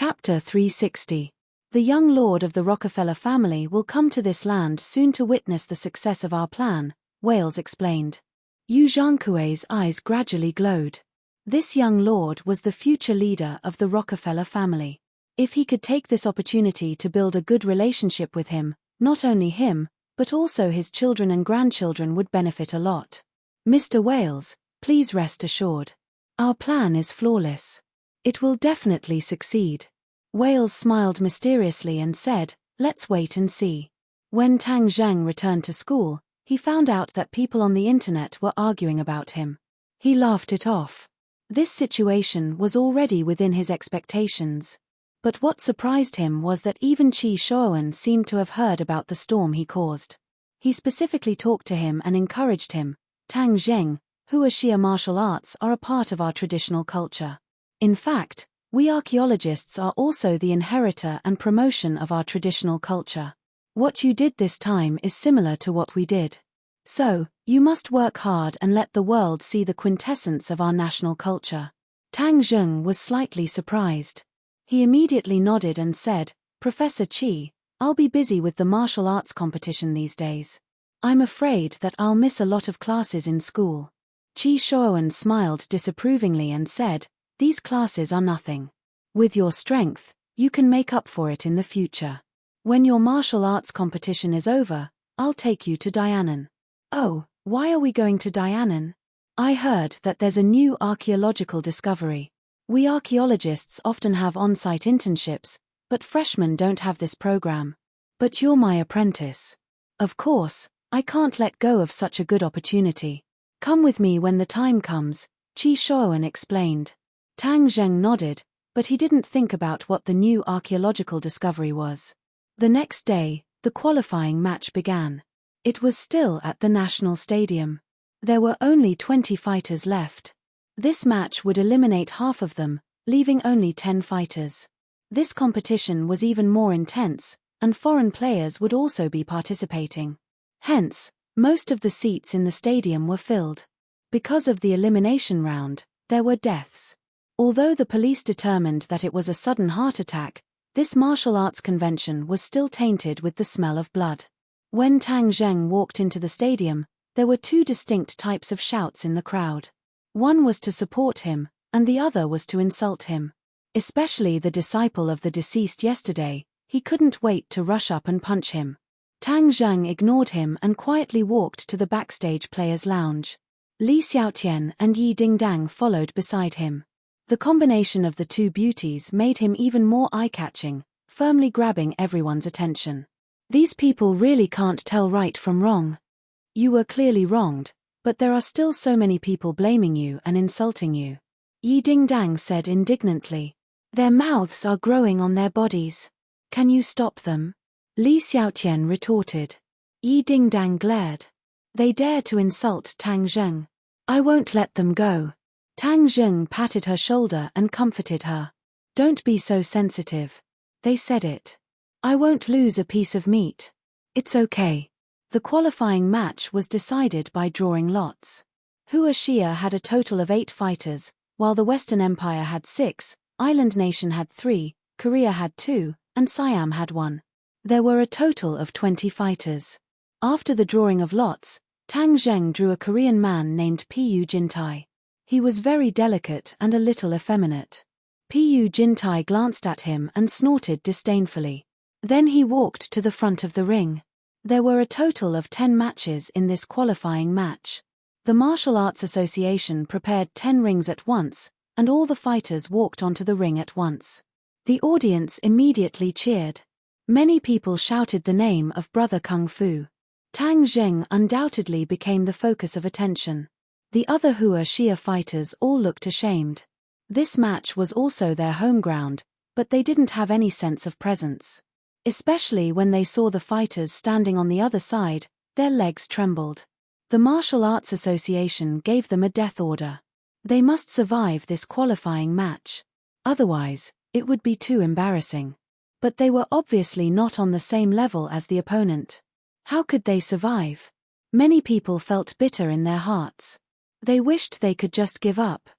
Chapter 360. The young lord of the Rockefeller family will come to this land soon to witness the success of our plan, Wales explained. Yu Zhangkui's eyes gradually glowed. This young lord was the future leader of the Rockefeller family. If he could take this opportunity to build a good relationship with him, not only him, but also his children and grandchildren would benefit a lot. Mr. Wales, please rest assured. Our plan is flawless. It will definitely succeed. Wales smiled mysteriously and said, "Let's wait and see." When Tang Zheng returned to school, he found out that people on the internet were arguing about him. He laughed it off. This situation was already within his expectations. But what surprised him was that even Qi Shuowen seemed to have heard about the storm he caused. He specifically talked to him and encouraged him. Tang Zheng, Huaxia martial arts are a part of our traditional culture. In fact, we archaeologists are also the inheritor and promotion of our traditional culture. What you did this time is similar to what we did. So, you must work hard and let the world see the quintessence of our national culture. Tang Zheng was slightly surprised. He immediately nodded and said, "Professor Qi, I'll be busy with the martial arts competition these days. I'm afraid that I'll miss a lot of classes in school." Qi Shuowen smiled disapprovingly and said, "These classes are nothing. With your strength, you can make up for it in the future. When your martial arts competition is over, I'll take you to Dianan." "Oh, why are we going to Dianan?" "I heard that there's a new archaeological discovery. We archaeologists often have on-site internships, but freshmen don't have this program. But you're my apprentice. Of course, I can't let go of such a good opportunity. Come with me when the time comes," Qi Shuowen explained. Tang Zheng nodded, but he didn't think about what the new archaeological discovery was. The next day, the qualifying match began. It was still at the National Stadium. There were only 20 fighters left. This match would eliminate half of them, leaving only 10 fighters. This competition was even more intense, and foreign players would also be participating. Hence, most of the seats in the stadium were filled. Because of the elimination round, there were deaths. Although the police determined that it was a sudden heart attack, this martial arts convention was still tainted with the smell of blood. When Tang Zheng walked into the stadium, there were two distinct types of shouts in the crowd. One was to support him, and the other was to insult him. Especially the disciple of the deceased yesterday, he couldn't wait to rush up and punch him. Tang Zheng ignored him and quietly walked to the backstage players' lounge. Li Xiaotian and Yi Dingdang followed beside him. The combination of the two beauties made him even more eye-catching, firmly grabbing everyone's attention. "These people really can't tell right from wrong. You were clearly wronged, but there are still so many people blaming you and insulting you," Yi Dingdang said indignantly. "Their mouths are growing on their bodies. Can you stop them?" Li Xiaotian retorted. Yi Dingdang glared. "They dare to insult Tang Zheng. I won't let them go." Tang Zheng patted her shoulder and comforted her. "Don't be so sensitive. They said it. I won't lose a piece of meat. It's okay." The qualifying match was decided by drawing lots. Huaxia had a total of 8 fighters, while the Western Empire had 6, Island Nation had 3, Korea had 2, and Siam had 1. There were a total of 20 fighters. After the drawing of lots, Tang Zheng drew a Korean man named Pu Jintai. He was very delicate and a little effeminate. Pu Jintai glanced at him and snorted disdainfully. Then he walked to the front of the ring. There were a total of 10 matches in this qualifying match. The Martial Arts Association prepared 10 rings at once, and all the fighters walked onto the ring at once. The audience immediately cheered. Many people shouted the name of Brother Kung Fu. Tang Zheng undoubtedly became the focus of attention. The other Huaxia fighters all looked ashamed. This match was also their home ground, but they didn't have any sense of presence. Especially when they saw the fighters standing on the other side, their legs trembled. The Martial Arts Association gave them a death order. They must survive this qualifying match. Otherwise, it would be too embarrassing. But they were obviously not on the same level as the opponent. How could they survive? Many people felt bitter in their hearts. They wished they could just give up.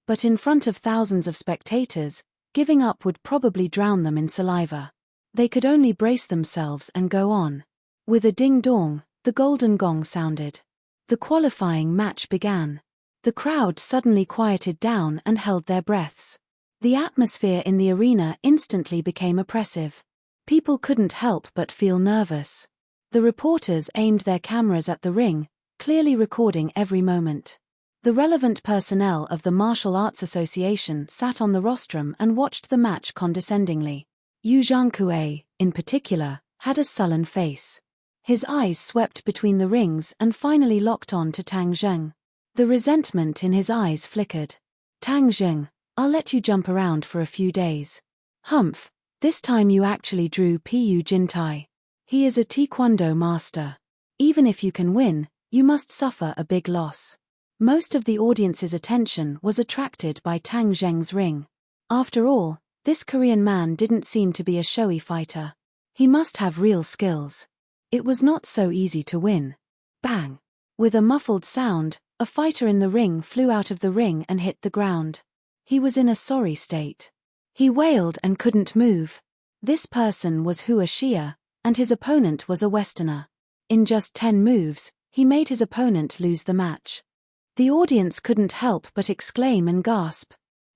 But in front of thousands of spectators, Giving up would probably drown them in saliva. They could only brace themselves and go on. With a ding-dong, the golden gong sounded. The qualifying match began. The crowd suddenly quieted down and held their breaths. The atmosphere in the arena instantly became oppressive. People couldn't help but feel nervous. The reporters aimed their cameras at the ring, clearly recording every moment. The relevant personnel of the Martial Arts Association sat on the rostrum and watched the match condescendingly. Yu Zhangkue, in particular, had a sullen face. His eyes swept between the rings and finally locked on to Tang Zheng. The resentment in his eyes flickered. Tang Zheng, I'll let you jump around for a few days. Humph, this time you actually drew Pu Jintai. He is a taekwondo master. Even if you can win, you must suffer a big loss. Most of the audience's attention was attracted by Tang Zheng's ring. After all, this Korean man didn't seem to be a showy fighter. He must have real skills. It was not so easy to win. Bang! With a muffled sound, a fighter in the ring flew out of the ring and hit the ground. He was in a sorry state. He wailed and couldn't move. This person was Hua Xia, and his opponent was a Westerner. In just 10 moves, he made his opponent lose the match. The audience couldn't help but exclaim and gasp.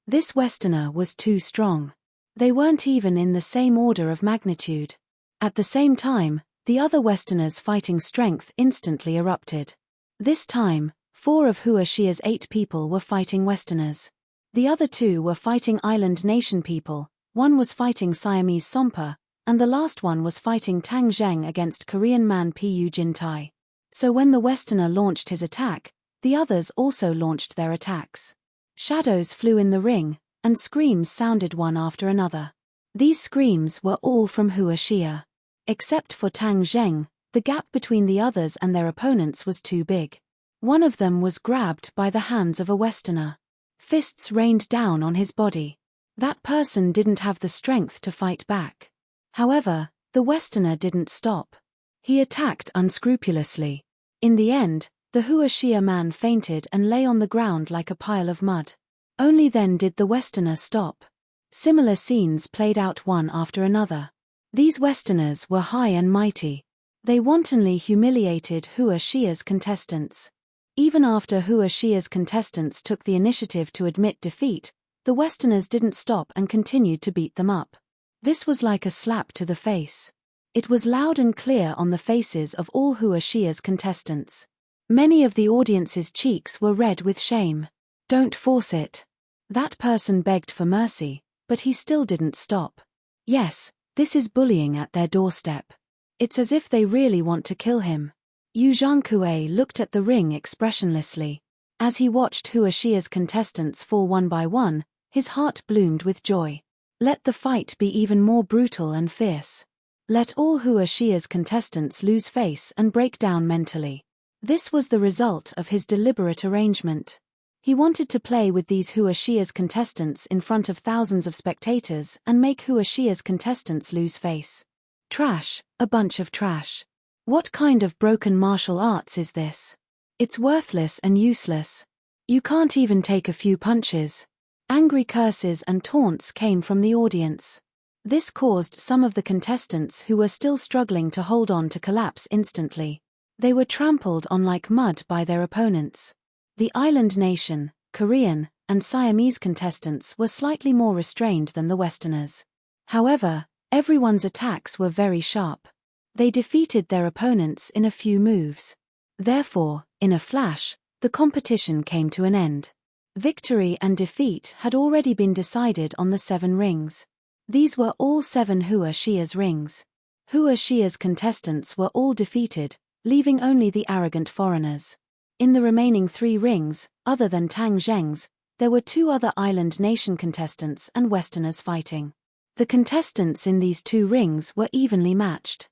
This Westerner was too strong. They weren't even in the same order of magnitude. At the same time, the other Westerners' fighting strength instantly erupted. This time, 4 of Hua Xia's 8 people were fighting Westerners. The other 2 were fighting island nation people, one was fighting Siamese Sompa, and the last one was fighting Tang Zheng against Korean man Pu Jintai. So when the Westerner launched his attack, the others also launched their attacks. Shadows flew in the ring, and screams sounded one after another. These screams were all from Hua Xia. Except for Tang Zheng, the gap between the others and their opponents was too big. One of them was grabbed by the hands of a Westerner. Fists rained down on his body. That person didn't have the strength to fight back. However, the Westerner didn't stop. He attacked unscrupulously. In the end, the Hua Xia man fainted and lay on the ground like a pile of mud. Only then did the Westerner stop. Similar scenes played out one after another. These Westerners were high and mighty. They wantonly humiliated Hua Xia's contestants. Even after Hua Xia's contestants took the initiative to admit defeat, the Westerners didn't stop and continued to beat them up. This was like a slap to the face. It was loud and clear on the faces of all Hua Xia's contestants. Many of the audience's cheeks were red with shame. Don't force it. That person begged for mercy, but he still didn't stop. Yes, this is bullying at their doorstep. It's as if they really want to kill him. Yu Zhangkue looked at the ring expressionlessly. As he watched Hua Xia's contestants fall one by one, his heart bloomed with joy. Let the fight be even more brutal and fierce. Let all Hua Xia's contestants lose face and break down mentally. This was the result of his deliberate arrangement. He wanted to play with these Hua Xia's contestants in front of thousands of spectators and make Hua Xia's contestants lose face. Trash, a bunch of trash. What kind of broken martial arts is this? It's worthless and useless. You can't even take a few punches. Angry curses and taunts came from the audience. This caused some of the contestants who were still struggling to hold on to collapse instantly. They were trampled on like mud by their opponents. The island nation, Korean, and Siamese contestants were slightly more restrained than the Westerners. However, everyone's attacks were very sharp. They defeated their opponents in a few moves. Therefore, in a flash, the competition came to an end. Victory and defeat had already been decided on the 7 rings. These were all 7 Hua Xia's rings. Hua Xia's contestants were all defeated, leaving only the arrogant foreigners. In the remaining 3 rings, other than Tang Zheng's, there were 2 other island nation contestants and Westerners fighting. The contestants in these 2 rings were evenly matched.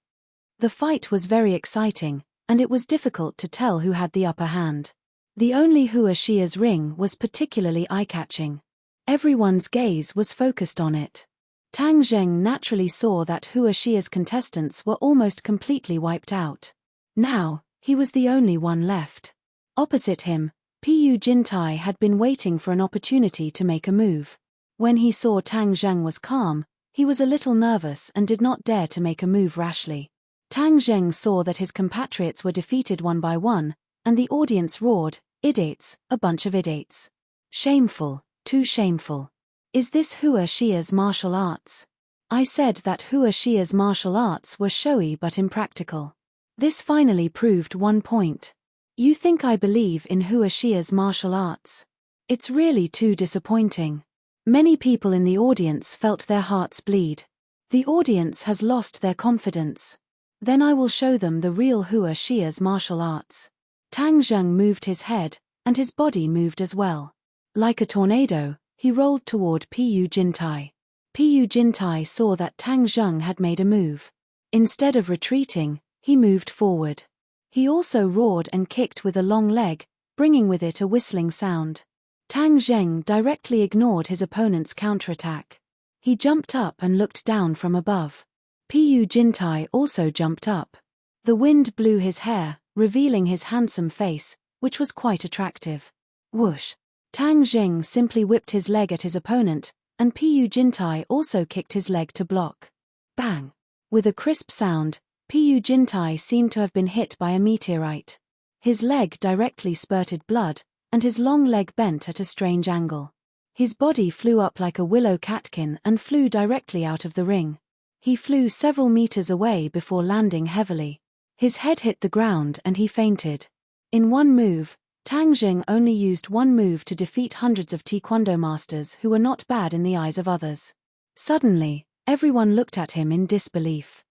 The fight was very exciting, and it was difficult to tell who had the upper hand. The only Hua Xia's ring was particularly eye-catching. Everyone's gaze was focused on it. Tang Zheng naturally saw that Hua Xia's contestants were almost completely wiped out. Now, he was the only one left. Opposite him, Pu Jintai had been waiting for an opportunity to make a move. When he saw Tang Zheng was calm, he was a little nervous and did not dare to make a move rashly. Tang Zheng saw that his compatriots were defeated one by one, and the audience roared, "Idiots, a bunch of idiots. Shameful, too shameful. Is this Hua Xia's martial arts?" I said that Hua Xia's martial arts were showy but impractical. This finally proved one point. You think I believe in Hua Xia's martial arts? It's really too disappointing. Many people in the audience felt their hearts bleed. The audience has lost their confidence. Then I will show them the real Hua Xia's martial arts. Tang Zheng moved his head, and his body moved as well. Like a tornado, he rolled toward Pu Jintai. Pu Jintai saw that Tang Zheng had made a move. Instead of retreating, he moved forward. He also roared and kicked with a long leg, bringing with it a whistling sound. Tang Zheng directly ignored his opponent's counterattack. He jumped up and looked down from above. Pu Jintai also jumped up. The wind blew his hair, revealing his handsome face, which was quite attractive. Whoosh! Tang Zheng simply whipped his leg at his opponent, and Pu Jintai also kicked his leg to block. Bang! With a crisp sound, Pu Jintai seemed to have been hit by a meteorite. His leg directly spurted blood, and his long leg bent at a strange angle. His body flew up like a willow catkin and flew directly out of the ring. He flew several meters away before landing heavily. His head hit the ground and he fainted. In one move, Tang Zheng only used one move to defeat hundreds of taekwondo masters who were not bad in the eyes of others. Suddenly, everyone looked at him in disbelief.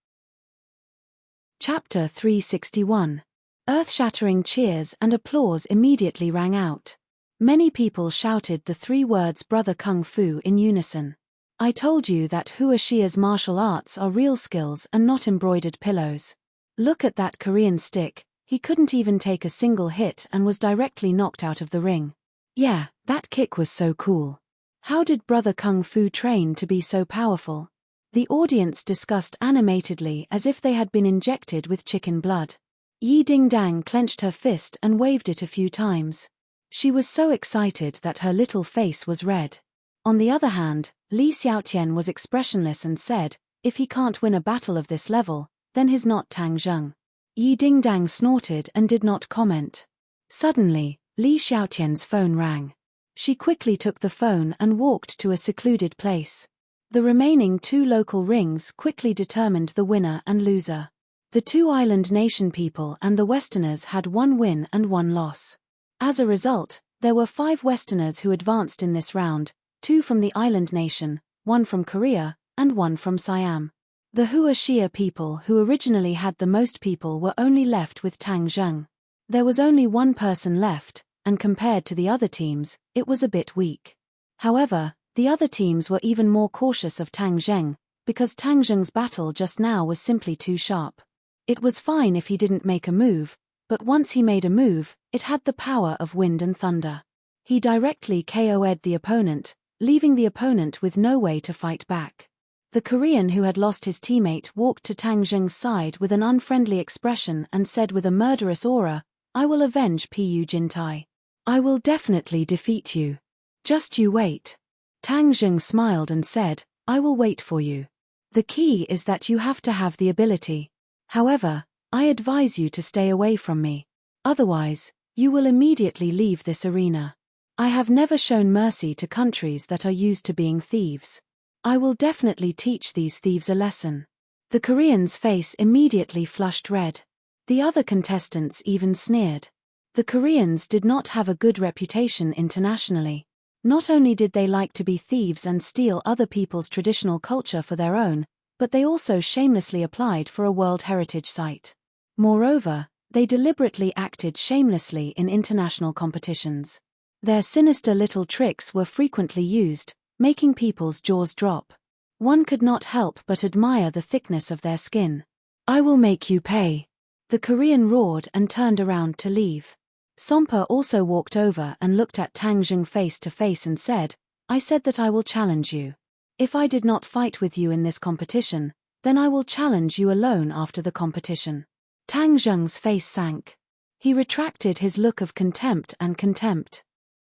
Chapter 361. Earth-shattering cheers and applause immediately rang out. Many people shouted the three words "Brother Kung Fu" in unison. I told you that Hua Xia's martial arts are real skills and not embroidered pillows. Look at that Korean stick, he couldn't even take a single hit and was directly knocked out of the ring. Yeah, that kick was so cool. How did Brother Kung Fu train to be so powerful? The audience discussed animatedly as if they had been injected with chicken blood. Yi Dingdang clenched her fist and waved it a few times. She was so excited that her little face was red. On the other hand, Li Xiaotian was expressionless and said, "If he can't win a battle of this level, then he's not Tang Zheng." Yi Dingdang snorted and did not comment. Suddenly, Li Xiaotian's phone rang. She quickly took the phone and walked to a secluded place. The remaining two local rings quickly determined the winner and loser. The two island nation people and the Westerners had one win and one loss. As a result, there were 5 Westerners who advanced in this round, 2 from the island nation, 1 from Korea, and 1 from Siam. The Hua Xia people who originally had the most people were only left with Tang Zheng. There was only one person left, and compared to the other teams, it was a bit weak. However, the other teams were even more cautious of Tang Zheng, because Tang Zheng's battle just now was simply too sharp. It was fine if he didn't make a move, but once he made a move, it had the power of wind and thunder. He directly KO'd the opponent, leaving the opponent with no way to fight back. The Korean who had lost his teammate walked to Tang Zheng's side with an unfriendly expression and said with a murderous aura, "I will avenge Pu Jintai. I will definitely defeat you. Just you wait." Tang Zheng smiled and said, "I will wait for you. The key is that you have to have the ability. However, I advise you to stay away from me. Otherwise, you will immediately leave this arena. I have never shown mercy to countries that are used to being thieves. I will definitely teach these thieves a lesson." The Korean's face immediately flushed red. The other contestants even sneered. The Koreans did not have a good reputation internationally. Not only did they like to be thieves and steal other people's traditional culture for their own, but they also shamelessly applied for a World Heritage Site. Moreover, they deliberately acted shamelessly in international competitions. Their sinister little tricks were frequently used, making people's jaws drop. One could not help but admire the thickness of their skin. "I will make you pay." The Korean roared and turned around to leave. Sompa also walked over and looked at Tang Zheng face to face and said, "I said that I will challenge you. If I did not fight with you in this competition, then I will challenge you alone after the competition." Tang Zheng's face sank. He retracted his look of contempt and contempt.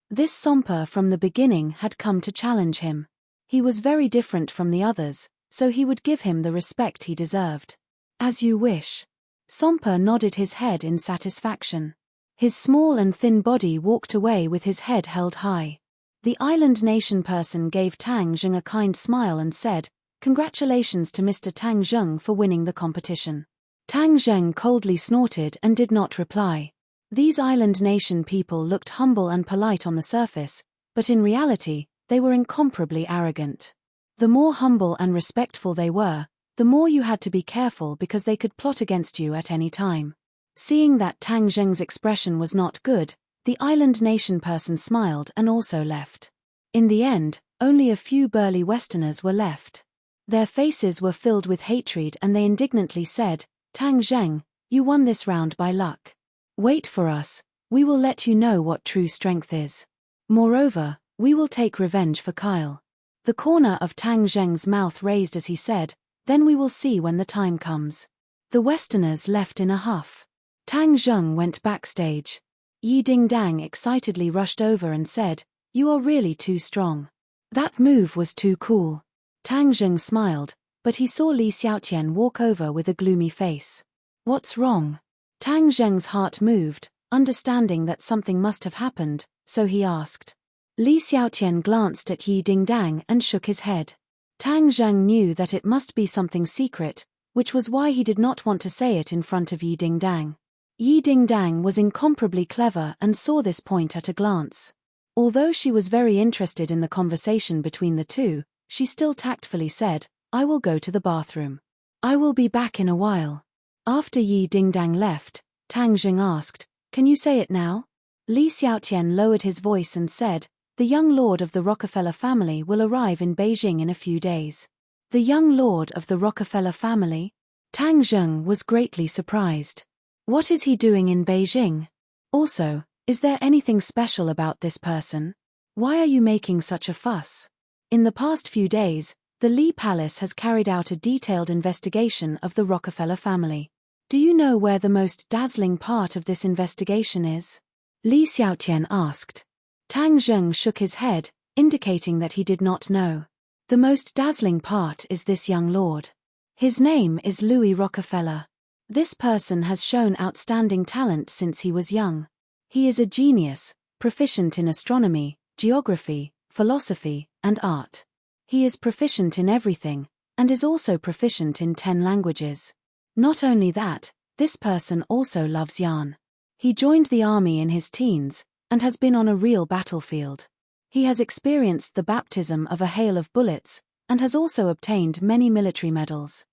This Sompa from the beginning had come to challenge him. He was very different from the others, so he would give him the respect he deserved. As you wish. Sompa nodded his head in satisfaction. His small and thin body walked away with his head held high. The island nation person gave Tang Zheng a kind smile and said, "Congratulations to Mr. Tang Zheng for winning the competition." Tang Zheng coldly snorted and did not reply. These island nation people looked humble and polite on the surface, but in reality, they were incomparably arrogant. The more humble and respectful they were, the more you had to be careful because they could plot against you at any time. Seeing that Tang Zheng's expression was not good, the island nation person smiled and also left. In the end, only a few burly Westerners were left. Their faces were filled with hatred and they indignantly said, "Tang Zheng, you won this round by luck. Wait for us, we will let you know what true strength is. Moreover, we will take revenge for Kyle." The corner of Tang Zheng's mouth raised as he said, "Then we will see when the time comes." The Westerners left in a huff. Tang Zheng went backstage. Yi Dingdang excitedly rushed over and said, "You are really too strong. That move was too cool." Tang Zheng smiled, but he saw Li Xiaotian walk over with a gloomy face. "What's wrong?" Tang Zheng's heart moved, understanding that something must have happened, so he asked. Li Xiaotian glanced at Yi Dingdang and shook his head. Tang Zheng knew that it must be something secret, which was why he did not want to say it in front of Yi Dingdang. Yi Dingdang was incomparably clever and saw this point at a glance. Although she was very interested in the conversation between the two, she still tactfully said, "I will go to the bathroom. I will be back in a while." After Yi Dingdang left, Tang Zheng asked, "Can you say it now?" Li Xiaotian lowered his voice and said, "The young lord of the Rockefeller family will arrive in Beijing in a few days." The young lord of the Rockefeller family? Tang Zheng was greatly surprised. What is he doing in Beijing? Also, is there anything special about this person? Why are you making such a fuss? In the past few days, the Li Palace has carried out a detailed investigation of the Rockefeller family. Do you know where the most dazzling part of this investigation is? Li Xiaotian asked. Tang Zheng shook his head, indicating that he did not know. The most dazzling part is this young lord. His name is Louis Rockefeller. This person has shown outstanding talent since he was young. He is a genius, proficient in astronomy, geography, philosophy, and art. He is proficient in everything, and is also proficient in 10 languages. Not only that, this person also loves yarn. He joined the army in his teens, and has been on a real battlefield. He has experienced the baptism of a hail of bullets, and has also obtained many military medals.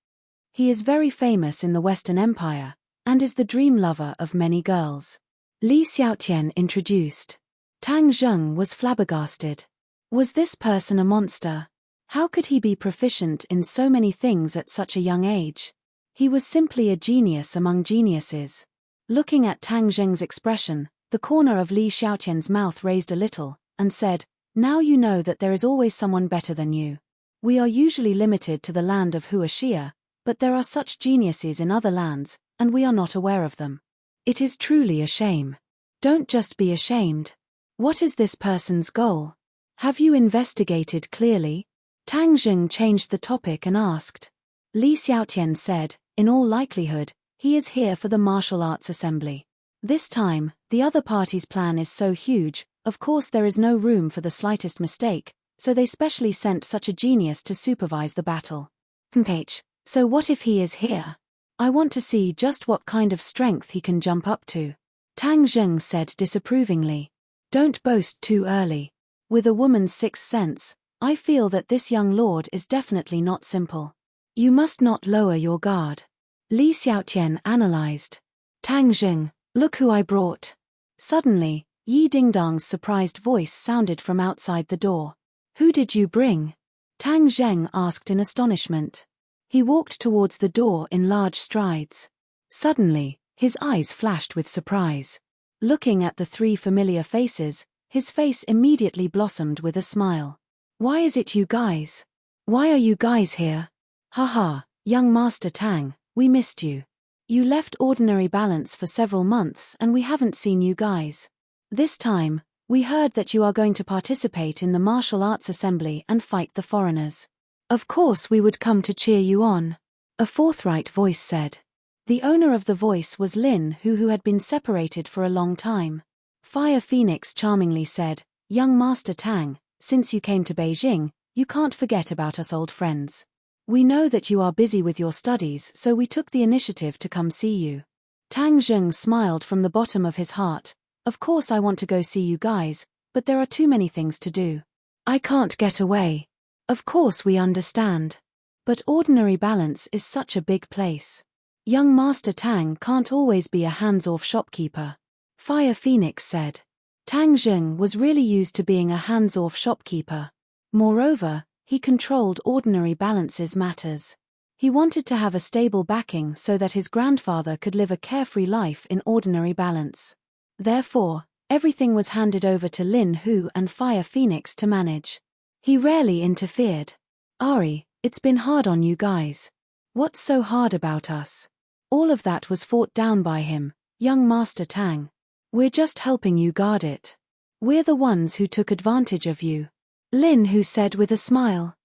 He is very famous in the Western Empire, and is the dream lover of many girls. Li Xiaotian introduced. Tang Zheng was flabbergasted. Was this person a monster? How could he be proficient in so many things at such a young age? He was simply a genius among geniuses. Looking at Tang Zheng's expression, the corner of Li Xiaotian's mouth raised a little, and said, "Now you know that there is always someone better than you. We are usually limited to the land of Huaxia, but there are such geniuses in other lands, and we are not aware of them. It is truly a shame. Don't just be ashamed. What is this person's goal? Have you investigated clearly?" Tang Zheng changed the topic and asked. Li Xiaotian said, "In all likelihood, he is here for the martial arts assembly. This time, the other party's plan is so huge, of course there is no room for the slightest mistake, so they specially sent such a genius to supervise the battle." So what if he is here? I want to see just what kind of strength he can jump up to. Tang Zheng said disapprovingly. Don't boast too early. With a woman's sixth sense, I feel that this young lord is definitely not simple. You must not lower your guard. Li Xiaotian analyzed. Tang Zheng, look who I brought. Suddenly, Yi Dingdang's surprised voice sounded from outside the door. Who did you bring? Tang Zheng asked in astonishment. He walked towards the door in large strides. Suddenly, his eyes flashed with surprise. Looking at the 3 familiar faces, his face immediately blossomed with a smile. Why is it you guys? Why are you guys here? Haha, young Master Tang, we missed you. You left ordinary balance for several months and we haven't seen you guys. This time, We heard that you are going to participate in the martial arts assembly and fight the foreigners. Of course we would come to cheer you on, a forthright voice said. The owner of the voice was Lin, who had been separated for a long time. Fire Phoenix charmingly said, "Young Master Tang, since you came to Beijing, you can't forget about us old friends. We know that you are busy with your studies, so we took the initiative to come see you." Tang Zheng smiled from the bottom of his heart. Of course I want to go see you guys, but there are too many things to do. I can't get away. Of course we understand. But Ordinary Balance is such a big place. Young Master Tang can't always be a hands-off shopkeeper. Fire Phoenix said. Tang Zheng was really used to being a hands-off shopkeeper. Moreover, he controlled Ordinary Balance's matters. He wanted to have a stable backing so that his grandfather could live a carefree life in Ordinary Balance. Therefore, everything was handed over to Lin Hu and Fire Phoenix to manage. He rarely interfered. Ari, it's been hard on you guys. What's so hard about us? All of that was fought down by him, young Master Tang. We're just helping you guard it. We're the ones who took advantage of you. Lin Hu said with a smile.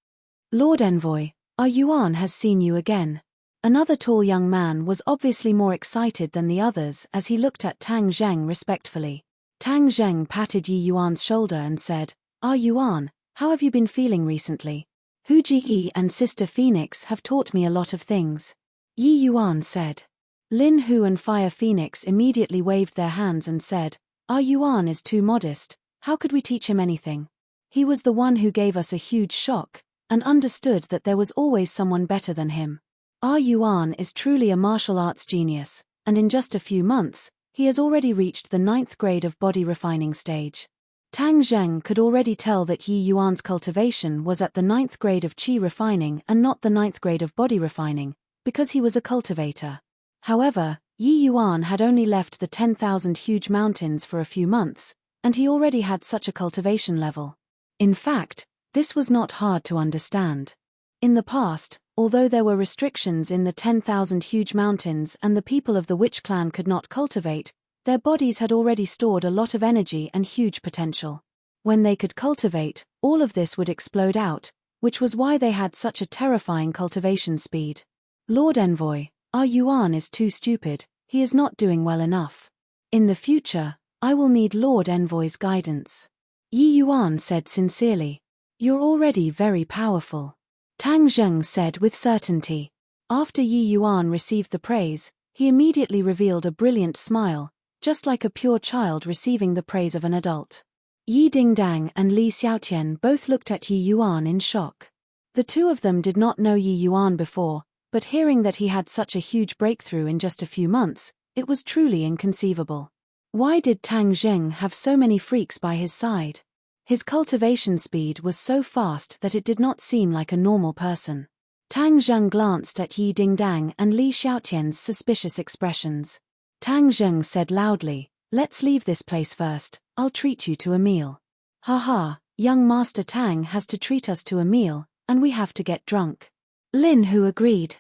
Lord Envoy, our Yuan has seen you again. Another tall young man was obviously more excited than the others as he looked at Tang Zheng respectfully. Tang Zheng patted Yi Yuan's shoulder and said, "Ah Yuan, how have you been feeling recently? Hu Ji and Sister Phoenix have taught me a lot of things." Yi Yuan said. Lin Hu and Fire Phoenix immediately waved their hands and said, "Our Yuan is too modest, how could we teach him anything? He was the one who gave us a huge shock, and understood that there was always someone better than him. Our Yuan is truly a martial arts genius, and in just a few months, he has already reached the 9th grade of body refining stage." Tang Zheng could already tell that Yi Yuan's cultivation was at the 9th grade of qi refining and not the 9th grade of body refining, because he was a cultivator. However, Yi Yuan had only left the 10,000 huge mountains for a few months, and he already had such a cultivation level. In fact, this was not hard to understand. In the past, although there were restrictions in the 10,000 huge mountains and the people of the Witch clan could not cultivate, their bodies had already stored a lot of energy and huge potential. When they could cultivate, all of this would explode out, which was why they had such a terrifying cultivation speed. Lord Envoy, our Yuan is too stupid, he is not doing well enough. In the future, I will need Lord Envoy's guidance. Yi Yuan said sincerely. You're already very powerful. Tang Zheng said with certainty. After Yi Yuan received the praise, he immediately revealed a brilliant smile, just like a pure child receiving the praise of an adult. Yi Dingdang and Li Xiaotian both looked at Yi Yuan in shock. The two of them did not know Yi Yuan before, but hearing that he had such a huge breakthrough in just a few months, it was truly inconceivable. Why did Tang Zheng have so many freaks by his side? His cultivation speed was so fast that it did not seem like a normal person. Tang Zheng glanced at Yi Dingdang and Li Xiaotian's suspicious expressions. Tang Zheng said loudly, "Let's leave this place first, I'll treat you to a meal." Haha, young Master Tang has to treat us to a meal, and we have to get drunk. Lin Hu agreed.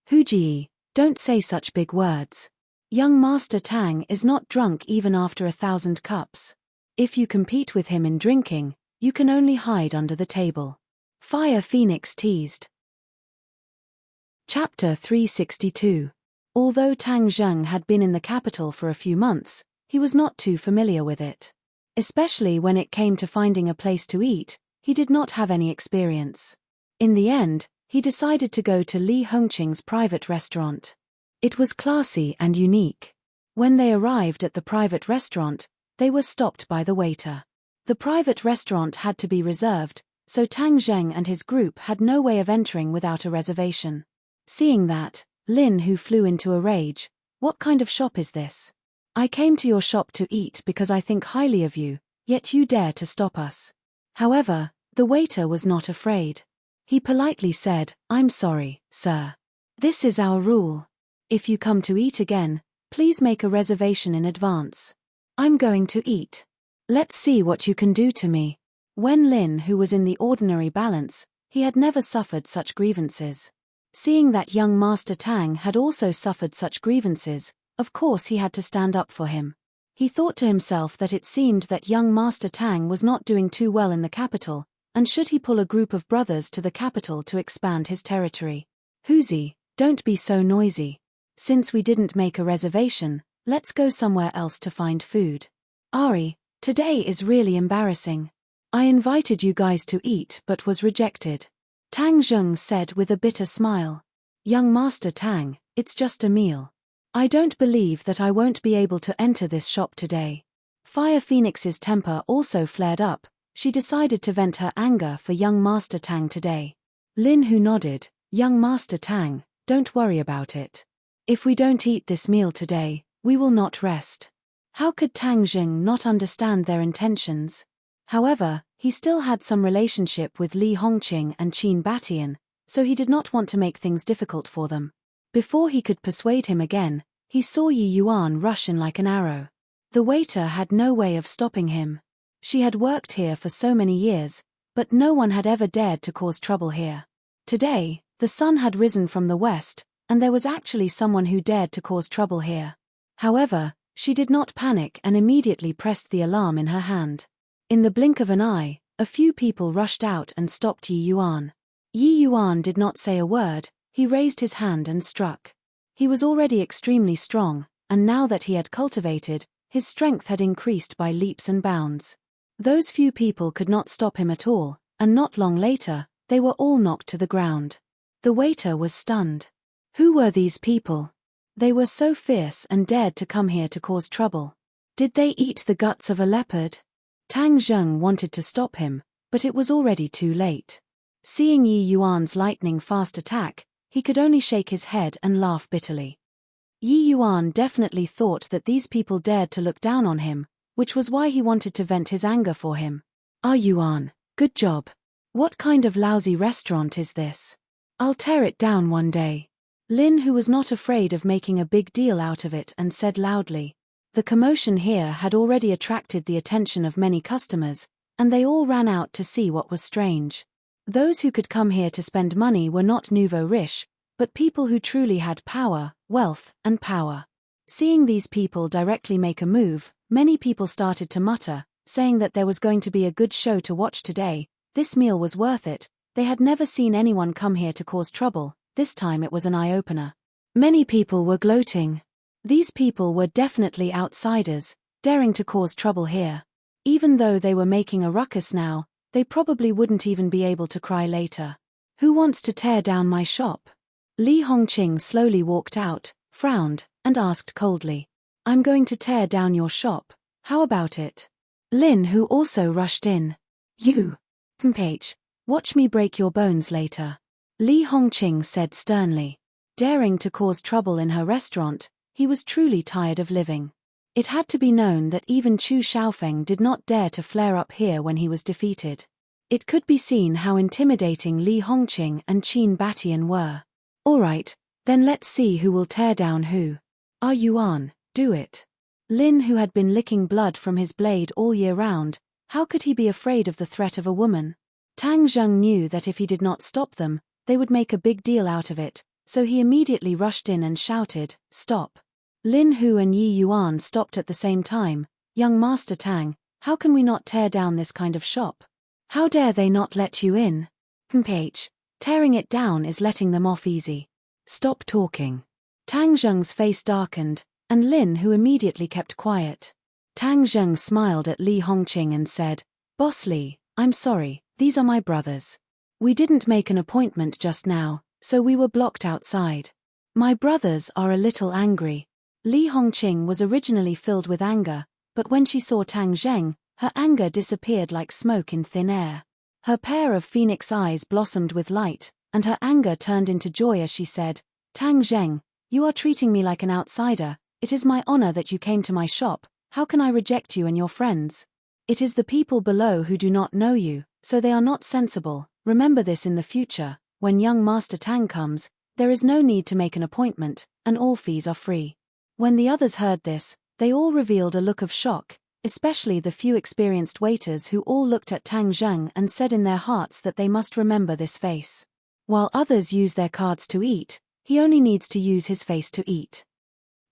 Hu Ji, don't say such big words. Young Master Tang is not drunk even after 1,000 cups. If you compete with him in drinking, you can only hide under the table. Fire Phoenix teased. Chapter 362. Although Tang Zheng had been in the capital for a few months, he was not too familiar with it. Especially when it came to finding a place to eat, he did not have any experience. In the end, he decided to go to Li Hongqing's private restaurant. It was classy and unique. When they arrived at the private restaurant, they were stopped by the waiter. The private restaurant had to be reserved, so Tang Zheng and his group had no way of entering without a reservation. Seeing that, Lin Hu flew into a rage. "What kind of shop is this? I came to your shop to eat because I think highly of you, yet you dare to stop us." However, the waiter was not afraid. He politely said, "I'm sorry, sir. This is our rule. If you come to eat again, please make a reservation in advance. I'm going to eat. Let's see what you can do to me." When Lin Hu was in the Ordinary Balance, he had never suffered such grievances. Seeing that young Master Tang had also suffered such grievances, of course he had to stand up for him. He thought to himself that it seemed that young Master Tang was not doing too well in the capital, and should he pull a group of brothers to the capital to expand his territory? Huzi, don't be so noisy. Since we didn't make a reservation, let's go somewhere else to find food. Ari, today is really embarrassing. I invited you guys to eat but was rejected. Tang Zheng said with a bitter smile. Young Master Tang, it's just a meal. I don't believe that I won't be able to enter this shop today. Fire Phoenix's temper also flared up. She decided to vent her anger for young Master Tang today. Lin Hu nodded. Young Master Tang, don't worry about it. If we don't eat this meal today, we will not rest. How could Tang Zheng not understand their intentions? However, he still had some relationship with Li Hongqing and Qin Batian, so he did not want to make things difficult for them. Before he could persuade him again, he saw Yi Yuan rush in like an arrow. The waiter had no way of stopping him. She had worked here for so many years, but no one had ever dared to cause trouble here. Today, the sun had risen from the west, and there was actually someone who dared to cause trouble here. However, she did not panic and immediately pressed the alarm in her hand. In the blink of an eye, a few people rushed out and stopped Yi Yuan. Yi Yuan did not say a word. He raised his hand and struck. He was already extremely strong, and now that he had cultivated, his strength had increased by leaps and bounds. Those few people could not stop him at all, and not long later, they were all knocked to the ground. The waiter was stunned. Who were these people? They were so fierce and dared to come here to cause trouble. Did they eat the guts of a leopard? Tang Zheng wanted to stop him, but it was already too late. Seeing Yi Yuan's lightning-fast attack, he could only shake his head and laugh bitterly. Yi Yuan definitely thought that these people dared to look down on him, which was why he wanted to vent his anger for him. Ah Yuan, good job. What kind of lousy restaurant is this? I'll tear it down one day. Lin, who was not afraid of making a big deal out of it, and said loudly. The commotion here had already attracted the attention of many customers, and they all ran out to see what was strange. Those who could come here to spend money were not nouveau riche, but people who truly had power, wealth, and power. Seeing these people directly make a move, many people started to mutter, saying that there was going to be a good show to watch today. This meal was worth it. They had never seen anyone come here to cause trouble. This time it was an eye-opener. Many people were gloating. These people were definitely outsiders, daring to cause trouble here. Even though they were making a ruckus now, they probably wouldn't even be able to cry later. Who wants to tear down my shop? Li Hongqing slowly walked out, frowned, and asked coldly. I'm going to tear down your shop. How about it? Lin, who also rushed in. You. Mph. Watch me break your bones later. Li Hongqing said sternly. Daring to cause trouble in her restaurant, he was truly tired of living. It had to be known that even Chu Xiaofeng did not dare to flare up here when he was defeated. It could be seen how intimidating Li Hongqing and Qin Batian were. Alright, then let's see who will tear down who. Ah Yuan, do it. Lin, who had been licking blood from his blade all year round, how could he be afraid of the threat of a woman? Tang Zheng knew that if he did not stop them, they would make a big deal out of it, so he immediately rushed in and shouted, Stop. Lin Hu and Yi Yuan stopped at the same time. Young Master Tang, how can we not tear down this kind of shop? How dare they not let you in? Mph. Tearing it down is letting them off easy. Stop talking. Tang Zheng's face darkened, and Lin Hu immediately kept quiet. Tang Zheng smiled at Li Hongqing and said, Boss Li, I'm sorry, these are my brothers. We didn't make an appointment just now, so we were blocked outside. My brothers are a little angry. Li Hongqing was originally filled with anger, but when she saw Tang Zheng, her anger disappeared like smoke in thin air. Her pair of phoenix eyes blossomed with light, and her anger turned into joy as she said, Tang Zheng, you are treating me like an outsider. It is my honor that you came to my shop. How can I reject you and your friends? It is the people below who do not know you, so they are not sensible. Remember this in the future. When young Master Tang comes, there is no need to make an appointment, and all fees are free. When the others heard this, they all revealed a look of shock, especially the few experienced waiters who all looked at Tang Zheng and said in their hearts that they must remember this face. While others use their cards to eat, he only needs to use his face to eat.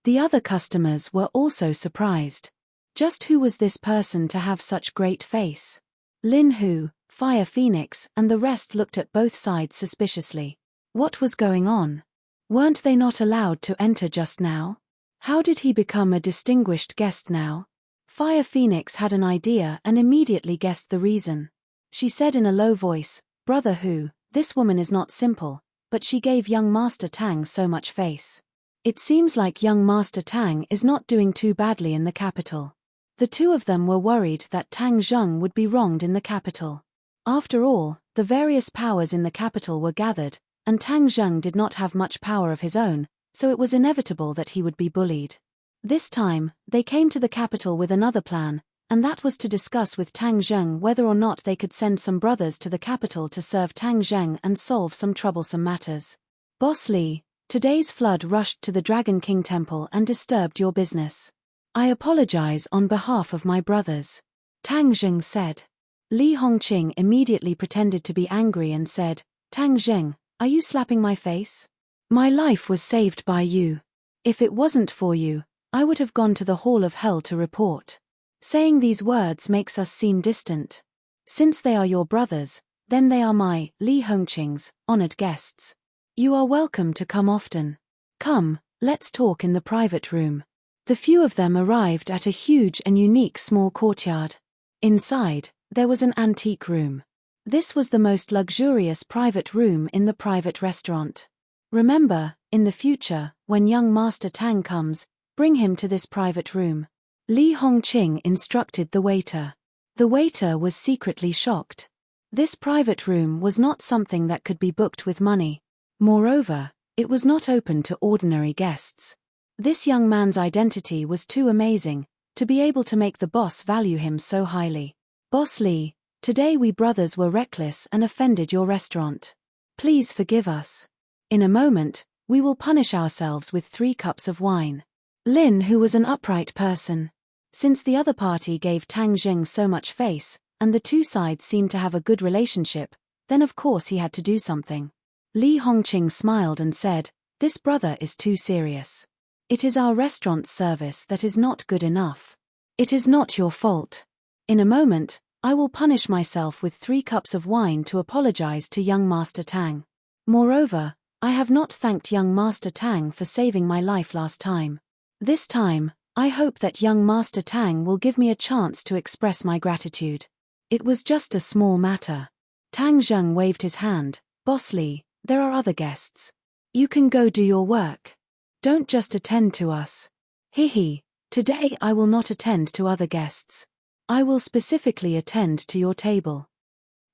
The other customers were also surprised. Just who was this person to have such great face? Lin Hu, Fire Phoenix, and the rest looked at both sides suspiciously. What was going on? Weren't they not allowed to enter just now? How did he become a distinguished guest now? Fire Phoenix had an idea and immediately guessed the reason. She said in a low voice, "Brother Hu, this woman is not simple, but she gave young Master Tang so much face. It seems like young Master Tang is not doing too badly in the capital." The two of them were worried that Tang Zheng would be wronged in the capital. After all, the various powers in the capital were gathered, and Tang Zheng did not have much power of his own, so it was inevitable that he would be bullied. This time, they came to the capital with another plan, and that was to discuss with Tang Zheng whether or not they could send some brothers to the capital to serve Tang Zheng and solve some troublesome matters. "Boss Li, today's flood rushed to the Dragon King Temple and disturbed your business. I apologize on behalf of my brothers," Tang Zheng said. Li Hongqing immediately pretended to be angry and said, "Tang Zheng, are you slapping my face? My life was saved by you. If it wasn't for you, I would have gone to the Hall of Hell to report." Saying these words makes us seem distant. Since they are your brothers, then they are my, Li Hongqing's, honored guests. You are welcome to come often. Come, let's talk in the private room. The few of them arrived at a huge and unique small courtyard. Inside, there was an antique room. This was the most luxurious private room in the private restaurant. Remember, in the future, when young Master Tang comes, bring him to this private room. Li Hongqing instructed the waiter. The waiter was secretly shocked. This private room was not something that could be booked with money. Moreover, it was not open to ordinary guests. This young man's identity was too amazing to be able to make the boss value him so highly. "Boss Li, today we brothers were reckless and offended your restaurant. Please forgive us. In a moment, we will punish ourselves with 3 cups of wine." Lin, who was an upright person. Since the other party gave Tang Zheng so much face, and the two sides seemed to have a good relationship, then of course he had to do something. Li Hongqing smiled and said, "This brother is too serious. It is our restaurant's service that is not good enough. It is not your fault. In a moment, I will punish myself with 3 cups of wine to apologize to young Master Tang. Moreover, I have not thanked young Master Tang for saving my life last time. This time, I hope that young Master Tang will give me a chance to express my gratitude. It was just a small matter." Tang Zheng waved his hand. "Boss Li, there are other guests. You can go do your work. Don't just attend to us." "Hihi, today I will not attend to other guests. I will specifically attend to your table.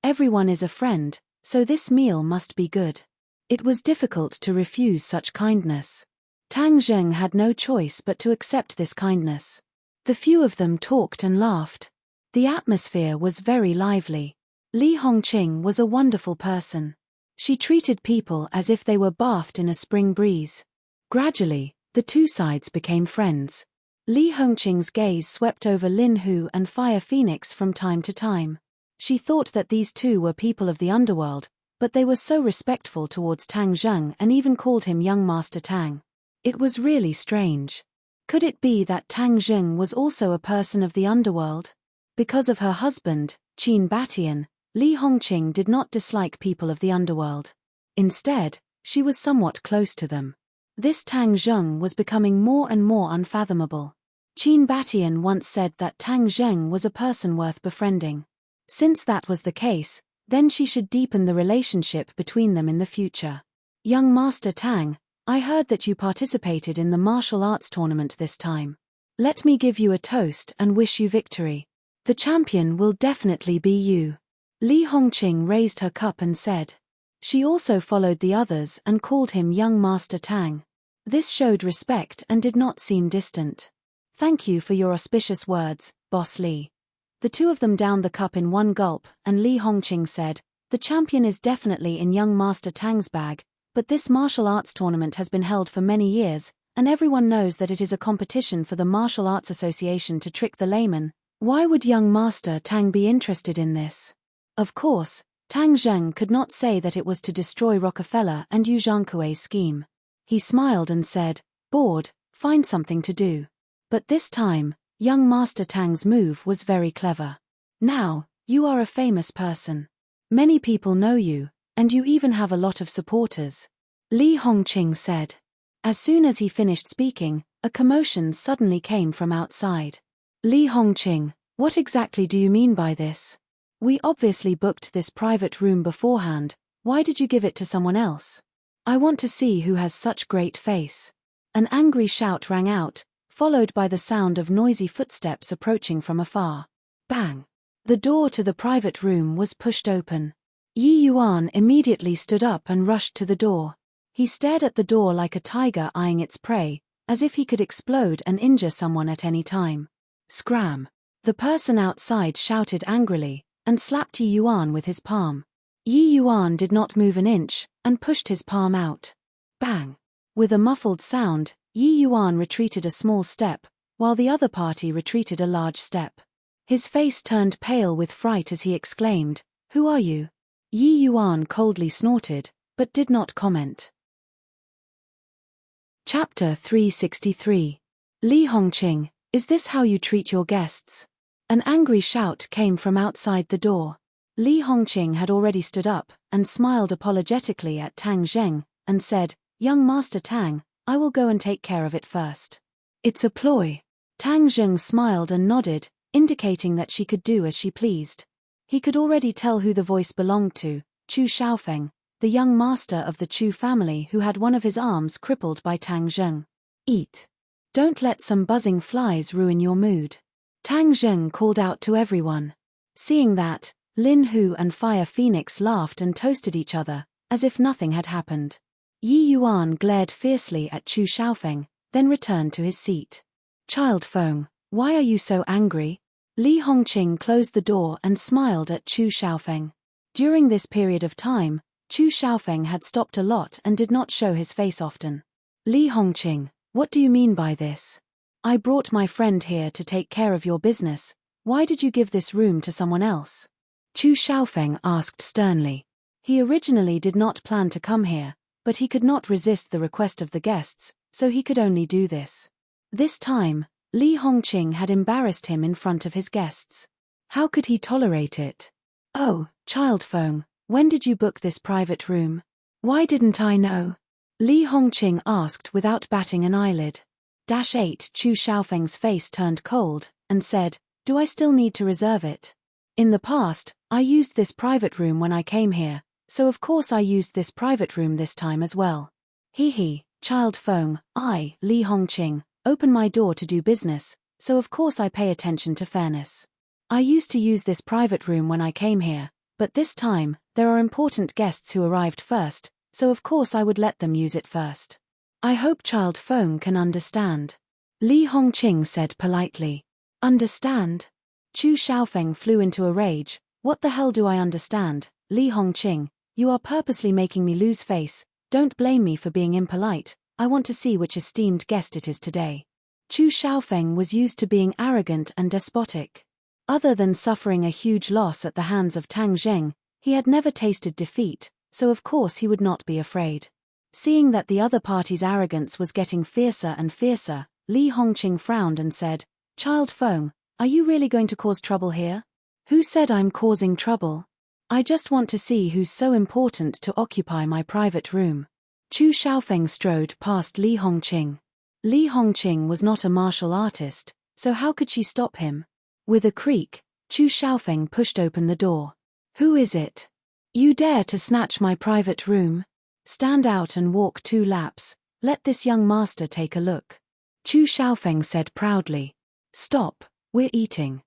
Everyone is a friend, so this meal must be good." It was difficult to refuse such kindness. Tang Zheng had no choice but to accept this kindness. The few of them talked and laughed. The atmosphere was very lively. Li Hongqing was a wonderful person. She treated people as if they were bathed in a spring breeze. Gradually, the two sides became friends. Li Hongqing's gaze swept over Lin Hu and Fire Phoenix from time to time. She thought that these two were people of the underworld, but they were so respectful towards Tang Zheng and even called him young Master Tang. It was really strange. Could it be that Tang Zheng was also a person of the underworld? Because of her husband, Qin Batian, Li Hongqing did not dislike people of the underworld. Instead, she was somewhat close to them. This Tang Zheng was becoming more and more unfathomable. Qin Batian once said that Tang Zheng was a person worth befriending. Since that was the case, then she should deepen the relationship between them in the future. "Young Master Tang, I heard that you participated in the martial arts tournament this time. Let me give you a toast and wish you victory. The champion will definitely be you." Li Hongqing raised her cup and said. She also followed the others and called him young Master Tang. This showed respect and did not seem distant. "Thank you for your auspicious words, Boss Li." The two of them downed the cup in one gulp, and Li Hongqing said, "The champion is definitely in young Master Tang's bag, but this martial arts tournament has been held for many years, and everyone knows that it is a competition for the Martial Arts Association to trick the layman. Why would young Master Tang be interested in this?" Of course, Tang Zheng could not say that it was to destroy Rockefeller and Yu Zhangkui's scheme. He smiled and said, "Bored, find something to do." But this time, Young Master Tang's move was very clever. Now, you are a famous person. Many people know you, and you even have a lot of supporters. Li Hongqing said. As soon as he finished speaking, a commotion suddenly came from outside. Li Hongqing, what exactly do you mean by this? We obviously booked this private room beforehand, why did you give it to someone else? I want to see who has such great face. An angry shout rang out, followed by the sound of noisy footsteps approaching from afar. Bang! The door to the private room was pushed open. Yi Yuan immediately stood up and rushed to the door. He stared at the door like a tiger eyeing its prey, as if he could explode and injure someone at any time. Scram! The person outside shouted angrily, and slapped Yi Yuan with his palm. Yi Yuan did not move an inch, and pushed his palm out. Bang! With a muffled sound, Yi Yuan retreated a small step, while the other party retreated a large step. His face turned pale with fright as he exclaimed, "Who are you?" Yi Yuan coldly snorted, but did not comment. Chapter 363. Li Hongqing, is this how you treat your guests? An angry shout came from outside the door. Li Hongqing had already stood up, and smiled apologetically at Tang Zheng, and said, "Young Master Tang, I will go and take care of it first." "It's a ploy." Tang Zheng smiled and nodded, indicating that she could do as she pleased. He could already tell who the voice belonged to, Chu Xiaofeng, the young master of the Chu family who had one of his arms crippled by Tang Zheng. "Eat. Don't let some buzzing flies ruin your mood." Tang Zheng called out to everyone. Seeing that, Lin Hu and Fire Phoenix laughed and toasted each other, as if nothing had happened. Yi Yuan glared fiercely at Chu Xiaofeng, then returned to his seat. "Child Feng, why are you so angry?" Li Hongqing closed the door and smiled at Chu Xiaofeng. During this period of time, Chu Xiaofeng had stopped a lot and did not show his face often. "Li Hongqing, what do you mean by this? I brought my friend here to take care of your business, why did you give this room to someone else?" Chu Xiaofeng asked sternly. He originally did not plan to come here, but he could not resist the request of the guests, so he could only do this. This time, Li Hongqing had embarrassed him in front of his guests. How could he tolerate it? "Oh, Child Feng, when did you book this private room? Why didn't I know?" Li Hongqing asked without batting an eyelid. 8 Chu Xiaofeng's face turned cold, and said, "Do I still need to reserve it? In the past, I used this private room when I came here, so of course I used this private room this time as well. He, Child Feng, I, Li Hongqing, open my door to do business, so of course I pay attention to fairness. I used to use this private room when I came here, but this time, there are important guests who arrived first, so of course I would let them use it first. I hope Child Feng can understand." Li Hongqing said politely. "Understand?" Chu Xiaofeng flew into a rage. "What the hell do I understand, Li Hongqing? You are purposely making me lose face, don't blame me for being impolite, I want to see which esteemed guest it is today." Chu Xiaofeng was used to being arrogant and despotic. Other than suffering a huge loss at the hands of Tang Zheng, he had never tasted defeat, so of course he would not be afraid. Seeing that the other party's arrogance was getting fiercer and fiercer, Li Hongqing frowned and said, "Child Feng, are you really going to cause trouble here?" "Who said I'm causing trouble? I just want to see who's so important to occupy my private room." Chu Xiaofeng strode past Li Hongqing. Li Hongqing was not a martial artist, so how could she stop him? With a creak, Chu Xiaofeng pushed open the door. "Who is it? You dare to snatch my private room? Stand out and walk 2 laps, let this young master take a look." Chu Xiaofeng said proudly. "Stop, we're eating."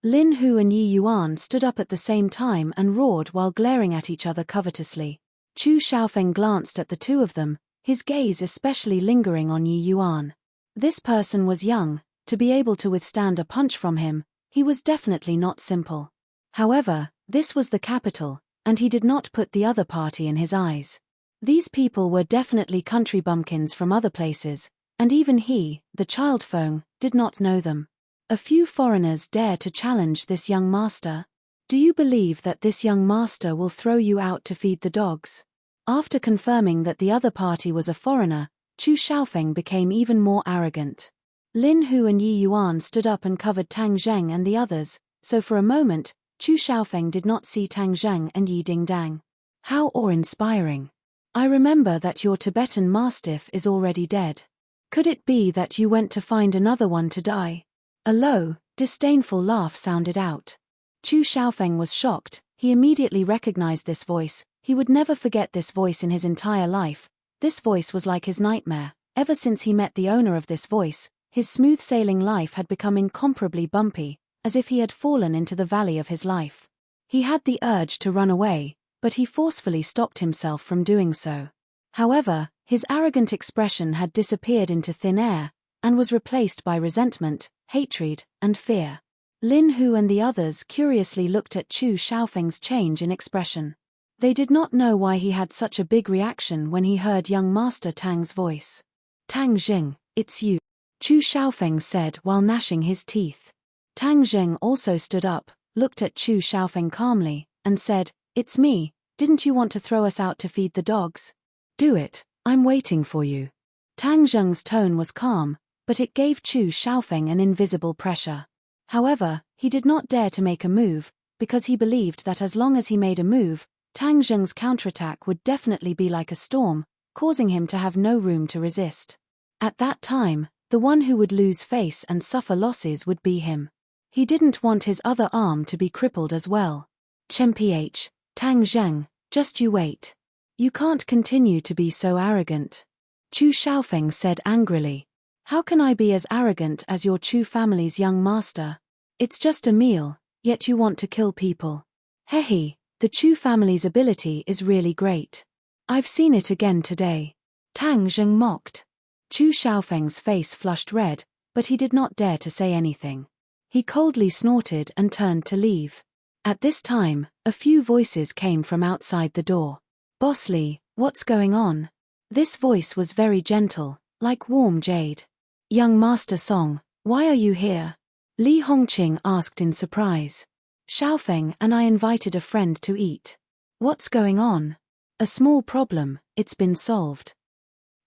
Lin Hu and Yi Yuan stood up at the same time and roared while glaring at each other covetously. Chu Xiaofeng glanced at the two of them, his gaze especially lingering on Yi Yuan. This person was young, to be able to withstand a punch from him, he was definitely not simple. However, this was the capital, and he did not put the other party in his eyes. These people were definitely country bumpkins from other places, and even he, the Child Feng, did not know them. A few foreigners dare to challenge this young master? Do you believe that this young master will throw you out to feed the dogs? After confirming that the other party was a foreigner, Chu Xiaofeng became even more arrogant. Lin Hu and Yi Yuan stood up and covered Tang Zheng and the others, so for a moment, Chu Xiaofeng did not see Tang Zheng and Yi Dingdang. How awe-inspiring. I remember that your Tibetan mastiff is already dead. Could it be that you went to find another one to die? A low, disdainful laugh sounded out. Chu Xiaofeng was shocked. He immediately recognized this voice. He would never forget this voice in his entire life. This voice was like his nightmare. Ever since he met the owner of this voice, his smooth-sailing life had become incomparably bumpy, as if he had fallen into the valley of his life. He had the urge to run away, but he forcefully stopped himself from doing so. However, his arrogant expression had disappeared into thin air, and was replaced by resentment, hatred, and fear. Lin Hu and the others curiously looked at Chu Xiaofeng's change in expression. They did not know why he had such a big reaction when he heard young Master Tang's voice. "Tang Zheng, it's you," Chu Xiaofeng said while gnashing his teeth. Tang Zheng also stood up, looked at Chu Xiaofeng calmly, and said, "It's me, didn't you want to throw us out to feed the dogs? Do it, I'm waiting for you." Tang Zheng's tone was calm, but it gave Chu Xiaofeng an invisible pressure. However, he did not dare to make a move, because he believed that as long as he made a move, Tang Zheng's counterattack would definitely be like a storm, causing him to have no room to resist. At that time, the one who would lose face and suffer losses would be him. He didn't want his other arm to be crippled as well. "Chen-ph, Tang Zheng, just you wait. You can't continue to be so arrogant," Chu Xiaofeng said angrily. "How can I be as arrogant as your Chu family's young master? It's just a meal, yet you want to kill people. Hehe, the Chu family's ability is really great. I've seen it again today." Tang Zheng mocked. Chu Xiaofeng's face flushed red, but he did not dare to say anything. He coldly snorted and turned to leave. At this time, a few voices came from outside the door. "Boss Li, what's going on?" This voice was very gentle, like warm jade. "Young Master Song, why are you here?" Li Hongqing asked in surprise. "Xiaofeng and I invited a friend to eat." "What's going on?" "A small problem, it's been solved."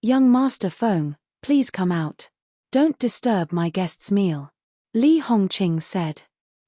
"Young Master Feng, please come out. Don't disturb my guest's meal," Li Hongqing said.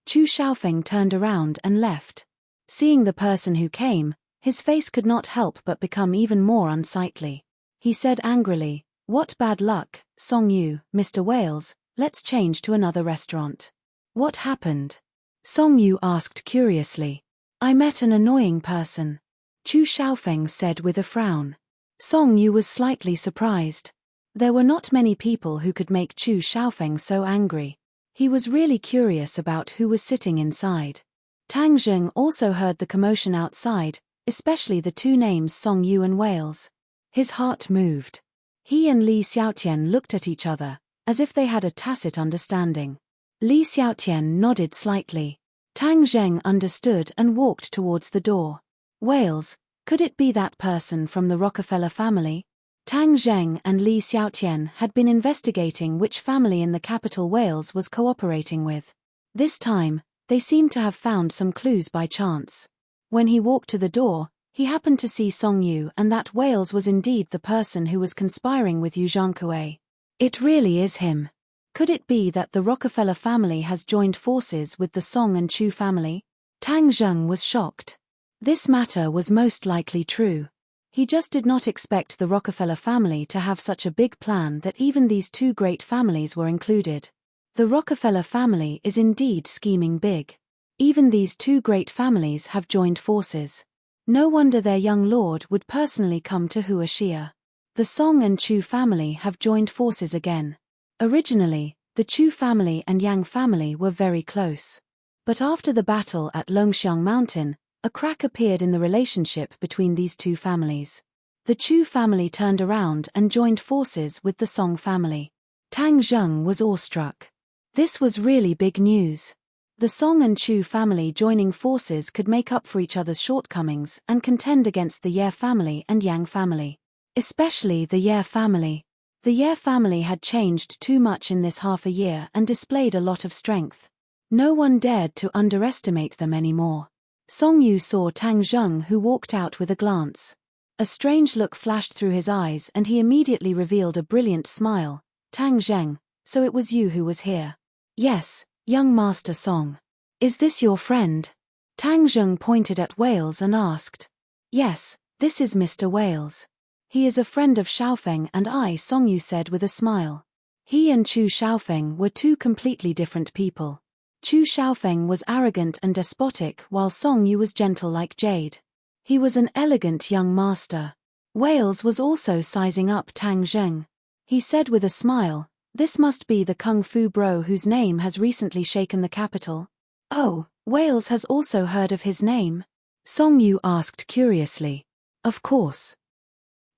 Chu Xiaofeng turned around and left. Seeing the person who came, his face could not help but become even more unsightly. He said angrily, "What bad luck, Song Yu, Mr. Wales, let's change to another restaurant." "What happened?" Song Yu asked curiously. "I met an annoying person," Chu Xiaofeng said with a frown. Song Yu was slightly surprised. There were not many people who could make Chu Xiaofeng so angry. He was really curious about who was sitting inside. Tang Zheng also heard the commotion outside, especially the two names Song Yu and Wales. His heart moved. He and Li Xiaotian looked at each other, as if they had a tacit understanding. Li Xiaotian nodded slightly. Tang Zheng understood and walked towards the door. "Wales, could it be that person from the Rockefeller family?" Tang Zheng and Li Xiaotian had been investigating which family in the capital Wales was cooperating with. This time, they seemed to have found some clues by chance. When he walked to the door, he happened to see Song Yu and that Wales was indeed the person who was conspiring with Yu Zhangkue. It really is him. Could it be that the Rockefeller family has joined forces with the Song and Chu family? Tang Zheng was shocked. This matter was most likely true. He just did not expect the Rockefeller family to have such a big plan that even these two great families were included. The Rockefeller family is indeed scheming big. Even these two great families have joined forces. No wonder their young lord would personally come to Huaxia. The Song and Chu family have joined forces again. Originally, the Chu family and Yang family were very close. But after the battle at Longxiang Mountain, a crack appeared in the relationship between these two families. The Chu family turned around and joined forces with the Song family. Tang Zheng was awestruck. This was really big news. The Song and Chu family joining forces could make up for each other's shortcomings and contend against the Ye family and Yang family. Especially the Ye family. The Ye family had changed too much in this half a year and displayed a lot of strength. No one dared to underestimate them anymore. Song Yu saw Tang Zheng, who walked out with a glance. A strange look flashed through his eyes and he immediately revealed a brilliant smile. "Tang Zheng, So it was you who was here. Yes, young Master Song. Is this your friend? Tang Zheng pointed at Wales and asked. Yes, this is Mr. Wales. He is a friend of Xiaofeng and I, Song Yu said with a smile. He and Chu Xiaofeng were two completely different people. Chu Xiaofeng was arrogant and despotic while Song Yu was gentle like jade. He was an elegant young master. Wales was also sizing up Tang Zheng. He said with a smile, this must be the kung fu bro whose name has recently shaken the capital. Oh, Wales has also heard of his name? Song Yu asked curiously. Of course.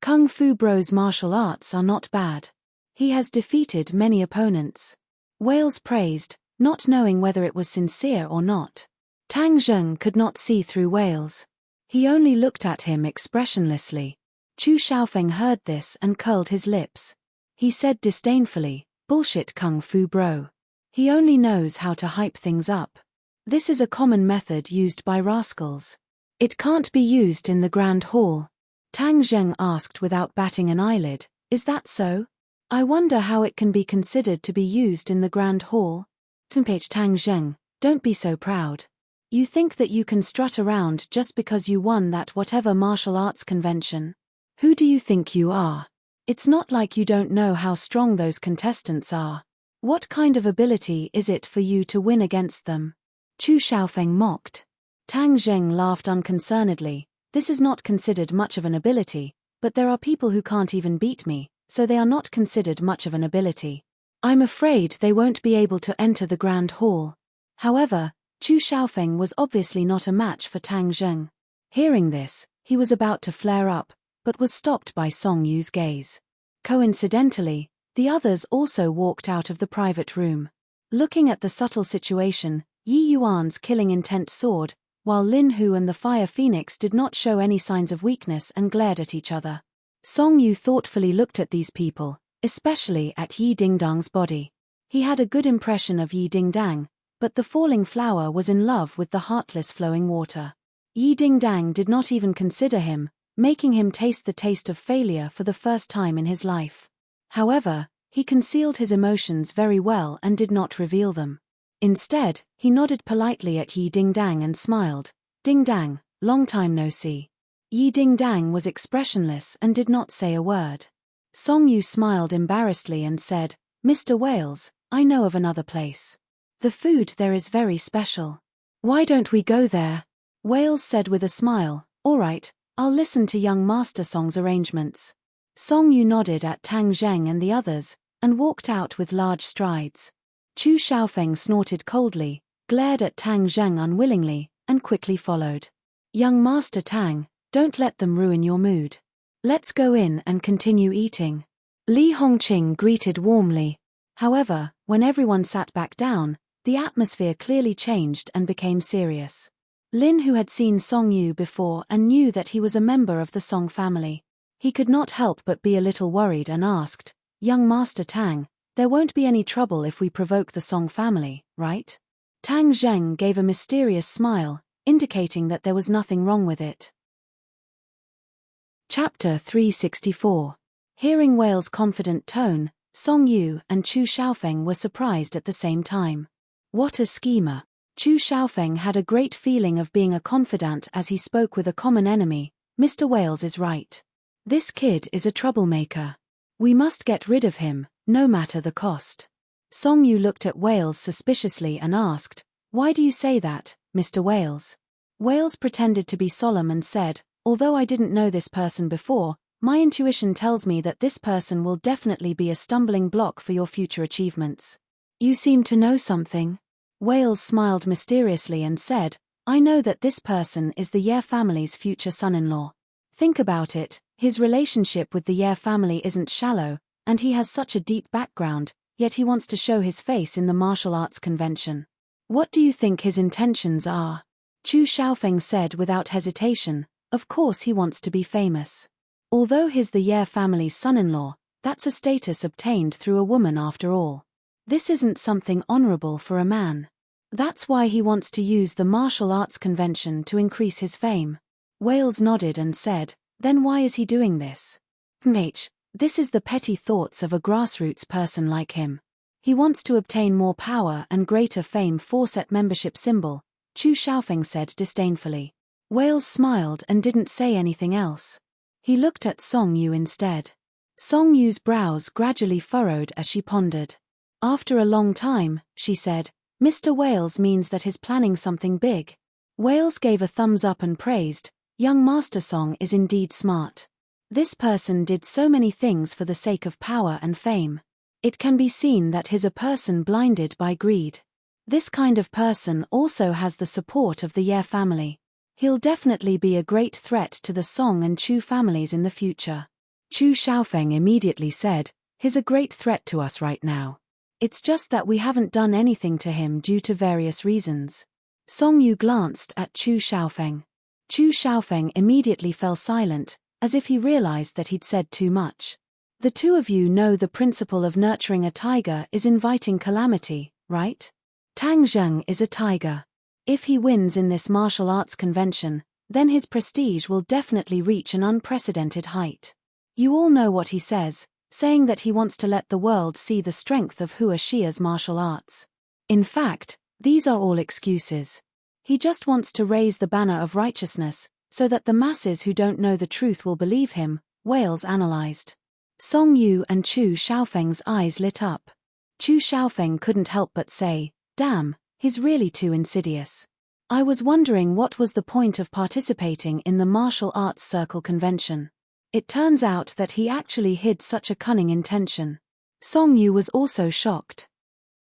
Kung fu bro's martial arts are not bad. He has defeated many opponents. Wales praised, not knowing whether it was sincere or not. Tang Zheng could not see through Wales. He only looked at him expressionlessly. Chu Xiaofeng heard this and curled his lips. He said disdainfully, bullshit kung fu bro. He only knows how to hype things up. This is a common method used by rascals. It can't be used in the Grand Hall. Tang Zheng asked without batting an eyelid, is that so? I wonder how it can be considered to be used in the Grand Hall. Tang Zheng, don't be so proud. You think that you can strut around just because you won that whatever martial arts convention? Who do you think you are? It's not like you don't know how strong those contestants are. What kind of ability is it for you to win against them? Chu Xiaofeng mocked. Tang Zheng laughed unconcernedly. This is not considered much of an ability, but there are people who can't even beat me, so they are not considered much of an ability. I'm afraid they won't be able to enter the Grand Hall. However, Chu Xiaofeng was obviously not a match for Tang Zheng. Hearing this, he was about to flare up, but was stopped by Song Yu's gaze. Coincidentally, the others also walked out of the private room. Looking at the subtle situation, Yi Yuan's killing intent soared, while Lin Hu and the Fire Phoenix did not show any signs of weakness and glared at each other. Song Yu thoughtfully looked at these people, especially at Yi Dingdang's body. He had a good impression of Yi Dingdang, but the falling flower was in love with the heartless flowing water. Yi Dingdang did not even consider him, making him taste the taste of failure for the first time in his life. However, he concealed his emotions very well and did not reveal them. Instead, he nodded politely at Yi Dingdang and smiled. Dingdang, long time no see. Yi Dingdang was expressionless and did not say a word. Song Yu smiled embarrassedly and said, Mr. Wales, I know of another place. The food there is very special. Why don't we go there? Wales said with a smile, all right, I'll listen to young Master Song's arrangements. Song Yu nodded at Tang Zheng and the others, and walked out with large strides. Chu Xiaofeng snorted coldly, glared at Tang Zheng unwillingly, and quickly followed. Young Master Tang, don't let them ruin your mood. Let's go in and continue eating. Li Hongqing greeted warmly. However, when everyone sat back down, the atmosphere clearly changed and became serious. Lin, who had seen Song Yu before and knew that he was a member of the Song family. He could not help but be a little worried and asked, Young Master Tang, there won't be any trouble if we provoke the Song family, right? Tang Zheng gave a mysterious smile, indicating that there was nothing wrong with it. Chapter 364. Hearing Whale's confident tone, Song Yu and Chu Xiaofeng were surprised at the same time. What a schemer. Chu Xiaofeng had a great feeling of being a confidant as he spoke with a common enemy. Mr. Wales is right. This kid is a troublemaker. We must get rid of him, no matter the cost. Song Yu looked at Wales suspiciously and asked, Why do you say that, Mr. Wales? Wales pretended to be solemn and said, Although I didn't know this person before, my intuition tells me that this person will definitely be a stumbling block for your future achievements. You seem to know something. Wales smiled mysteriously and said, I know that this person is the Ye family's future son-in-law. Think about it, his relationship with the Ye family isn't shallow, and he has such a deep background, yet he wants to show his face in the martial arts convention. What do you think his intentions are? Chu Xiaofeng said without hesitation, of course he wants to be famous. Although he's the Ye family's son-in-law, that's a status obtained through a woman after all. This isn't something honorable for a man. That's why he wants to use the martial arts convention to increase his fame. Wales nodded and said, Then why is he doing this? This is the petty thoughts of a grassroots person like him. He wants to obtain more power and greater fame. Set membership symbol, Chu Xiaofeng said disdainfully. Wales smiled and didn't say anything else. He looked at Song Yu instead. Song Yu's brows gradually furrowed as she pondered. After a long time, she said, Mr. Wales means that he's planning something big. Wales gave a thumbs up and praised, young Master Song is indeed smart. This person did so many things for the sake of power and fame. It can be seen that he's a person blinded by greed. This kind of person also has the support of the Ye family. He'll definitely be a great threat to the Song and Chu families in the future. Chu Xiaofeng immediately said, he's a great threat to us right now. It's just that we haven't done anything to him due to various reasons. Song Yu glanced at Chu Xiaofeng. Chu Xiaofeng immediately fell silent, as if he realized that he'd said too much. The two of you know the principle of nurturing a tiger is inviting calamity, right? Tang Zheng is a tiger. If he wins in this martial arts convention, then his prestige will definitely reach an unprecedented height. You all know what he says, saying that he wants to let the world see the strength of Hua Xia's martial arts. In fact, these are all excuses. He just wants to raise the banner of righteousness, so that the masses who don't know the truth will believe him, Wales analyzed. Song Yu and Chu Xiaofeng's eyes lit up. Chu Xiaofeng couldn't help but say, damn, he's really too insidious. I was wondering what was the point of participating in the martial arts circle convention. It turns out that he actually hid such a cunning intention. Song Yu was also shocked.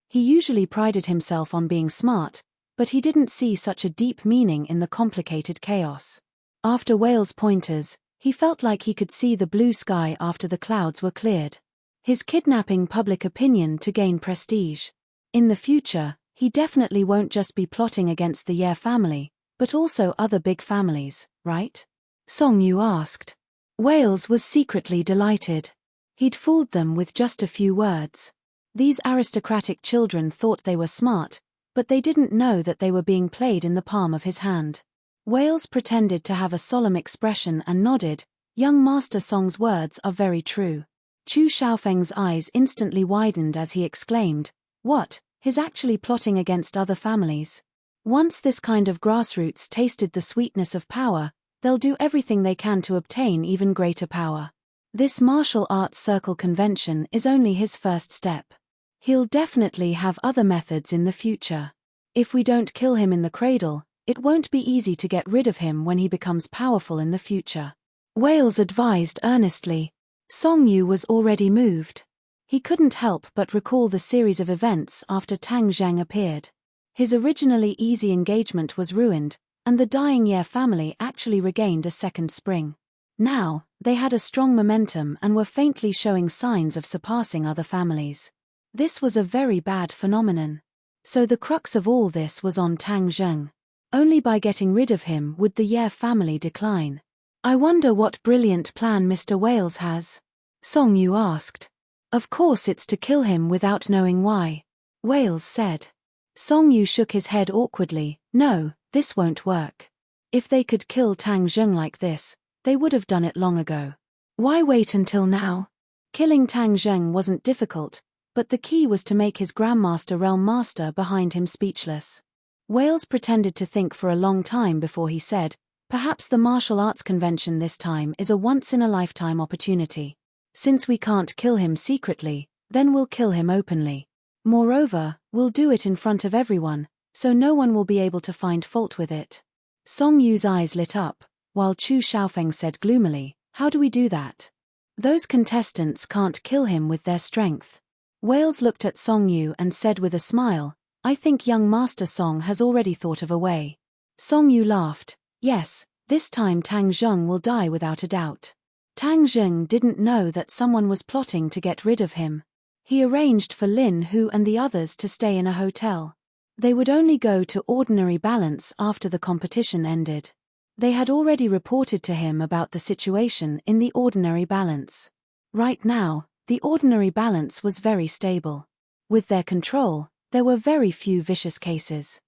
He usually prided himself on being smart, but he didn't see such a deep meaning in the complicated chaos. After Wales' pointers, he felt like he could see the blue sky after the clouds were cleared. His kidnapping public opinion to gain prestige. In the future, he definitely won't just be plotting against the Ye family, but also other big families, right? Song Yu asked. Wales was secretly delighted. He'd fooled them with just a few words. These aristocratic children thought they were smart, but they didn't know that they were being played in the palm of his hand. Wales pretended to have a solemn expression and nodded, young Master Song's words are very true. Chu Xiaofeng's eyes instantly widened as he exclaimed, what, he's actually plotting against other families? Once this kind of grassroots tasted the sweetness of power, they'll do everything they can to obtain even greater power. This martial arts circle convention is only his first step. He'll definitely have other methods in the future. If we don't kill him in the cradle, it won't be easy to get rid of him when he becomes powerful in the future. Wales advised earnestly. Song Yu was already moved. He couldn't help but recall the series of events after Tang Zheng appeared. His originally easy engagement was ruined, and the dying Ye family actually regained a second spring. Now, they had a strong momentum and were faintly showing signs of surpassing other families. This was a very bad phenomenon. So the crux of all this was on Tang Zheng. Only by getting rid of him would the Ye family decline. I wonder what brilliant plan Mr. Wales has? Song Yu asked. Of course it's to kill him without knowing why. Wales said. Song Yu shook his head awkwardly. No, this won't work. If they could kill Tang Zheng like this, they would have done it long ago. Why wait until now? Killing Tang Zheng wasn't difficult, but the key was to make his Grandmaster Realm Master behind him speechless. Wales pretended to think for a long time before he said, perhaps the martial arts convention this time is a once-in-a-lifetime opportunity. Since we can't kill him secretly, then we'll kill him openly. Moreover, we'll do it in front of everyone, so no one will be able to find fault with it. Song Yu's eyes lit up, while Chu Xiaofeng said gloomily, how do we do that? Those contestants can't kill him with their strength. Wales looked at Song Yu and said with a smile, I think young Master Song has already thought of a way. Song Yu laughed, yes, this time Tang Zheng will die without a doubt. Tang Zheng didn't know that someone was plotting to get rid of him. He arranged for Lin Hu and the others to stay in a hotel. They would only go to ordinary balance after the competition ended. They had already reported to him about the situation in the ordinary balance. Right now, the ordinary balance was very stable. With their control, there were very few vicious cases.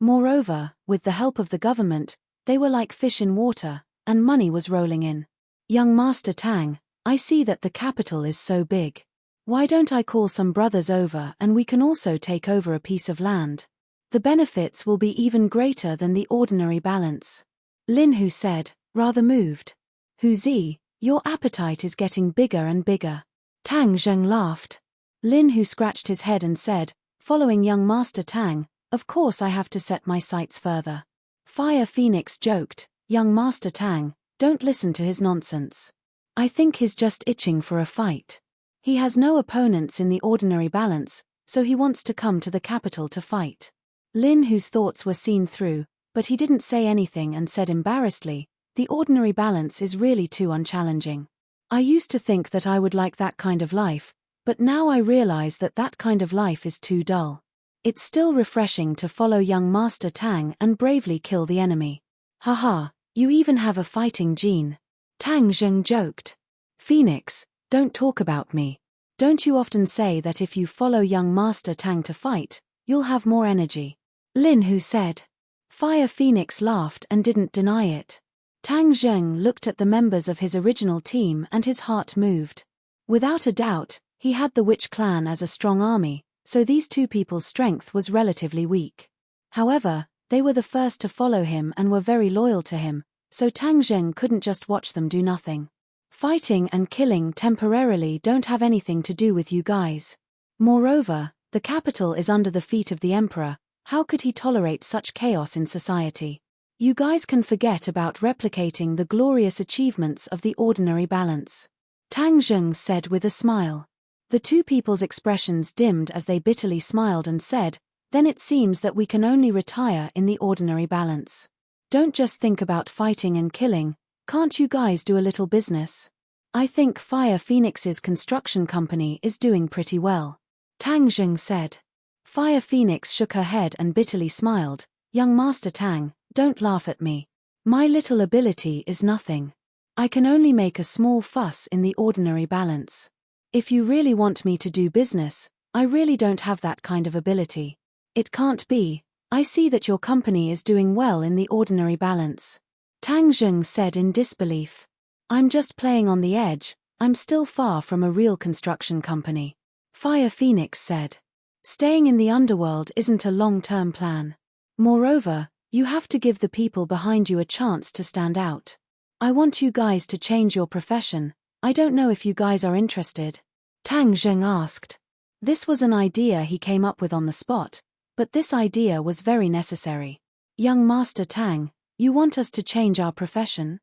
Moreover, with the help of the government, they were like fish in water, and money was rolling in. Young Master Tang, I see that the capital is so big. Why don't I call some brothers over and we can also take over a piece of land? The benefits will be even greater than the ordinary balance. Lin Hu said, rather moved. Hu Zi, your appetite is getting bigger and bigger. Tang Zheng laughed. Lin Hu scratched his head and said, following young Master Tang, of course I have to set my sights further. Fire Phoenix joked, young Master Tang, don't listen to his nonsense. I think he's just itching for a fight. He has no opponents in the ordinary balance, so he wants to come to the capital to fight. Lin Hu's thoughts were seen through, but he didn't say anything and said embarrassedly, the ordinary balance is really too unchallenging. I used to think that I would like that kind of life, but now I realize that that kind of life is too dull. It's still refreshing to follow young Master Tang and bravely kill the enemy. Haha, you even have a fighting gene. Tang Zheng joked. Phoenix, don't talk about me. Don't you often say that if you follow young Master Tang to fight, you'll have more energy? Lin Hu said. Fire Phoenix laughed and didn't deny it. Tang Zheng looked at the members of his original team and his heart moved. Without a doubt, he had the Witch clan as a strong army, so these two people's strength was relatively weak. However, they were the first to follow him and were very loyal to him, so Tang Zheng couldn't just watch them do nothing. Fighting and killing temporarily don't have anything to do with you guys. Moreover, the capital is under the feet of the emperor. How could he tolerate such chaos in society? You guys can forget about replicating the glorious achievements of the ordinary balance. Tang Zheng said with a smile. The two people's expressions dimmed as they bitterly smiled and said, then it seems that we can only retire in the ordinary balance. Don't just think about fighting and killing, can't you guys do a little business? I think Fire Phoenix's construction company is doing pretty well. Tang Zheng said. Fire Phoenix shook her head and bitterly smiled, young Master Tang, don't laugh at me. My little ability is nothing. I can only make a small fuss in the ordinary balance. If you really want me to do business, I really don't have that kind of ability. It can't be. I see that your company is doing well in the ordinary balance. Tang Zheng said in disbelief. I'm just playing on the edge, I'm still far from a real construction company. Fire Phoenix said. Staying in the underworld isn't a long-term plan. Moreover, you have to give the people behind you a chance to stand out. I want you guys to change your profession. I don't know if you guys are interested. Tang Zheng asked. This was an idea he came up with on the spot, but this idea was very necessary. Young Master Tang, you want us to change our profession?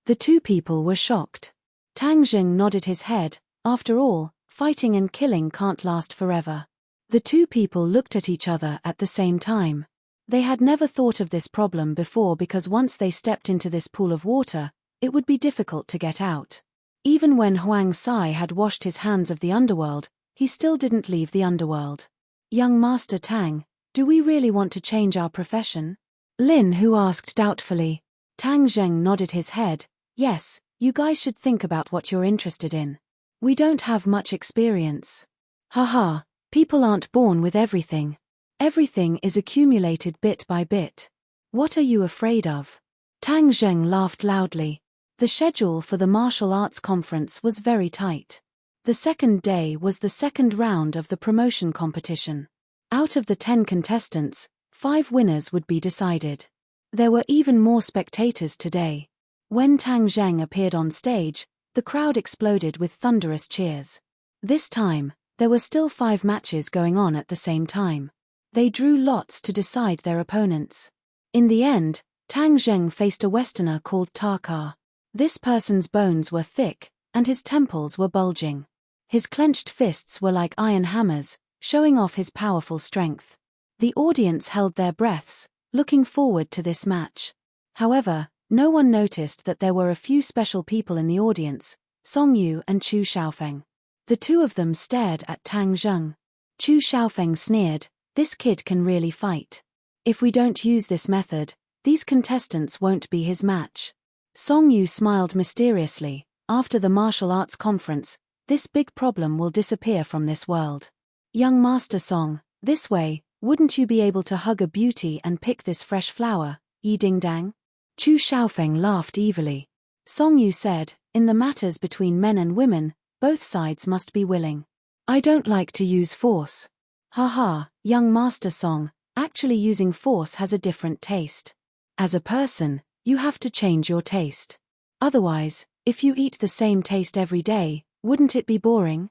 The two people were shocked. Tang Zheng nodded his head. After all, fighting and killing can't last forever. The two people looked at each other at the same time. They had never thought of this problem before because once they stepped into this pool of water, it would be difficult to get out. Even when Huang Sai had washed his hands of the underworld, he still didn't leave the underworld. Young Master Tang, do we really want to change our profession? Lin Hu asked doubtfully. Tang Zheng nodded his head. Yes, you guys should think about what you're interested in. We don't have much experience. Haha, people aren't born with everything. Everything is accumulated bit by bit. What are you afraid of? Tang Zheng laughed loudly. The schedule for the martial arts conference was very tight. The second day was the second round of the promotion competition. Out of the 10 contestants, 5 winners would be decided. There were even more spectators today. When Tang Zheng appeared on stage, the crowd exploded with thunderous cheers. This time, there were still 5 matches going on at the same time. They drew lots to decide their opponents. In the end, Tang Zheng faced a Westerner called Tarkar. This person's bones were thick, and his temples were bulging. His clenched fists were like iron hammers, showing off his powerful strength. The audience held their breaths, looking forward to this match. However, no one noticed that there were a few special people in the audience, Song Yu and Chu Xiaofeng. The two of them stared at Tang Zheng. Chu Xiaofeng sneered, this kid can really fight. If we don't use this method, these contestants won't be his match. Song Yu smiled mysteriously. After the martial arts conference, this big problem will disappear from this world. Young Master Song, this way, wouldn't you be able to hug a beauty and pick this fresh flower, Yi Ding Dang? Chu Xiaofeng laughed evilly. Song Yu said, in the matters between men and women, both sides must be willing. I don't like to use force. Haha, young master Song, actually using force has a different taste. As a person, you have to change your taste. Otherwise, if you eat the same taste every day, wouldn't it be boring?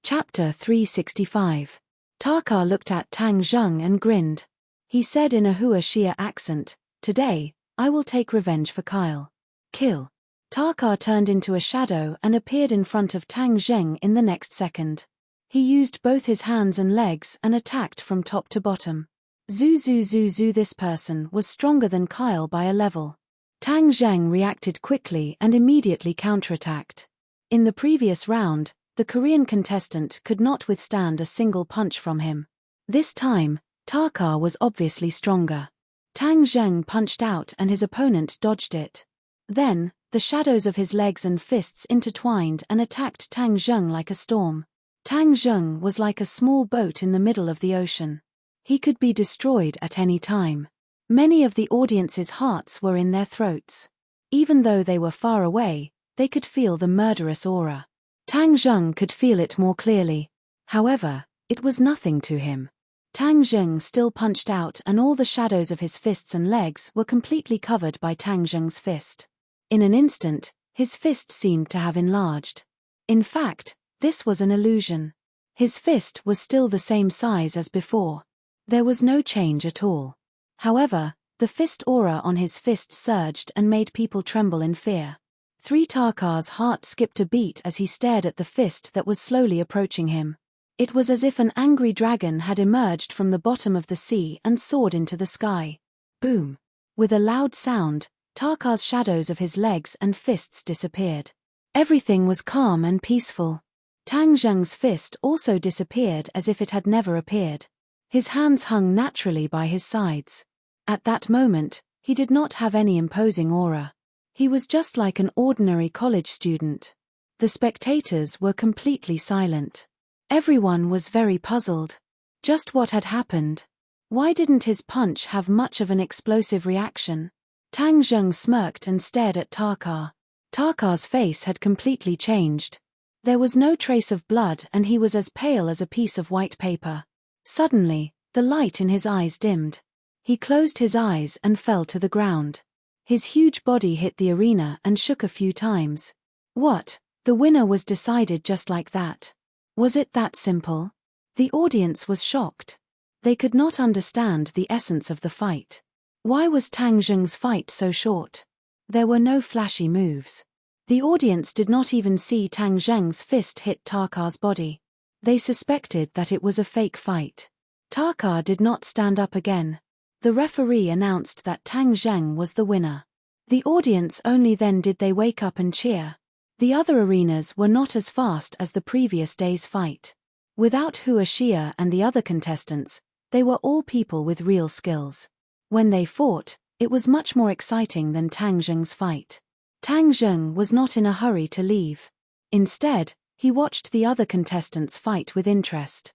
Chapter 365. Tarkar looked at Tang Zheng and grinned. He said in a Hua Xia accent, "Today, I will take revenge for Kyle. Kill." Tarkar turned into a shadow and appeared in front of Tang Zheng in the next second. He used both his hands and legs and attacked from top to bottom. Zhu. This person was stronger than Kyle by a level. Tang Zheng reacted quickly and immediately counterattacked. In the previous round, the Korean contestant could not withstand a single punch from him. This time, Tarkar was obviously stronger. Tang Zheng punched out and his opponent dodged it. Then, the shadows of his legs and fists intertwined and attacked Tang Zheng like a storm. Tang Zheng was like a small boat in the middle of the ocean. He could be destroyed at any time. Many of the audience's hearts were in their throats. Even though they were far away, they could feel the murderous aura. Tang Zheng could feel it more clearly. However, it was nothing to him. Tang Zheng still punched out and all the shadows of his fists and legs were completely covered by Tang Zheng's fist. In an instant, his fist seemed to have enlarged. In fact, this was an illusion. His fist was still the same size as before. There was no change at all. However, the fist aura on his fist surged and made people tremble in fear. Tarkar's heart skipped a beat as he stared at the fist that was slowly approaching him. It was as if an angry dragon had emerged from the bottom of the sea and soared into the sky. Boom! With a loud sound, Tarkar's shadows of his legs and fists disappeared. Everything was calm and peaceful. Tang Zheng's fist also disappeared as if it had never appeared. His hands hung naturally by his sides. At that moment, he did not have any imposing aura. He was just like an ordinary college student. The spectators were completely silent. Everyone was very puzzled. Just what had happened? Why didn't his punch have much of an explosive reaction? Tang Zheng smirked and stared at Tarkar. Tarkar's face had completely changed. There was no trace of blood and he was as pale as a piece of white paper. Suddenly, the light in his eyes dimmed. He closed his eyes and fell to the ground. His huge body hit the arena and shook a few times. What? The winner was decided just like that. Was it that simple? The audience was shocked. They could not understand the essence of the fight. Why was Tang Zheng's fight so short? There were no flashy moves. The audience did not even see Tang Zheng's fist hit Tarkar's body. They suspected that it was a fake fight. Tarkar did not stand up again. The referee announced that Tang Zheng was the winner. The audience only then did they wake up and cheer. The other arenas were not as fast as the previous day's fight. Without Hua Xia and the other contestants, they were all people with real skills. When they fought, it was much more exciting than Tang Zheng's fight. Tang Zheng was not in a hurry to leave. Instead, he watched the other contestants fight with interest.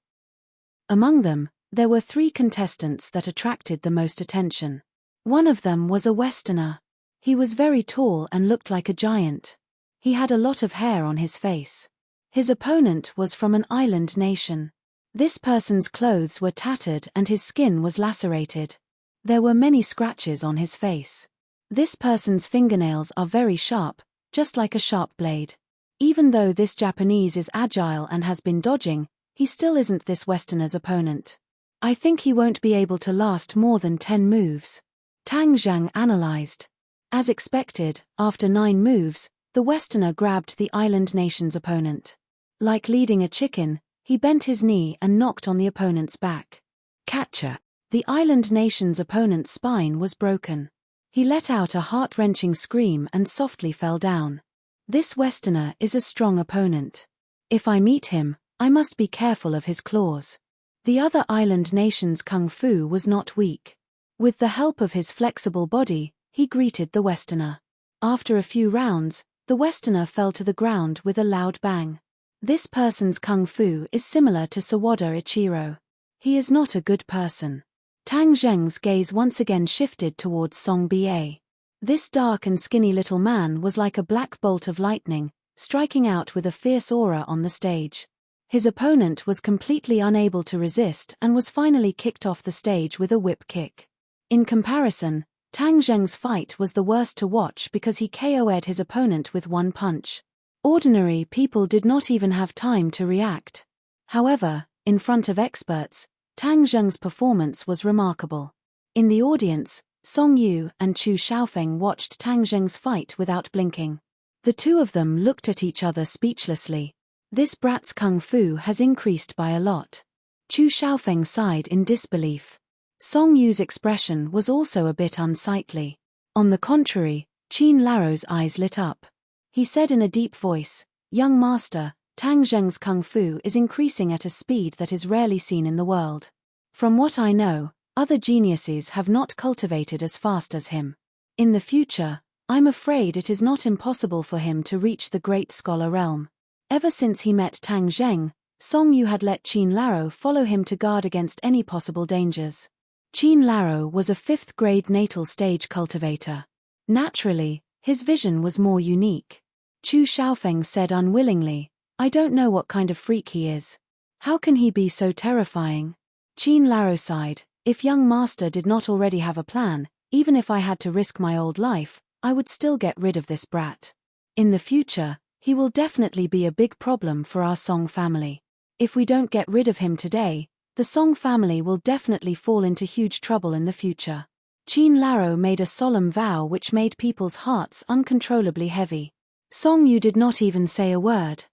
Among them, there were 3 contestants that attracted the most attention. One of them was a Westerner. He was very tall and looked like a giant. He had a lot of hair on his face. His opponent was from an island nation. This person's clothes were tattered and his skin was lacerated. There were many scratches on his face. This person's fingernails are very sharp, just like a sharp blade. Even though this Japanese is agile and has been dodging, he still isn't this Westerner's opponent. I think he won't be able to last more than 10 moves. Tang Zheng analyzed. As expected, after 9 moves, the Westerner grabbed the island nation's opponent. Like leading a chicken, he bent his knee and knocked on the opponent's back. Catcher. The island nation's opponent's spine was broken. He let out a heart-wrenching scream and softly fell down. This Westerner is a strong opponent. If I meet him, I must be careful of his claws. The other island nation's kung fu was not weak. With the help of his flexible body, he greeted the Westerner. After a few rounds, the Westerner fell to the ground with a loud bang. This person's kung fu is similar to Sawada Ichiro. He is not a good person. Tang Zheng's gaze once again shifted towards Song Ba. This dark and skinny little man was like a black bolt of lightning, striking out with a fierce aura on the stage. His opponent was completely unable to resist and was finally kicked off the stage with a whip kick. In comparison, Tang Zheng's fight was the worst to watch because he KO'd his opponent with one punch. Ordinary people did not even have time to react. However, in front of experts, Tang Zheng's performance was remarkable. In the audience, Song Yu and Chu Xiaofeng watched Tang Zheng's fight without blinking. The two of them looked at each other speechlessly. This brat's kung fu has increased by a lot. Chu Xiaofeng sighed in disbelief. Song Yu's expression was also a bit unsightly. On the contrary, Qin Laro's eyes lit up. He said in a deep voice, "Young master, Tang Zheng's kung fu is increasing at a speed that is rarely seen in the world. From what I know, other geniuses have not cultivated as fast as him. In the future, I'm afraid it is not impossible for him to reach the great scholar realm." Ever since he met Tang Zheng, Song Yu had let Qin Laro follow him to guard against any possible dangers. Qin Laro was a 5th grade natal stage cultivator. Naturally, his vision was more unique. Chu Xiaofeng said unwillingly, "I don't know what kind of freak he is. How can he be so terrifying?" Qin Laro sighed, "If young master did not already have a plan, even if I had to risk my old life, I would still get rid of this brat. In the future, he will definitely be a big problem for our Song family. If we don't get rid of him today, the Song family will definitely fall into huge trouble in the future." Qin Laro made a solemn vow which made people's hearts uncontrollably heavy. Song Yu did not even say a word.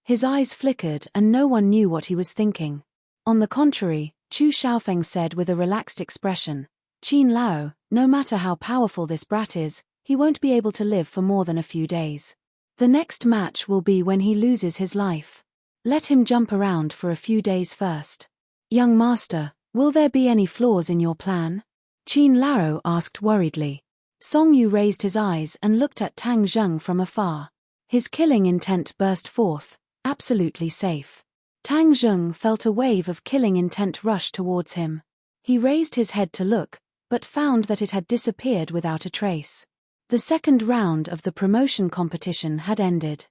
His eyes flickered and no one knew what he was thinking. On the contrary, Chu Xiaofeng said with a relaxed expression, "Qin Lao, no matter how powerful this brat is, he won't be able to live for more than a few days. The next match will be when he loses his life. Let him jump around for a few days first." "Young master, will there be any flaws in your plan?" Qin Lao asked worriedly. Song Yu raised his eyes and looked at Tang Zheng from afar. His killing intent burst forth, absolutely safe. Tang Zheng felt a wave of killing intent rush towards him. He raised his head to look, but found that it had disappeared without a trace. The second round of the promotion competition had ended.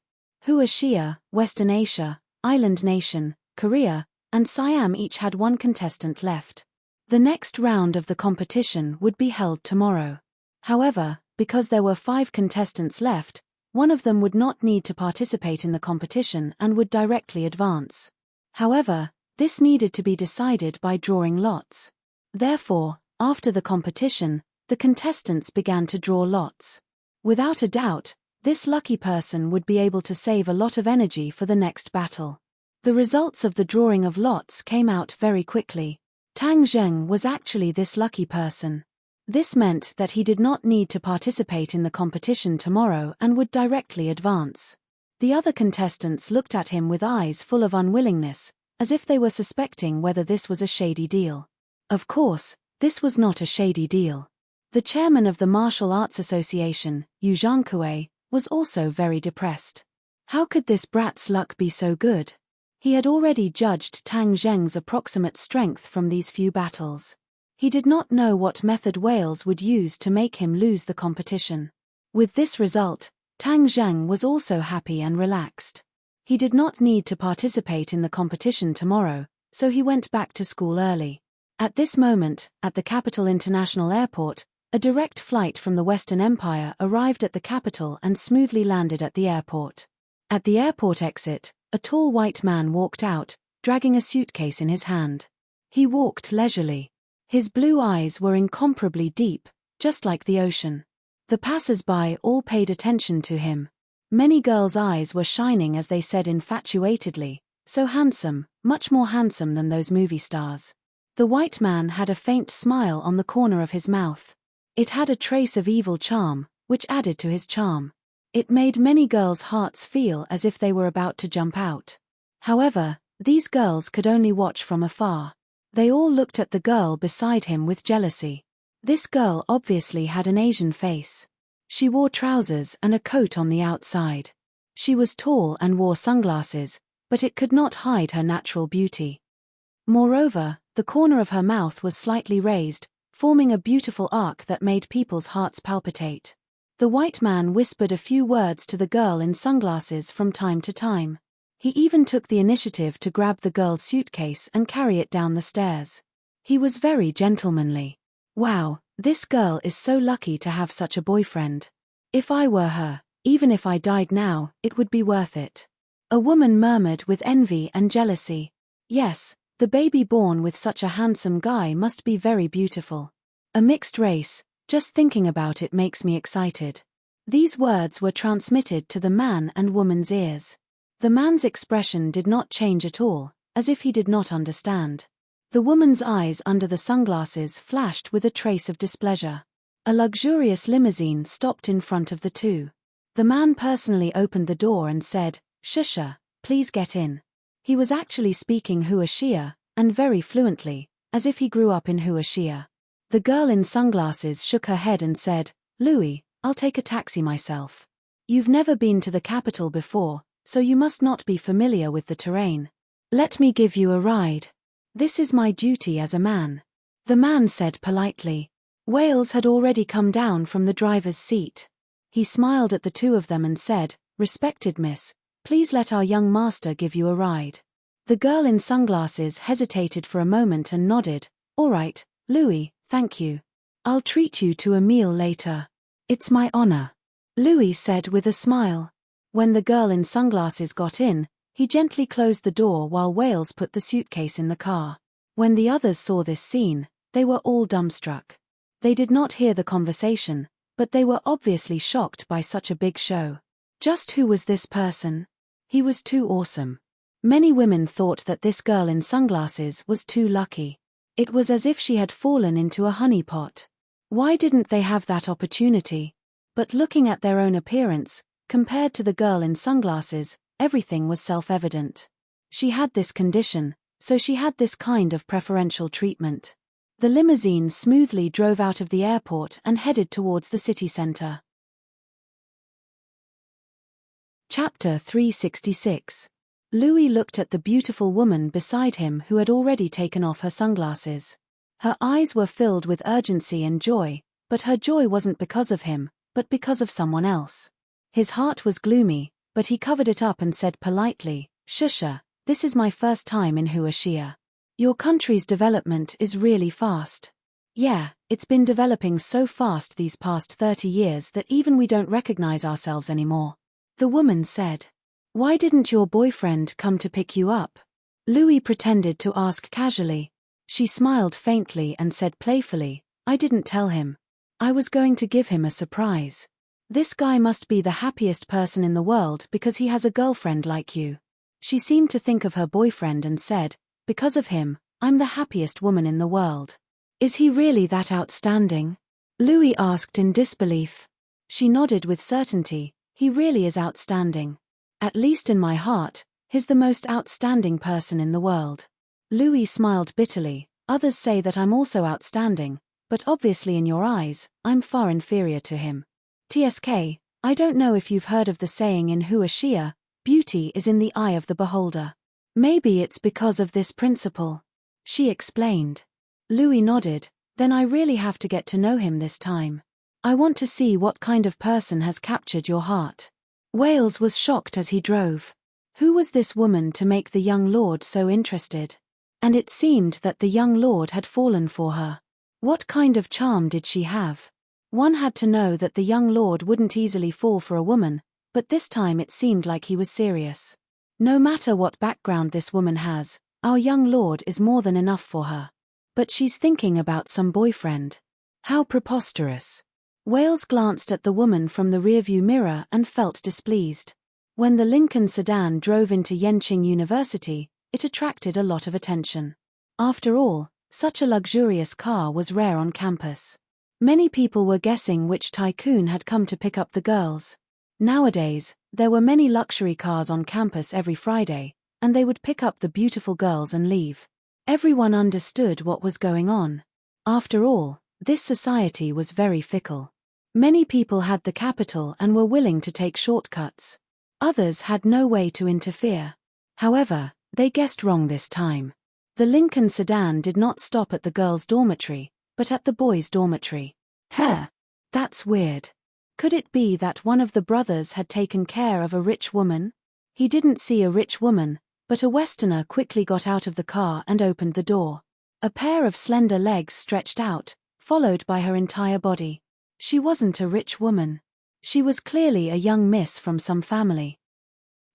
Huaxia, Western Asia, Island Nation, Korea, and Siam each had one contestant left. The next round of the competition would be held tomorrow. However, because there were 5 contestants left, one of them would not need to participate in the competition and would directly advance. However, this needed to be decided by drawing lots. Therefore, after the competition, the contestants began to draw lots. Without a doubt, this lucky person would be able to save a lot of energy for the next battle. The results of the drawing of lots came out very quickly. Tang Zheng was actually this lucky person. This meant that he did not need to participate in the competition tomorrow and would directly advance. The other contestants looked at him with eyes full of unwillingness, as if they were suspecting whether this was a shady deal. Of course, this was not a shady deal. The chairman of the Martial Arts Association, Yu Zhangkue, was also very depressed. How could this brat's luck be so good? He had already judged Tang Zheng's approximate strength from these few battles. He did not know what method Wales would use to make him lose the competition. With this result, Tang Zheng was also happy and relaxed. He did not need to participate in the competition tomorrow, so he went back to school early. At this moment, at the capital international airport, a direct flight from the Western Empire arrived at the capital and smoothly landed at the airport. At the airport exit, a tall white man walked out, dragging a suitcase in his hand. He walked leisurely. His blue eyes were incomparably deep, just like the ocean. The passers-by all paid attention to him. Many girls' eyes were shining as they said infatuatedly, "So handsome, much more handsome than those movie stars." The white man had a faint smile on the corner of his mouth. It had a trace of evil charm, which added to his charm. It made many girls' hearts feel as if they were about to jump out. However, these girls could only watch from afar. They all looked at the girl beside him with jealousy. This girl obviously had an Asian face. She wore trousers and a coat on the outside. She was tall and wore sunglasses, but it could not hide her natural beauty. Moreover, the corner of her mouth was slightly raised, forming a beautiful arc that made people's hearts palpitate. The white man whispered a few words to the girl in sunglasses from time to time. He even took the initiative to grab the girl's suitcase and carry it down the stairs. He was very gentlemanly. Wow, this girl is so lucky to have such a boyfriend. If I were her, even if I died now, it would be worth it. A woman murmured with envy and jealousy. Yes, the baby born with such a handsome guy must be very beautiful. A mixed race, just thinking about it makes me excited. These words were transmitted to the man and woman's ears. The man's expression did not change at all, as if he did not understand. The woman's eyes under the sunglasses flashed with a trace of displeasure. A luxurious limousine stopped in front of the two. The man personally opened the door and said, "Shusha, please get in." He was actually speaking Huashia, and very fluently, as if he grew up in Huashia. The girl in sunglasses shook her head and said, "Louis, I'll take a taxi myself. You've never been to the capital before, so you must not be familiar with the terrain. Let me give you a ride. This is my duty as a man." The man said politely. Wales had already come down from the driver's seat. He smiled at the two of them and said, "Respected miss, please let our young master give you a ride." The girl in sunglasses hesitated for a moment and nodded. "All right, Louis, thank you. I'll treat you to a meal later." "It's my honor," Louis said with a smile. When the girl in sunglasses got in, he gently closed the door while Wales put the suitcase in the car. When the others saw this scene, they were all dumbstruck. They did not hear the conversation, but they were obviously shocked by such a big show. Just who was this person? He was too awesome. Many women thought that this girl in sunglasses was too lucky. It was as if she had fallen into a honeypot. Why didn't they have that opportunity? But looking at their own appearance, compared to the girl in sunglasses, everything was self-evident. She had this condition, so she had this kind of preferential treatment. The limousine smoothly drove out of the airport and headed towards the city center. Chapter 366. Louis looked at the beautiful woman beside him who had already taken off her sunglasses. Her eyes were filled with urgency and joy, but her joy wasn't because of him, but because of someone else. His heart was gloomy, but he covered it up and said politely, "Shusha, this is my first time in Huashia. Your country's development is really fast." "Yeah, it's been developing so fast these past 30 years that even we don't recognize ourselves anymore," the woman said. "Why didn't your boyfriend come to pick you up?" Louis pretended to ask casually. She smiled faintly and said playfully, "I didn't tell him. I was going to give him a surprise. This guy must be the happiest person in the world because he has a girlfriend like you." She seemed to think of her boyfriend and said, "Because of him, I'm the happiest woman in the world." "Is he really that outstanding?" Louis asked in disbelief. She nodded with certainty. "He really is outstanding. At least in my heart, he's the most outstanding person in the world." Louis smiled bitterly. "Others say that I'm also outstanding, but obviously in your eyes, I'm far inferior to him. TSK, I don't know if you've heard of the saying in Huashia, beauty is in the eye of the beholder. Maybe it's because of this principle," she explained. Louis nodded. "Then I really have to get to know him this time. I want to see what kind of person has captured your heart." Wales was shocked as he drove. Who was this woman to make the young lord so interested? And it seemed that the young lord had fallen for her. What kind of charm did she have? One had to know that the young lord wouldn't easily fall for a woman, but this time it seemed like he was serious. No matter what background this woman has, our young lord is more than enough for her. But she's thinking about some boyfriend. How preposterous. Wales glanced at the woman from the rearview mirror and felt displeased. When the Lincoln sedan drove into Yenching University, it attracted a lot of attention. After all, such a luxurious car was rare on campus. Many people were guessing which tycoon had come to pick up the girls. Nowadays, there were many luxury cars on campus every Friday, and they would pick up the beautiful girls and leave. Everyone understood what was going on. After all, this society was very fickle. Many people had the capital and were willing to take shortcuts. Others had no way to interfere. However, they guessed wrong this time. The Lincoln sedan did not stop at the girls' dormitory, but at the boys' dormitory. That's weird. Could it be that one of the brothers had taken care of a rich woman? He didn't see a rich woman, but a Westerner quickly got out of the car and opened the door. A pair of slender legs stretched out, followed by her entire body. She wasn't a rich woman. She was clearly a young miss from some family.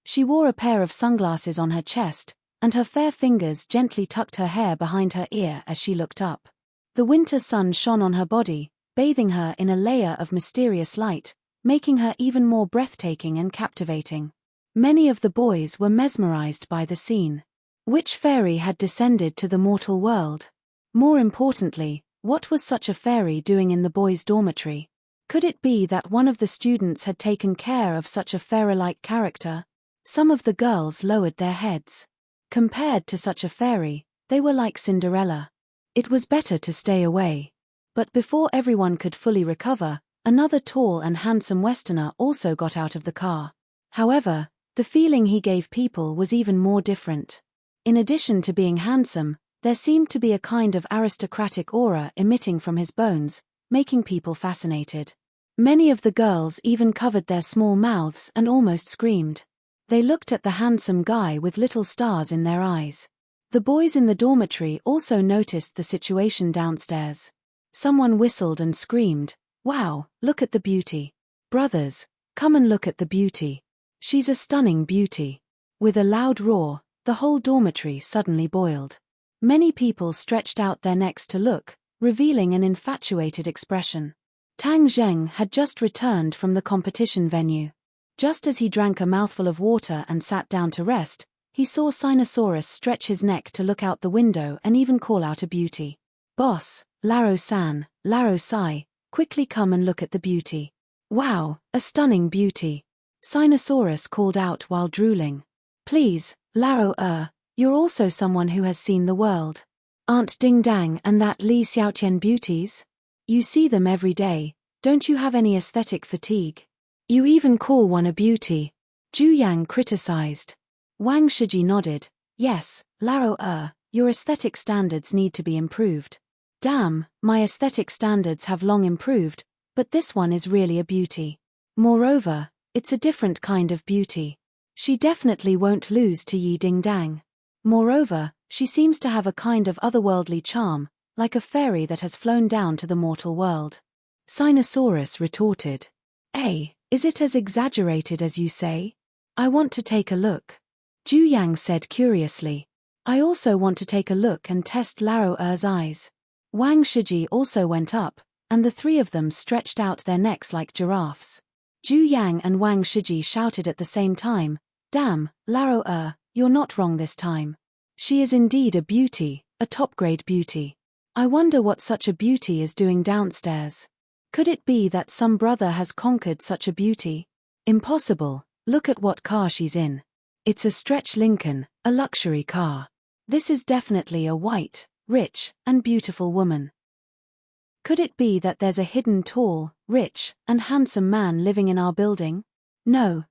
She wore a pair of sunglasses on her chest, and her fair fingers gently tucked her hair behind her ear as she looked up. The winter sun shone on her body, bathing her in a layer of mysterious light, making her even more breathtaking and captivating. Many of the boys were mesmerized by the scene. Which fairy had descended to the mortal world? More importantly, what was such a fairy doing in the boys' dormitory? Could it be that one of the students had taken care of such a fairy-like character? Some of the girls lowered their heads. Compared to such a fairy, they were like Cinderella. It was better to stay away. But before everyone could fully recover, another tall and handsome Westerner also got out of the car. However, the feeling he gave people was even more different. In addition to being handsome, there seemed to be a kind of aristocratic aura emitting from his bones, making people fascinated. Many of the girls even covered their small mouths and almost screamed. They looked at the handsome guy with little stars in their eyes. The boys in the dormitory also noticed the situation downstairs. Someone whistled and screamed, "Wow, look at the beauty. Brothers, come and look at the beauty. She's a stunning beauty." With a loud roar, the whole dormitory suddenly boiled. Many people stretched out their necks to look, revealing an infatuated expression. Tang Zheng had just returned from the competition venue. Just as he drank a mouthful of water and sat down to rest, he saw Sinosaurus stretch his neck to look out the window and even call out a beauty. "Boss, Laro-san, Laro-sai, quickly come and look at the beauty. Wow, a stunning beauty." Sinosaurus called out while drooling. "Please, Laro, you're also someone who has seen the world. Aren't Ding Dang and that Li Xiaotian beauties? You see them every day, don't you have any aesthetic fatigue? You even call one a beauty." Zhu Yang criticized. Wang Shiji nodded. "Yes, Laro, your aesthetic standards need to be improved." "Damn, my aesthetic standards have long improved, but this one is really a beauty. Moreover, it's a different kind of beauty. She definitely won't lose to Yi Ding Dang. Moreover, she seems to have a kind of otherworldly charm, like a fairy that has flown down to the mortal world." Sinosaurus retorted. Is it as exaggerated as you say? I want to take a look." Zhu Yang said curiously. "I also want to take a look and test Laro-er's eyes." Wang Shiji also went up, and the three of them stretched out their necks like giraffes. Zhu Yang and Wang Shiji shouted at the same time, "Damn, Laro, you're not wrong this time. She is indeed a beauty, a top-grade beauty. I wonder what such a beauty is doing downstairs. Could it be that some brother has conquered such a beauty? Impossible, look at what car she's in. It's a stretch Lincoln, a luxury car. This is definitely a white, rich, and beautiful woman. Could it be that there's a hidden tall, rich, and handsome man living in our building? No,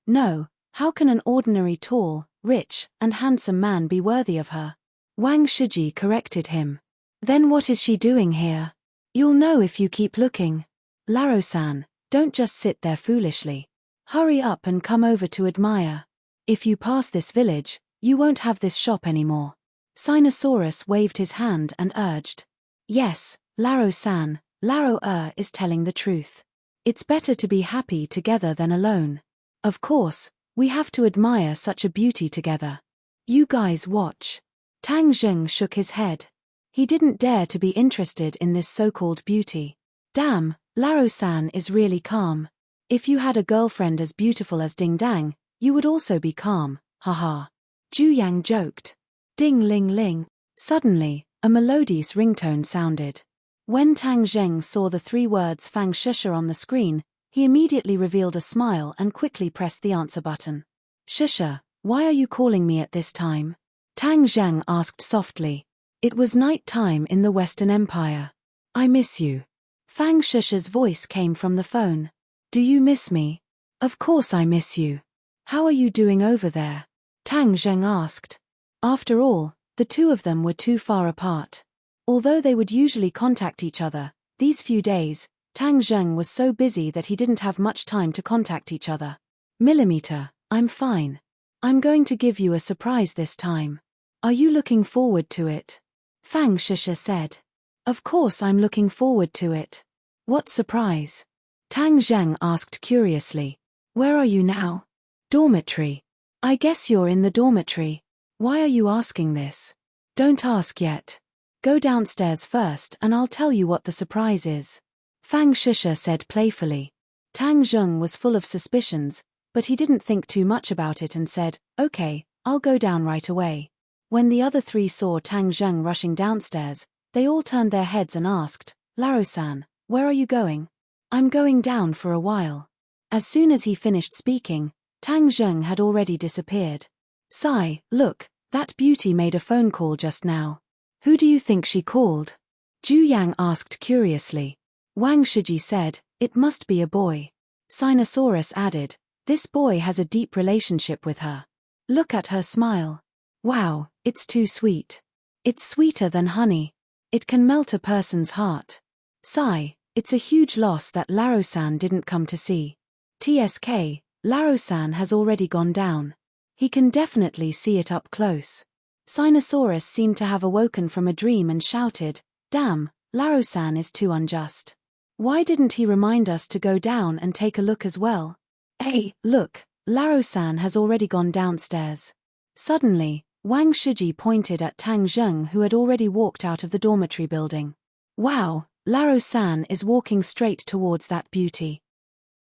how can an ordinary tall, rich, and handsome man be worthy of her?" Wang Shiji corrected him. "Then what is she doing here? You'll know if you keep looking. Laro-san, don't just sit there foolishly. Hurry up and come over to admire. If you pass this village, you won't have this shop anymore." Sinosaurus waved his hand and urged. "Yes, Laro-san, Laro is telling the truth. It's better to be happy together than alone. Of course, we have to admire such a beauty together. You guys watch." Tang Zheng shook his head. He didn't dare to be interested in this so-called beauty. Damn, Laro-san is really calm. If you had a girlfriend as beautiful as Ding Dang, you would also be calm, haha. Zhu Yang joked. Ding ling ling. Suddenly, a melodious ringtone sounded. When Tang Zheng saw the three words Fang Shusha on the screen, he immediately revealed a smile and quickly pressed the answer button. "Shusha, why are you calling me at this time?" Tang Zheng asked softly. It was night time in the Western Empire. "I miss you." Fang Shusha's voice came from the phone. "Do you miss me?" "Of course I miss you. How are you doing over there?" Tang Zheng asked. After all, the two of them were too far apart. Although they would usually contact each other, these few days, Tang Zheng was so busy that he didn't have much time to contact each other. Millimeter, I'm fine. I'm going to give you a surprise this time. Are you looking forward to it? Fang Shisha said. Of course I'm looking forward to it. What surprise? Tang Zheng asked curiously. Where are you now? Dormitory. I guess you're in the dormitory. Why are you asking this? Don't ask yet. Go downstairs first and I'll tell you what the surprise is. Fang Shisha said playfully. Tang Zheng was full of suspicions, but he didn't think too much about it and said, okay, I'll go down right away. When the other three saw Tang Zheng rushing downstairs, they all turned their heads and asked, Laro-san, where are you going? I'm going down for a while. As soon as he finished speaking, Tang Zheng had already disappeared. Sigh, look, that beauty made a phone call just now. Who do you think she called? Zhu Yang asked curiously. Wang Shiji said, it must be a boy. Sinosaurus added, this boy has a deep relationship with her. Look at her smile. Wow, it's too sweet. It's sweeter than honey. It can melt a person's heart. Sigh, it's a huge loss that Laro-san didn't come to see. TSK, Laro-san has already gone down. He can definitely see it up close. Sinosaurus seemed to have awoken from a dream and shouted, damn, Laro-san is too unjust. Why didn't he remind us to go down and take a look as well? Hey, look, Laro-san has already gone downstairs. Suddenly, Wang Shiji pointed at Tang Zheng who had already walked out of the dormitory building. Wow, Laro-san is walking straight towards that beauty.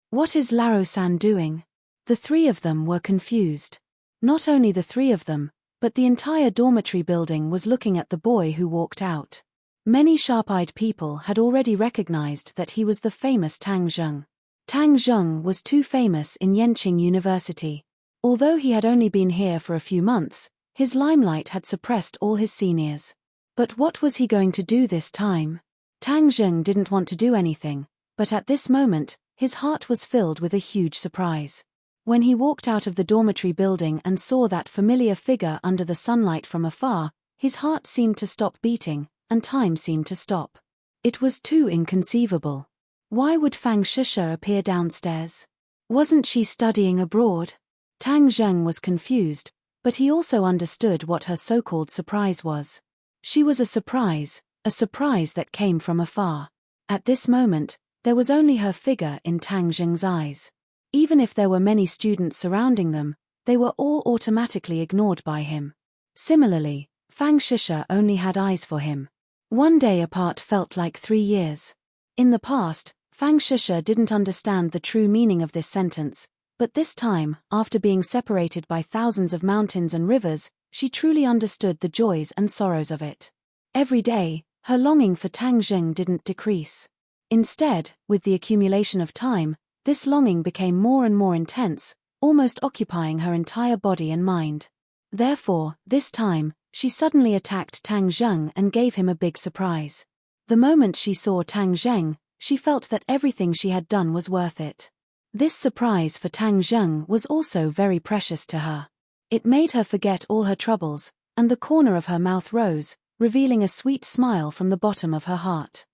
What is Laro-san doing? The three of them were confused. Not only the three of them, but the entire dormitory building was looking at the boy who walked out. Many sharp-eyed people had already recognized that he was the famous Tang Zheng. Tang Zheng was too famous in Yenqing University. Although he had only been here for a few months, his limelight had suppressed all his seniors. But what was he going to do this time? Tang Zheng didn't want to do anything, but at this moment, his heart was filled with a huge surprise. When he walked out of the dormitory building and saw that familiar figure under the sunlight from afar, his heart seemed to stop beating, and time seemed to stop. It was too inconceivable. Why would Fang Shisha appear downstairs? Wasn't she studying abroad? Tang Zheng was confused, but he also understood what her so-called surprise was. She was a surprise that came from afar. At this moment, there was only her figure in Tang Zheng's eyes. Even if there were many students surrounding them, they were all automatically ignored by him. Similarly, Fang Shisha only had eyes for him. One day apart felt like 3 years. In the past, Fang Shisha didn't understand the true meaning of this sentence, but this time, after being separated by thousands of mountains and rivers, she truly understood the joys and sorrows of it. Every day, her longing for Tang Zheng didn't decrease. Instead, with the accumulation of time, this longing became more and more intense, almost occupying her entire body and mind. Therefore, this time, she suddenly attacked Tang Zheng and gave him a big surprise. The moment she saw Tang Zheng, she felt that everything she had done was worth it. This surprise for Tang Zheng was also very precious to her. It made her forget all her troubles, and the corner of her mouth rose, revealing a sweet smile from the bottom of her heart.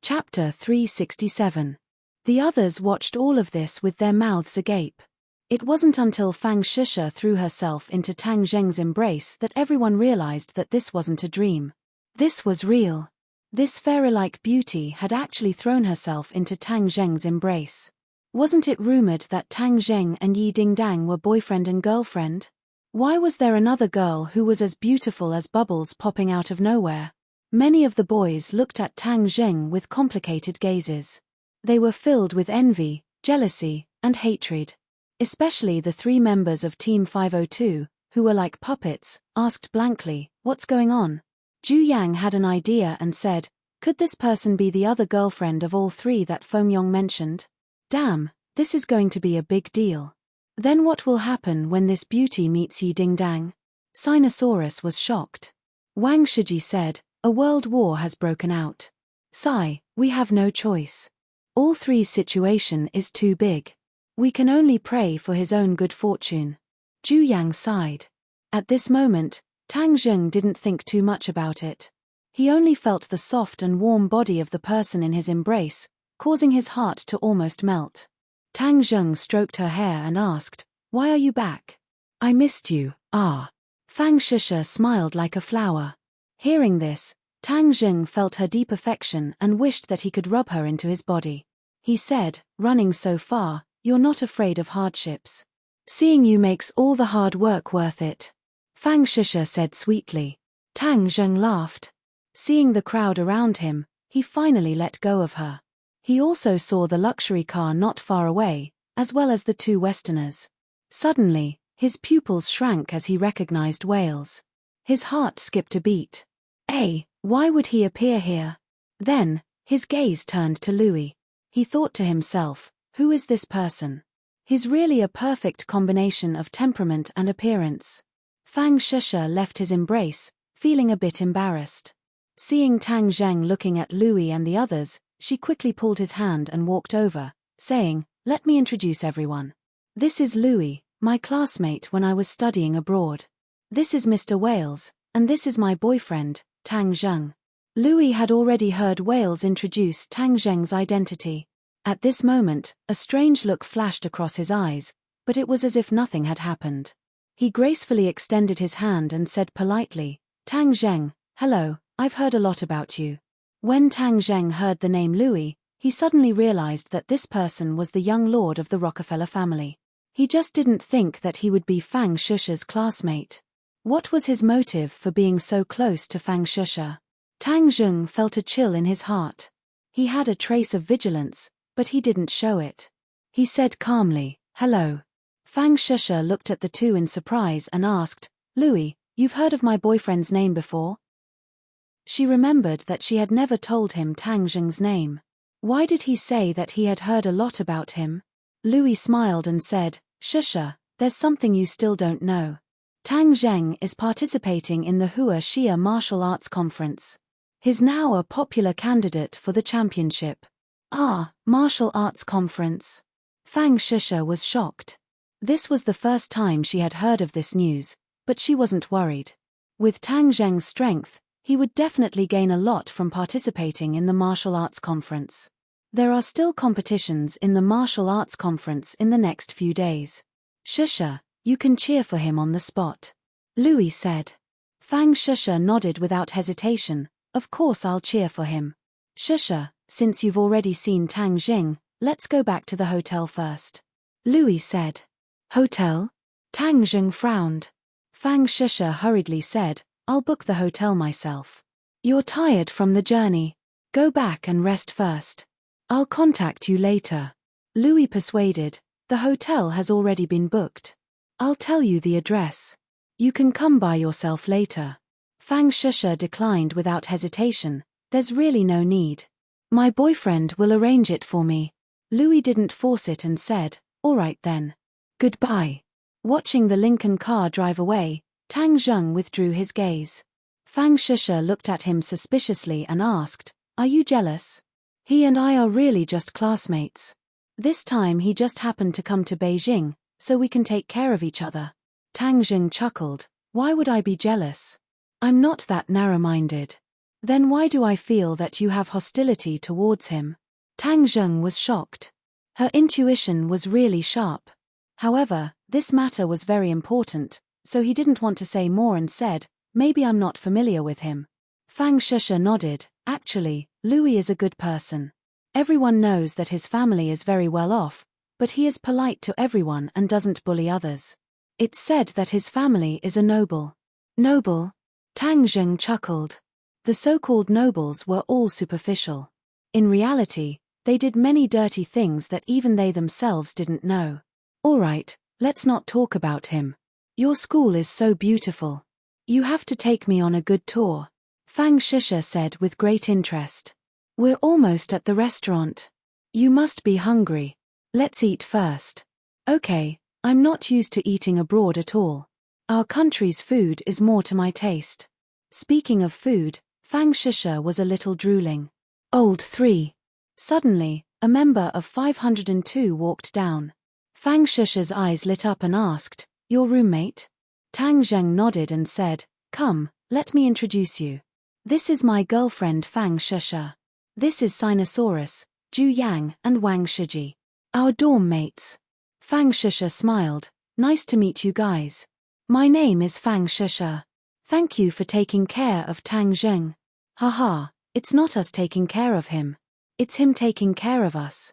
Chapter 367. The others watched all of this with their mouths agape. It wasn't until Fang Shisha threw herself into Tang Zheng's embrace that everyone realized that this wasn't a dream. This was real. This fairy-like beauty had actually thrown herself into Tang Zheng's embrace. Wasn't it rumored that Tang Zheng and Yi Dingdang were boyfriend and girlfriend? Why was there another girl who was as beautiful as bubbles popping out of nowhere? Many of the boys looked at Tang Zheng with complicated gazes. They were filled with envy, jealousy, and hatred. Especially the 3 members of Team 502, who were like puppets, asked blankly, what's going on? Zhu Yang had an idea and said, could this person be the other girlfriend of all 3 that Fengyong mentioned? Damn, this is going to be a big deal. Then what will happen when this beauty meets Yi Dingdang? Sinosaurus was shocked. Wang Shiji said, a world war has broken out. Sigh, we have no choice. All 3's situation is too big. We can only pray for his own good fortune. Zhu Yang sighed. At this moment, Tang Zheng didn't think too much about it. He only felt the soft and warm body of the person in his embrace, causing his heart to almost melt. Tang Zheng stroked her hair and asked, "Why are you back?" "I missed you, ah." Fang Shisha smiled like a flower. Hearing this, Tang Zheng felt her deep affection and wished that he could rub her into his body. He said, "Running so far, you're not afraid of hardships. Seeing you makes all the hard work worth it." Fang Shisha said sweetly. Tang Zheng laughed. Seeing the crowd around him, he finally let go of her. He also saw the luxury car not far away, as well as the two Westerners. Suddenly, his pupils shrank as he recognized Wales. His heart skipped a beat. Why would he appear here? Then, his gaze turned to Louis. He thought to himself, who is this person? He's really a perfect combination of temperament and appearance. Fang Shisha left his embrace, feeling a bit embarrassed. Seeing Tang Zheng looking at Louis and the others, she quickly pulled his hand and walked over, saying, "Let me introduce everyone. This is Louis, my classmate when I was studying abroad. This is Mr. Wales, and this is my boyfriend, Tang Zheng." Louis had already heard Wales introduce Tang Zheng's identity. At this moment, a strange look flashed across his eyes, but it was as if nothing had happened. He gracefully extended his hand and said politely, "Tang Zheng, hello, I've heard a lot about you." When Tang Zheng heard the name Louis, he suddenly realized that this person was the young lord of the Rockefeller family. He just didn't think that he would be Fang Shisha's classmate. What was his motive for being so close to Fang Shisha? Tang Zheng felt a chill in his heart. He had a trace of vigilance, but he didn't show it. He said calmly, "Hello." Fang Shisha looked at the two in surprise and asked, "Louis, you've heard of my boyfriend's name before?" She remembered that she had never told him Tang Zheng's name. Why did he say that he had heard a lot about him? Louis smiled and said, "Shisha, there's something you still don't know. Tang Zheng is participating in the Hua Xia Martial Arts Conference. He's now a popular candidate for the championship." "Ah, martial arts conference." Fang Shisha was shocked. This was the first time she had heard of this news, but she wasn't worried. With Tang Zheng's strength, he would definitely gain a lot from participating in the martial arts conference. There are still competitions in the martial arts conference in the next few days. "Shisha, you can cheer for him on the spot," Louis said. Fang Shisha nodded without hesitation. "Of course I'll cheer for him. Shisha, since you've already seen Tang Zheng, let's go back to the hotel first," Louis said. "Hotel?" Tang Zheng frowned. Fang Shisha hurriedly said, "I'll book the hotel myself. You're tired from the journey. Go back and rest first. I'll contact you later." Louis persuaded, "The hotel has already been booked. I'll tell you the address. You can come by yourself later." Fang Shisha declined without hesitation. "There's really no need. My boyfriend will arrange it for me." Louis didn't force it and said, "All right then. Goodbye." Watching the Lincoln car drive away, Tang Zheng withdrew his gaze. Fang Shisha looked at him suspiciously and asked, "Are you jealous? He and I are really just classmates. This time he just happened to come to Beijing, so we can take care of each other." Tang Zheng chuckled, "Why would I be jealous? I'm not that narrow-minded. Then why do I feel that you have hostility towards him?" Tang Zheng was shocked. Her intuition was really sharp. However, this matter was very important, so he didn't want to say more and said, "Maybe I'm not familiar with him." Fang Shisha nodded. "Actually, Louis is a good person. Everyone knows that his family is very well off, but he is polite to everyone and doesn't bully others. It's said that his family is a noble." "Noble?" Tang Zheng chuckled. The so-called nobles were all superficial. In reality, they did many dirty things that even they themselves didn't know. "All right, let's not talk about him. Your school is so beautiful. You have to take me on a good tour," Fang Shisha said with great interest. "We're almost at the restaurant. You must be hungry. Let's eat first." "Okay, I'm not used to eating abroad at all. Our country's food is more to my taste." Speaking of food, Fang Shisha was a little drooling. Old 3. Suddenly, a member of 502 walked down. Fang Shisha's eyes lit up and asked, "Your roommate?" Tang Zheng nodded and said, "Come, let me introduce you. This is my girlfriend Fang Shusha. This is Sinosaurus, Ju Yang and Wang Shiji. Our dorm mates. Fang Shusha smiled. Nice to meet you guys. My name is Fang Shusha. Thank you for taking care of Tang Zheng. Haha, it's not us taking care of him. It's him taking care of us.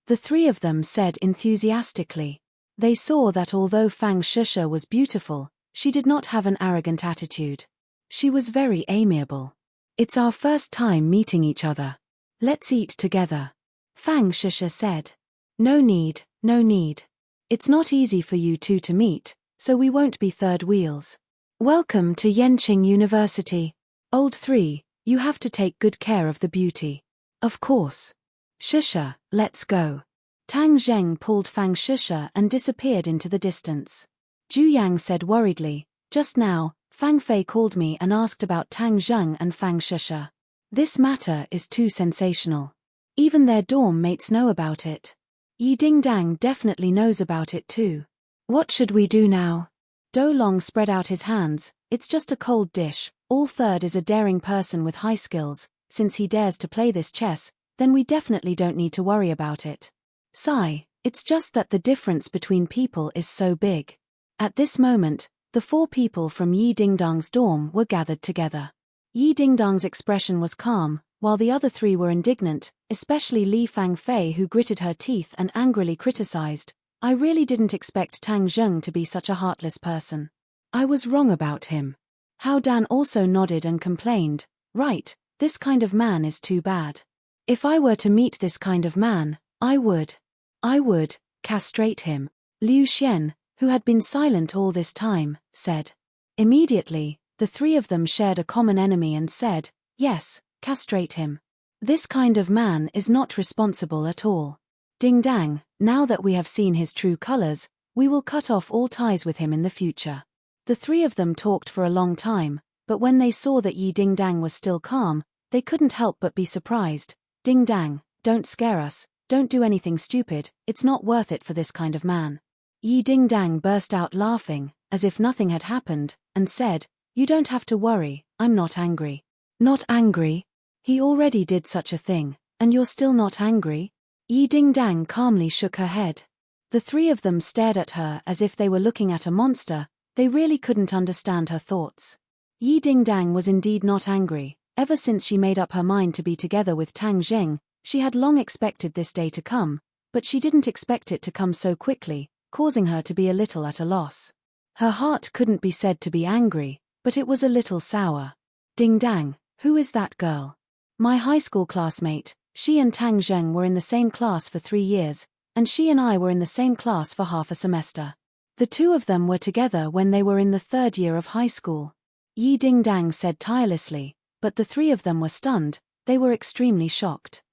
The three of them said enthusiastically. They saw that although Fang Shusha was beautiful, she did not have an arrogant attitude. She was very amiable. It's our first time meeting each other. Let's eat together. Fang Shusha said. No need, no need. It's not easy for you two to meet, so we won't be third wheels. Welcome to Yenching University. Old three, you have to take good care of the beauty. Of course. Shusha, let's go. Tang Zheng pulled Fang Shusha and disappeared into the distance. Ju Yang said worriedly, just now, Fang Fei called me and asked about Tang Zheng and Fang Shusha. This matter is too sensational. Even their dorm mates know about it. Yi Dingdang definitely knows about it too. What should we do now? Do Long spread out his hands. It's just a cold dish. All third is a daring person with high skills. Since he dares to play this chess, then we definitely don't need to worry about it. Sigh, it's just that the difference between people is so big. At this moment, the four people from Yi Dingdang's dorm were gathered together. Yi Dingdang's expression was calm, while the other three were indignant, especially Li Fangfei, who gritted her teeth and angrily criticized, I really didn't expect Tang Zheng to be such a heartless person. I was wrong about him. Hao Dan also nodded and complained, right, this kind of man is too bad. If I were to meet this kind of man, I would castrate him. Liu Xian, who had been silent all this time, said. Immediately, the three of them shared a common enemy and said, yes, castrate him. This kind of man is not responsible at all. Ding Dang, now that we have seen his true colors, we will cut off all ties with him in the future. The three of them talked for a long time, but when they saw that Yi Ding Dang was still calm, they couldn't help but be surprised. Ding Dang, don't scare us, don't do anything stupid, it's not worth it for this kind of man. Yi Ding Dang burst out laughing, as if nothing had happened, and said, you don't have to worry, I'm not angry. Not angry? He already did such a thing, and you're still not angry? Yi Ding Dang calmly shook her head. The three of them stared at her as if they were looking at a monster. They really couldn't understand her thoughts. Yi Ding Dang was indeed not angry. Ever since she made up her mind to be together with Tang Zheng, she had long expected this day to come, but she didn't expect it to come so quickly, causing her to be a little at a loss. Her heart couldn't be said to be angry, but it was a little sour. Ding Dang, who is that girl? My high school classmate. She and Tang Zheng were in the same class for 3 years, and she and I were in the same class for half a semester. The two of them were together when they were in the 3rd year of high school. Yi Ding Dang said tirelessly, but the three of them were stunned. They were extremely shocked.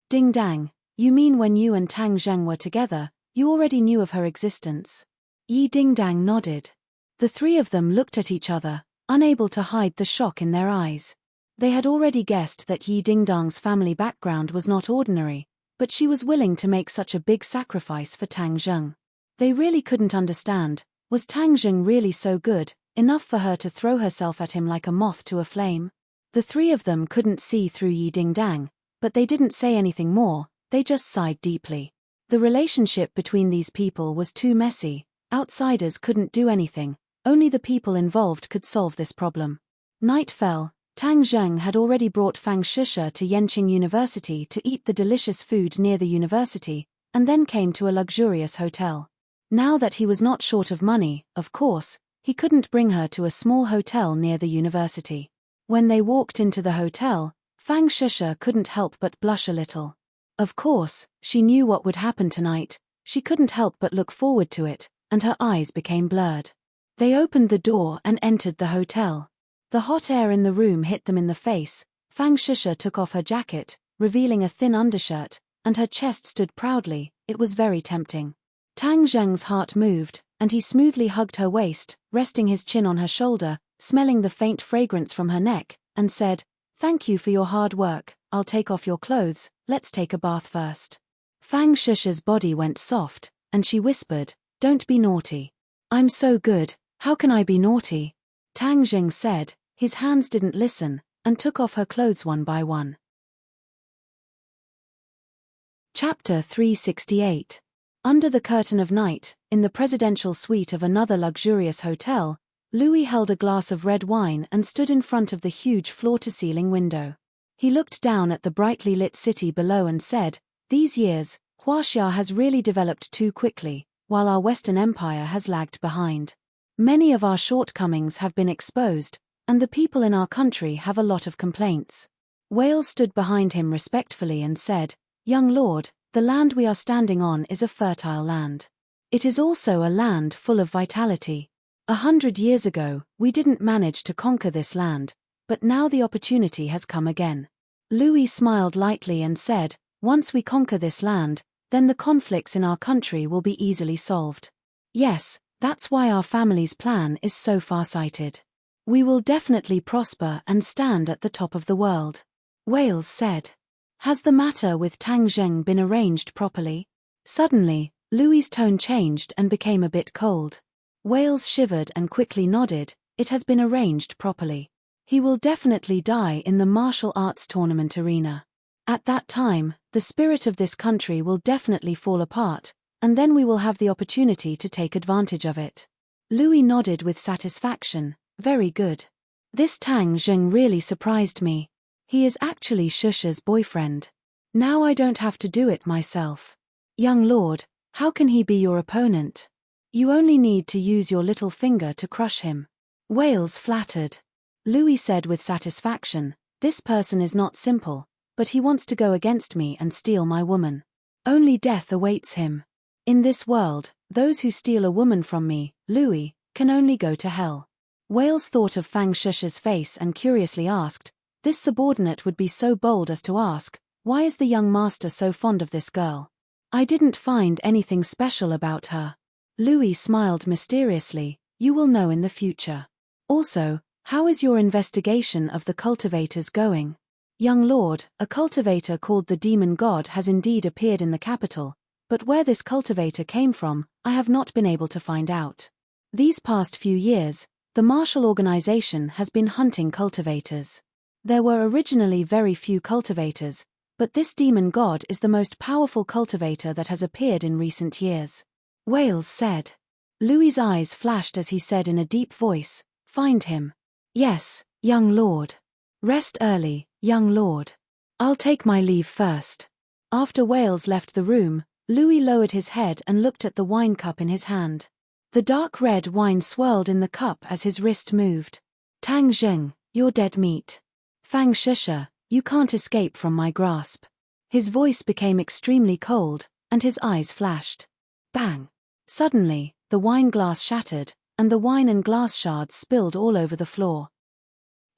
Ding Dang, you mean when you and Tang Zheng were together, you already knew of her existence? Yi Ding Dang nodded. The three of them looked at each other, unable to hide the shock in their eyes. They had already guessed that Yi Ding Dang's family background was not ordinary, but she was willing to make such a big sacrifice for Tang Zheng. They really couldn't understand, was Tang Zheng really so good, enough for her to throw herself at him like a moth to a flame? The three of them couldn't see through Yi Ding Dang, but they didn't say anything more, they just sighed deeply. The relationship between these people was too messy, outsiders couldn't do anything, only the people involved could solve this problem. Night fell. Tang Zheng had already brought Fang Shusha to Yenching University to eat the delicious food near the university, and then came to a luxurious hotel. Now that he was not short of money, of course, he couldn't bring her to a small hotel near the university. When they walked into the hotel, Fang Shusha couldn't help but blush a little. Of course, she knew what would happen tonight, she couldn't help but look forward to it, and her eyes became blurred. They opened the door and entered the hotel. The hot air in the room hit them in the face. Fang Shusha took off her jacket, revealing a thin undershirt, and her chest stood proudly. It was very tempting. Tang Zheng's heart moved, and he smoothly hugged her waist, resting his chin on her shoulder, smelling the faint fragrance from her neck, and said, "Thank you for your hard work, I'll take off your clothes, let's take a bath first." Fang Shusha's body went soft, and she whispered, "Don't be naughty." "I'm so good, how can I be naughty?" Tang Zheng said. His hands didn't listen, and took off her clothes one by one. Chapter 368. Under the curtain of night, in the presidential suite of another luxurious hotel, Louis held a glass of red wine and stood in front of the huge floor-to-ceiling window. He looked down at the brightly lit city below and said, "These years, Huaxia has really developed too quickly, while our Western Empire has lagged behind. Many of our shortcomings have been exposed, and the people in our country have a lot of complaints." Wales stood behind him respectfully and said, "Young lord, the land we are standing on is a fertile land. It is also a land full of vitality. 100 years ago, we didn't manage to conquer this land, but now the opportunity has come again." Louis smiled lightly and said, "Once we conquer this land, then the conflicts in our country will be easily solved. Yes, that's why our family's plan is so far-sighted. We will definitely prosper and stand at the top of the world." Wales said, "Has the matter with Tang Zheng been arranged properly?" Suddenly, Louis's tone changed and became a bit cold. Wales shivered and quickly nodded. "It has been arranged properly. He will definitely die in the martial arts tournament arena. At that time, the spirit of this country will definitely fall apart, and then we will have the opportunity to take advantage of it." Louis nodded with satisfaction. "Very good. This Tang Zheng really surprised me. He is actually Shusha's boyfriend. Now I don't have to do it myself. Young lord, how can he be your opponent? You only need to use your little finger to crush him." Wales flattered. Louis said with satisfaction, "This person is not simple, but he wants to go against me and steal my woman. Only death awaits him. In this world, those who steal a woman from me, Louis, can only go to hell." Wales thought of Fang Shusha's face and curiously asked, "This subordinate would be so bold as to ask, why is the young master so fond of this girl? I didn't find anything special about her." Louis smiled mysteriously, "You will know in the future. Also, how is your investigation of the cultivators going?" "Young lord, a cultivator called the Demon God has indeed appeared in the capital, but where this cultivator came from, I have not been able to find out. These past few years, the martial organization has been hunting cultivators. There were originally very few cultivators, but this Demon God is the most powerful cultivator that has appeared in recent years." Wales said. Louis's eyes flashed as he said in a deep voice, "Find him." "Yes, young lord." "Rest early, young lord. I'll take my leave first." After Wales left the room, Louis lowered his head and looked at the wine cup in his hand. The dark red wine swirled in the cup as his wrist moved. "Tang Zheng, you're dead meat. Fang Shusha, you can't escape from my grasp." His voice became extremely cold, and his eyes flashed. Bang! Suddenly, the wine glass shattered, and the wine and glass shards spilled all over the floor.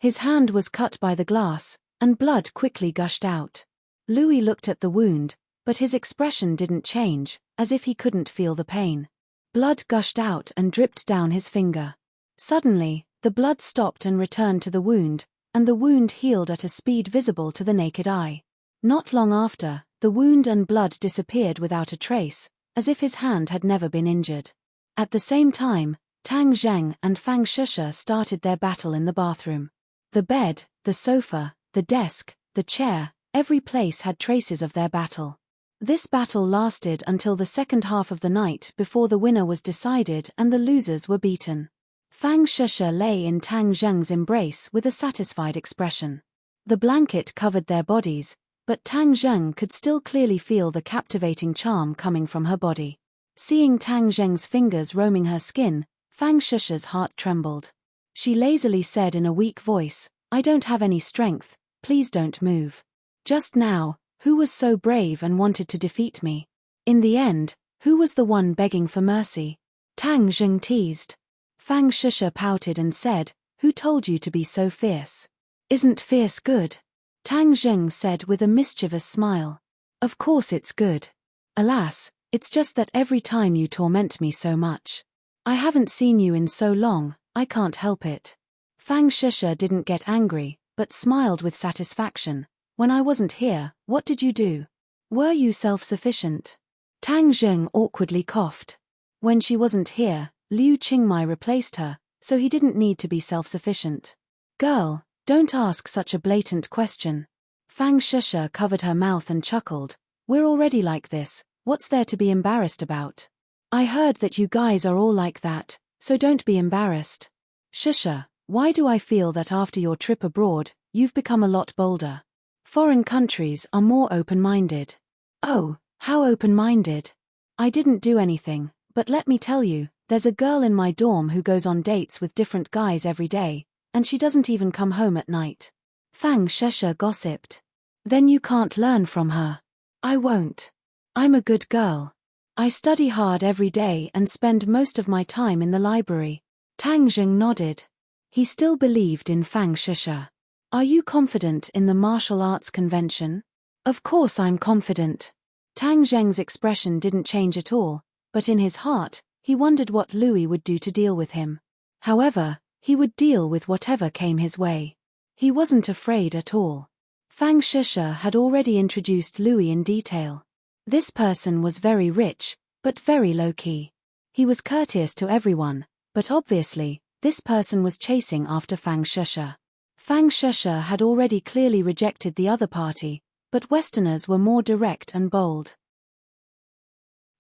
His hand was cut by the glass, and blood quickly gushed out. Louis looked at the wound, but his expression didn't change, as if he couldn't feel the pain. Blood gushed out and dripped down his finger. Suddenly, the blood stopped and returned to the wound, and the wound healed at a speed visible to the naked eye. Not long after, the wound and blood disappeared without a trace, as if his hand had never been injured. At the same time, Tang Zheng and Fang Shusha started their battle in the bathroom. The bed, the sofa, the desk, the chair, every place had traces of their battle. This battle lasted until the second half of the night before the winner was decided and the losers were beaten. Fang Shusha lay in Tang Zheng's embrace with a satisfied expression. The blanket covered their bodies, but Tang Zheng could still clearly feel the captivating charm coming from her body. Seeing Tang Zheng's fingers roaming her skin, Fang Shusha's heart trembled. She lazily said in a weak voice, "I don't have any strength, please don't move. Just now, who was so brave and wanted to defeat me? In the end, who was the one begging for mercy?" Tang Zheng teased. Fang Shusha pouted and said, "Who told you to be so fierce? Isn't fierce good?" Tang Zheng said with a mischievous smile. "Of course it's good. Alas, it's just that every time you torment me so much. I haven't seen you in so long, I can't help it." Fang Shusha didn't get angry, but smiled with satisfaction. "When I wasn't here, what did you do? Were you self-sufficient?" Tang Zheng awkwardly coughed. "When she wasn't here, Liu Qingmai replaced her, so he didn't need to be self-sufficient." Girl, don't ask such a blatant question. Fang Shusha covered her mouth and chuckled. We're already like this, what's there to be embarrassed about? I heard that you guys are all like that, so don't be embarrassed. Shusha, why do I feel that after your trip abroad, you've become a lot bolder? Foreign countries are more open-minded. Oh, how open-minded? I didn't do anything, but let me tell you, there's a girl in my dorm who goes on dates with different guys every day, and she doesn't even come home at night. Fang Shusha gossiped. Then you can't learn from her. I won't. I'm a good girl. I study hard every day and spend most of my time in the library. Tang Zheng nodded. He still believed in Fang Shusha. Are you confident in the martial arts convention? Of course I'm confident. Tang Zheng's expression didn't change at all, but in his heart, he wondered what Louis would do to deal with him. However, he would deal with whatever came his way. He wasn't afraid at all. Fang Shusha had already introduced Louis in detail. This person was very rich, but very low-key. He was courteous to everyone, but obviously, this person was chasing after Fang Shusha. Fang Shusha had already clearly rejected the other party, but Westerners were more direct and bold.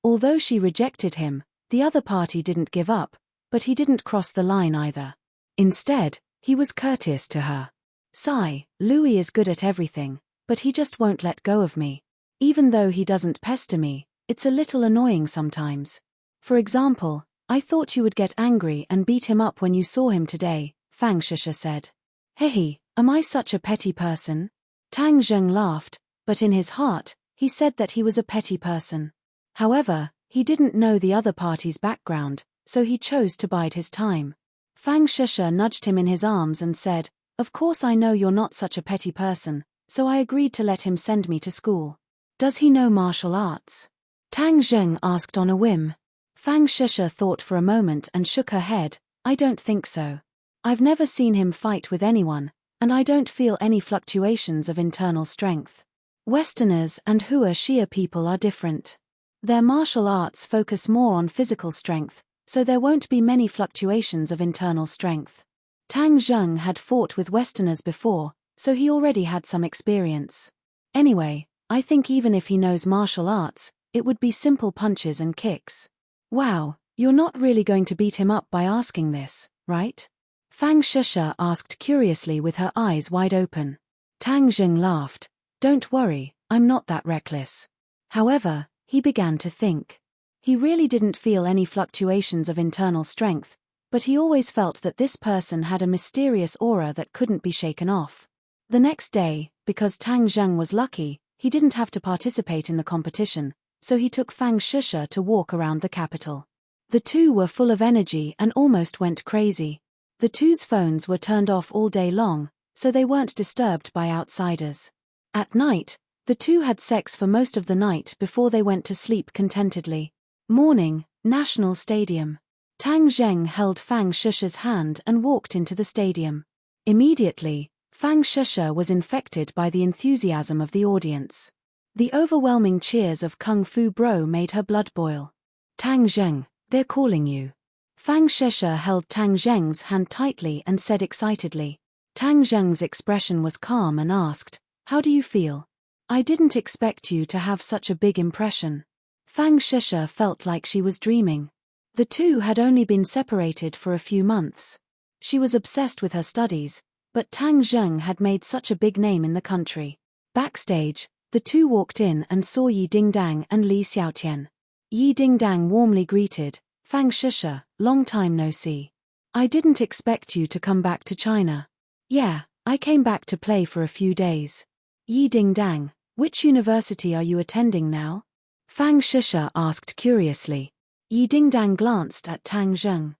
Although she rejected him, the other party didn't give up, but he didn't cross the line either. Instead, he was courteous to her. Sigh, Louis is good at everything, but he just won't let go of me. Even though he doesn't pester me, it's a little annoying sometimes. For example, I thought you would get angry and beat him up when you saw him today, Fang Shusha said. Hehe, am I such a petty person? Tang Zheng laughed, but in his heart, he said that he was a petty person. However, he didn't know the other party's background, so he chose to bide his time. Fang Shusha nudged him in his arms and said, Of course I know you're not such a petty person, so I agreed to let him send me to school. Does he know martial arts? Tang Zheng asked on a whim. Fang Shusha thought for a moment and shook her head. I don't think so. I've never seen him fight with anyone, and I don't feel any fluctuations of internal strength. Westerners and Hua Xia people are different. Their martial arts focus more on physical strength, so there won't be many fluctuations of internal strength. Tang Zheng had fought with Westerners before, so he already had some experience. Anyway, I think even if he knows martial arts, it would be simple punches and kicks. Wow, you're not really going to beat him up by asking this, right? Fang Shusha asked curiously with her eyes wide open. Tang Zheng laughed. Don't worry, I'm not that reckless. However, he began to think. He really didn't feel any fluctuations of internal strength, but he always felt that this person had a mysterious aura that couldn't be shaken off. The next day, because Tang Zheng was lucky, he didn't have to participate in the competition, so he took Fang Shusha to walk around the capital. The two were full of energy and almost went crazy. The two's phones were turned off all day long, so they weren't disturbed by outsiders. At night, the two had sex for most of the night before they went to sleep contentedly. Morning, National Stadium. Tang Zheng held Fang Shusha's hand and walked into the stadium. Immediately, Fang Shusha was infected by the enthusiasm of the audience. The overwhelming cheers of Kung Fu Bro made her blood boil. Tang Zheng, they're calling you. Fang Shusha held Tang Zheng's hand tightly and said excitedly. Tang Zheng's expression was calm and asked, How do you feel? I didn't expect you to have such a big impression. Fang Shusha felt like she was dreaming. The two had only been separated for a few months. She was obsessed with her studies, but Tang Zheng had made such a big name in the country. Backstage, the two walked in and saw Yi Dingdang and Li Xiaotian. Yi Dingdang warmly greeted, Fang Shusha, long time no see. I didn't expect you to come back to China. Yeah, I came back to play for a few days. Yi Dingdang, which university are you attending now? Fang Shusha asked curiously. Yi Dingdang glanced at Tang Zheng.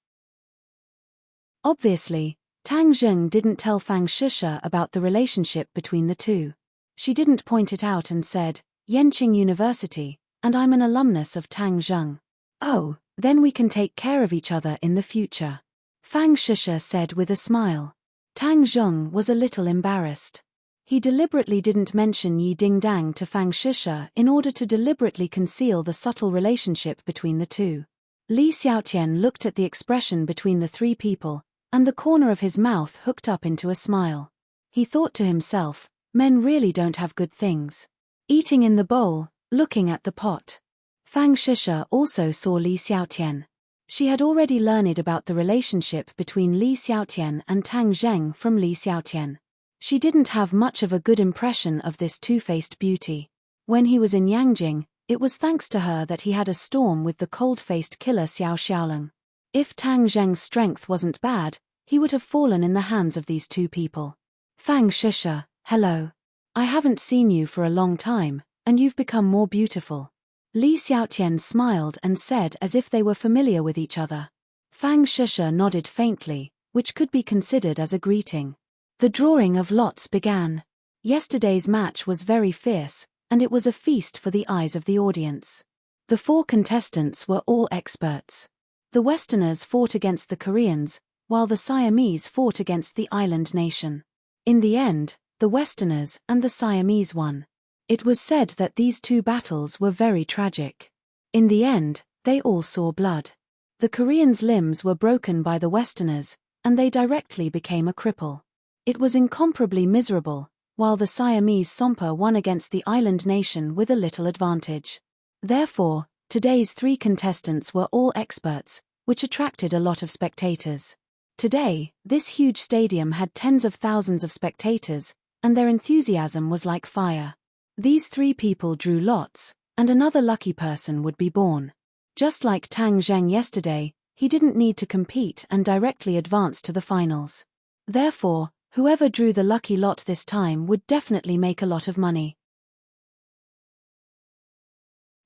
Obviously, Tang Zheng didn't tell Fang Shusha about the relationship between the two. She didn't point it out and said, Yenqing University, and I'm an alumnus of Tang Zheng. Oh, then we can take care of each other in the future. Fang Shusha said with a smile. Tang Zheng was a little embarrassed. He deliberately didn't mention Yi Dingdang to Fang Shusha in order to deliberately conceal the subtle relationship between the two. Li Xiaotian looked at the expression between the three people, and the corner of his mouth hooked up into a smile. He thought to himself, men really don't have good things. Eating in the bowl, looking at the pot. Fang Shisha also saw Li Xiaotian. She had already learned about the relationship between Li Xiaotian and Tang Zheng from Li Xiaotian. She didn't have much of a good impression of this two-faced beauty. When he was in Yangjing, it was thanks to her that he had a storm with the cold-faced killer Xiao Xiaolong. If Tang Zheng's strength wasn't bad, he would have fallen in the hands of these two people. Fang Shisha, hello. I haven't seen you for a long time, and you've become more beautiful. Li Xiaotian smiled and said as if they were familiar with each other. Fang Shisha nodded faintly, which could be considered as a greeting. The drawing of lots began. Yesterday's match was very fierce, and it was a feast for the eyes of the audience. The 4 contestants were all experts. The Westerners fought against the Koreans, while the Siamese fought against the island nation. In the end, the Westerners and the Siamese won. It was said that these 2 battles were very tragic. In the end, they all saw blood. The Koreans' limbs were broken by the Westerners, and they directly became a cripple. It was incomparably miserable, while the Siamese Sompa won against the island nation with a little advantage. Therefore, today's 3 contestants were all experts, which attracted a lot of spectators. Today, this huge stadium had tens of thousands of spectators, and their enthusiasm was like fire. These 3 people drew lots, and another lucky person would be born. Just like Tang Zheng yesterday, he didn't need to compete and directly advance to the finals. Therefore, whoever drew the lucky lot this time would definitely make a lot of money.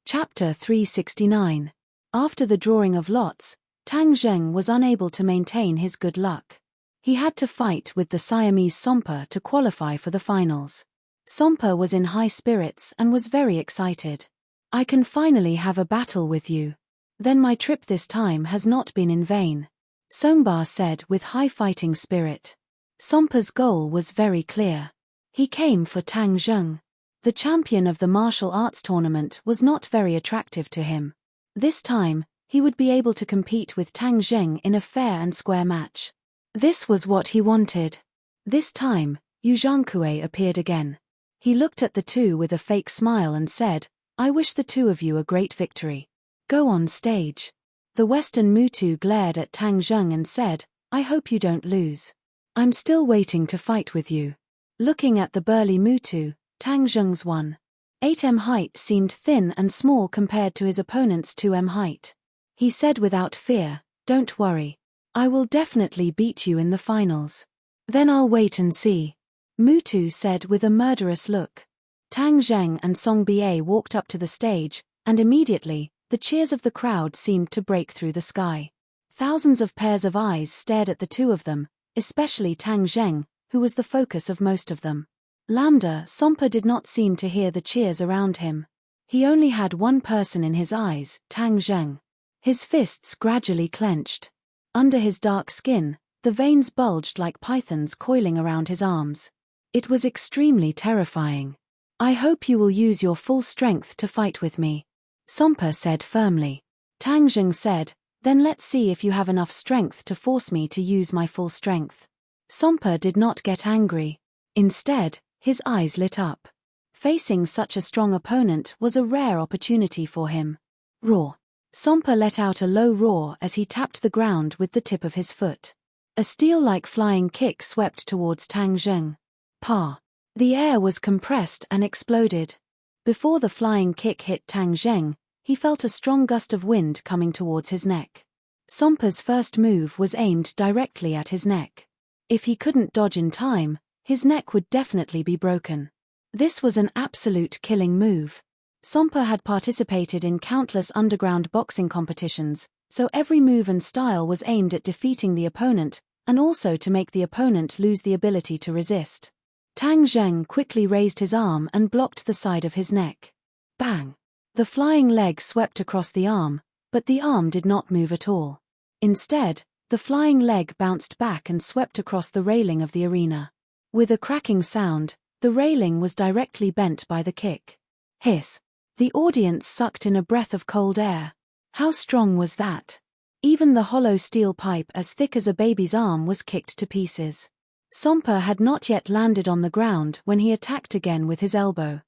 Chapter 369. After the drawing of lots, Tang Zheng was unable to maintain his good luck. He had to fight with the Siamese Sompa to qualify for the finals. Sompa was in high spirits and was very excited. I can finally have a battle with you. Then my trip this time has not been in vain. Songba said with high fighting spirit. Sompa's goal was very clear. He came for Tang Zheng. The champion of the martial arts tournament was not very attractive to him. This time, he would be able to compete with Tang Zheng in a fair and square match. This was what he wanted. This time, Yu Zhangkue appeared again. He looked at the 2 with a fake smile and said, I wish the 2 of you a great victory. Go on stage. The Western Mutu glared at Tang Zheng and said, I hope you don't lose. I'm still waiting to fight with you. Looking at the burly Mutu, Tang Zheng's 1.8m height seemed thin and small compared to his opponent's 2m height. He said without fear, don't worry. I will definitely beat you in the finals. Then I'll wait and see. Mutu said with a murderous look. Tang Zheng and Song Bie walked up to the stage, and immediately, the cheers of the crowd seemed to break through the sky. Thousands of pairs of eyes stared at the 2 of them, especially Tang Zheng, who was the focus of most of them. Lambda Sompa did not seem to hear the cheers around him. He only had one person in his eyes, Tang Zheng. His fists gradually clenched. Under his dark skin, the veins bulged like pythons coiling around his arms. It was extremely terrifying. I hope you will use your full strength to fight with me. Sompa said firmly. Tang Zheng said, then let's see if you have enough strength to force me to use my full strength. Sompa did not get angry. Instead, his eyes lit up. Facing such a strong opponent was a rare opportunity for him. Roar. Sompa let out a low roar as he tapped the ground with the tip of his foot. A steel-like flying kick swept towards Tang Zheng. Pa. The air was compressed and exploded. Before the flying kick hit Tang Zheng, he felt a strong gust of wind coming towards his neck. Sompa's first move was aimed directly at his neck. If he couldn't dodge in time, his neck would definitely be broken. This was an absolute killing move. Sompa had participated in countless underground boxing competitions, so every move and style was aimed at defeating the opponent, and also to make the opponent lose the ability to resist. Tang Zheng quickly raised his arm and blocked the side of his neck. Bang! The flying leg swept across the arm, but the arm did not move at all. Instead, the flying leg bounced back and swept across the railing of the arena. With a cracking sound, the railing was directly bent by the kick. Hiss! The audience sucked in a breath of cold air. How strong was that? Even the hollow steel pipe as thick as a baby's arm was kicked to pieces. Sompa had not yet landed on the ground when he attacked again with his elbow.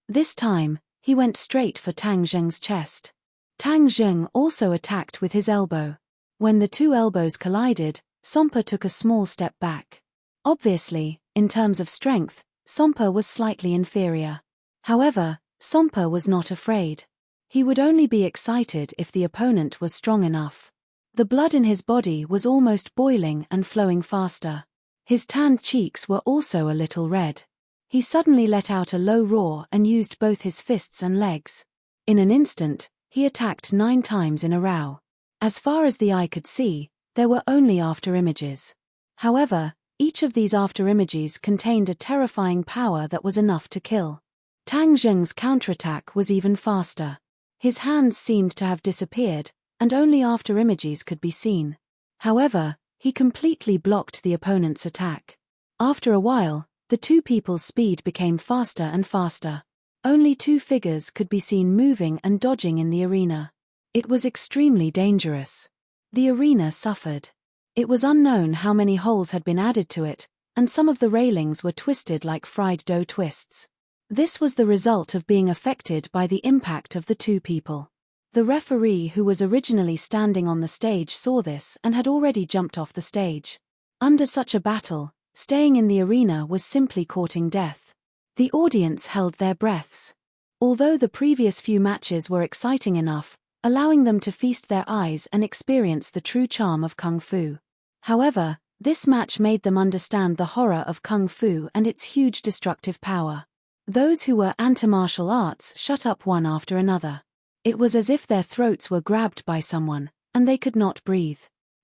This time, he went straight for Tang Zheng's chest. Tang Zheng also attacked with his elbow. When the two elbows collided, Sompa took a small step back. Obviously, in terms of strength, Sompa was slightly inferior. However, Sompa was not afraid. He would only be excited if the opponent was strong enough. The blood in his body was almost boiling and flowing faster. His tanned cheeks were also a little red. He suddenly let out a low roar and used both his fists and legs. In an instant, he attacked 9 times in a row. As far as the eye could see, there were only after-images. However, each of these after-images contained a terrifying power that was enough to kill. Tang Zheng's counterattack was even faster. His hands seemed to have disappeared, and only after-images could be seen. However, he completely blocked the opponent's attack. After a while, the two people's speed became faster and faster. Only 2 figures could be seen moving and dodging in the arena. It was extremely dangerous. The arena suffered. It was unknown how many holes had been added to it, and some of the railings were twisted like fried dough twists. This was the result of being affected by the impact of the two people. The referee who was originally standing on the stage saw this and had already jumped off the stage. Under such a battle, staying in the arena was simply courting death. The audience held their breaths. Although the previous few matches were exciting enough, allowing them to feast their eyes and experience the true charm of Kung Fu. However, this match made them understand the horror of Kung Fu and its huge destructive power. Those who were anti-martial arts shut up one after another. It was as if their throats were grabbed by someone, and they could not breathe.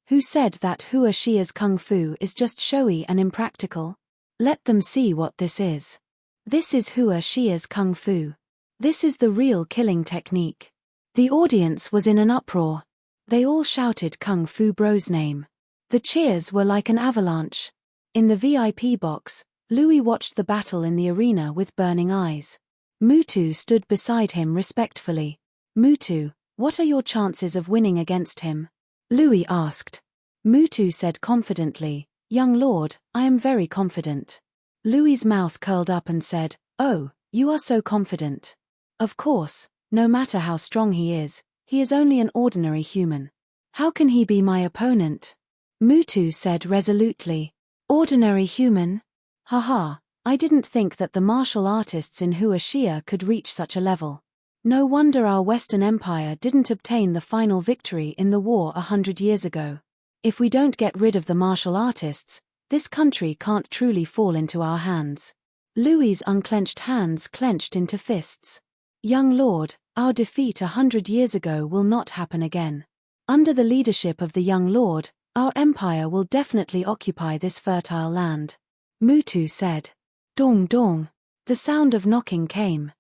Who said that Hua Xia's Kung Fu is just showy and impractical? Let them see what this is. This is Hua Xia's Kung Fu. This is the real killing technique. The audience was in an uproar. They all shouted Kung Fu Bro's name. The cheers were like an avalanche. In the VIP box, Louis watched the battle in the arena with burning eyes. Mutu stood beside him respectfully. Mutu, what are your chances of winning against him? Louis asked. Mutu said confidently, Young Lord, I am very confident. Louis's mouth curled up and said, Oh, you are so confident. Of course, no matter how strong he is only an ordinary human. How can he be my opponent? Mutu said resolutely. Ordinary human? Haha, I didn't think that the martial artists in Hua Xia could reach such a level. No wonder our Western Empire didn't obtain the final victory in the war 100 years ago. If we don't get rid of the martial artists, this country can't truly fall into our hands. Louis's unclenched hands clenched into fists. Young Lord, our defeat 100 years ago will not happen again. Under the leadership of the Young Lord, our empire will definitely occupy this fertile land. Mutu said. Dong dong. The sound of knocking came.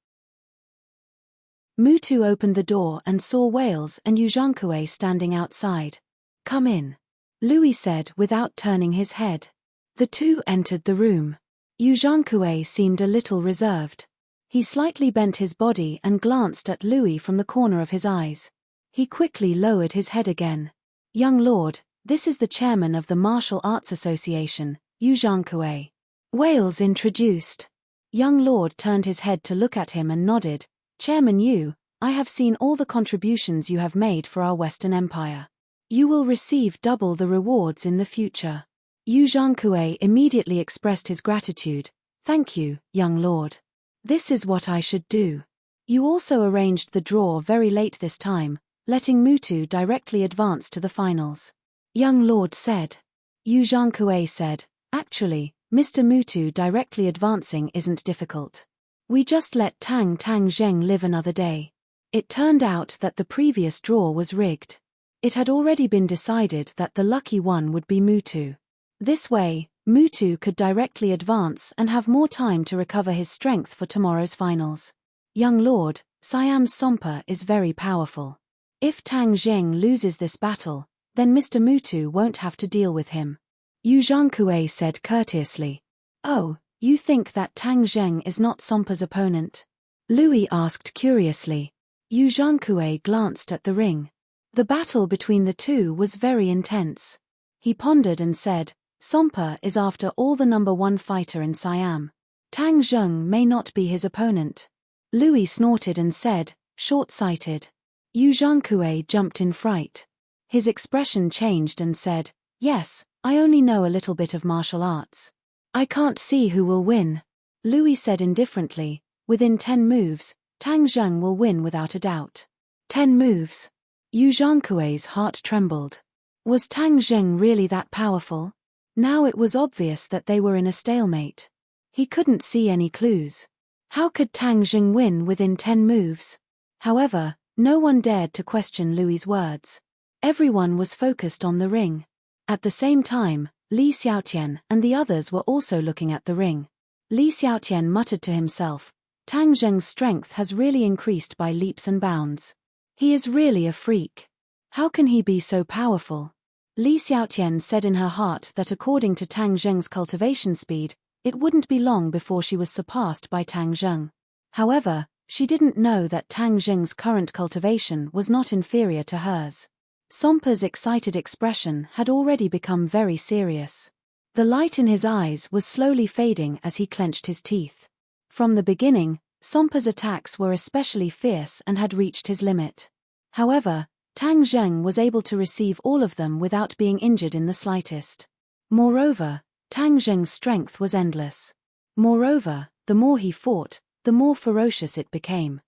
Mutu opened the door and saw Wales and Yu Zhankue standing outside. Come in. Louis said without turning his head. The two entered the room. Yu Zhankue seemed a little reserved. He slightly bent his body and glanced at Louis from the corner of his eyes. He quickly lowered his head again. Young Lord, this is the chairman of the Martial Arts Association, Yu Zhankue. Wales introduced. Young Lord turned his head to look at him and nodded. Chairman Yu, I have seen all the contributions you have made for our Western Empire. You will receive double the rewards in the future. Yu Zhankue immediately expressed his gratitude. Thank you, young lord. This is what I should do. You also arranged the draw very late this time, letting Mutu directly advance to the finals. Young lord said. Yu Zhankue said, Actually, Mr. Mutu directly advancing isn't difficult. We just let Tang Zheng live another day. It turned out that the previous draw was rigged. It had already been decided that the lucky one would be Mutu. This way, Mutu could directly advance and have more time to recover his strength for tomorrow's finals. Young lord, Siam's Sompa is very powerful. If Tang Zheng loses this battle, then Mr. Mutu won't have to deal with him. Yu Zhankue said courteously. Oh, you think that Tang Zheng is not Sompa's opponent? Louis asked curiously. Yu Zhankue glanced at the ring. The battle between the two was very intense. He pondered and said, Sompa is after all the #1 fighter in Siam. Tang Zheng may not be his opponent. Louis snorted and said, short-sighted. Yu Zhankue jumped in fright. His expression changed and said, yes, I only know a little bit of martial arts. I can't see who will win. Louis said indifferently, within 10 moves, Tang Zheng will win without a doubt. 10 moves. Yu Zhankue's heart trembled. Was Tang Zheng really that powerful? Now it was obvious that they were in a stalemate. He couldn't see any clues. How could Tang Zheng win within 10 moves? However, no one dared to question Louis's words. Everyone was focused on the ring. At the same time, Li Xiaotian and the others were also looking at the ring. Li Xiaotian muttered to himself, Tang Zheng's strength has really increased by leaps and bounds. He is really a freak. How can he be so powerful? Li Xiaotian said in her heart that according to Tang Zheng's cultivation speed, it wouldn't be long before she was surpassed by Tang Zheng. However, she didn't know that Tang Zheng's current cultivation was not inferior to hers. Sompa's excited expression had already become very serious. The light in his eyes was slowly fading as he clenched his teeth. From the beginning, Sompa's attacks were especially fierce and had reached his limit. However, Tang Zheng was able to receive all of them without being injured in the slightest. Moreover, Tang Zheng's strength was endless. Moreover, the more he fought, the more ferocious it became.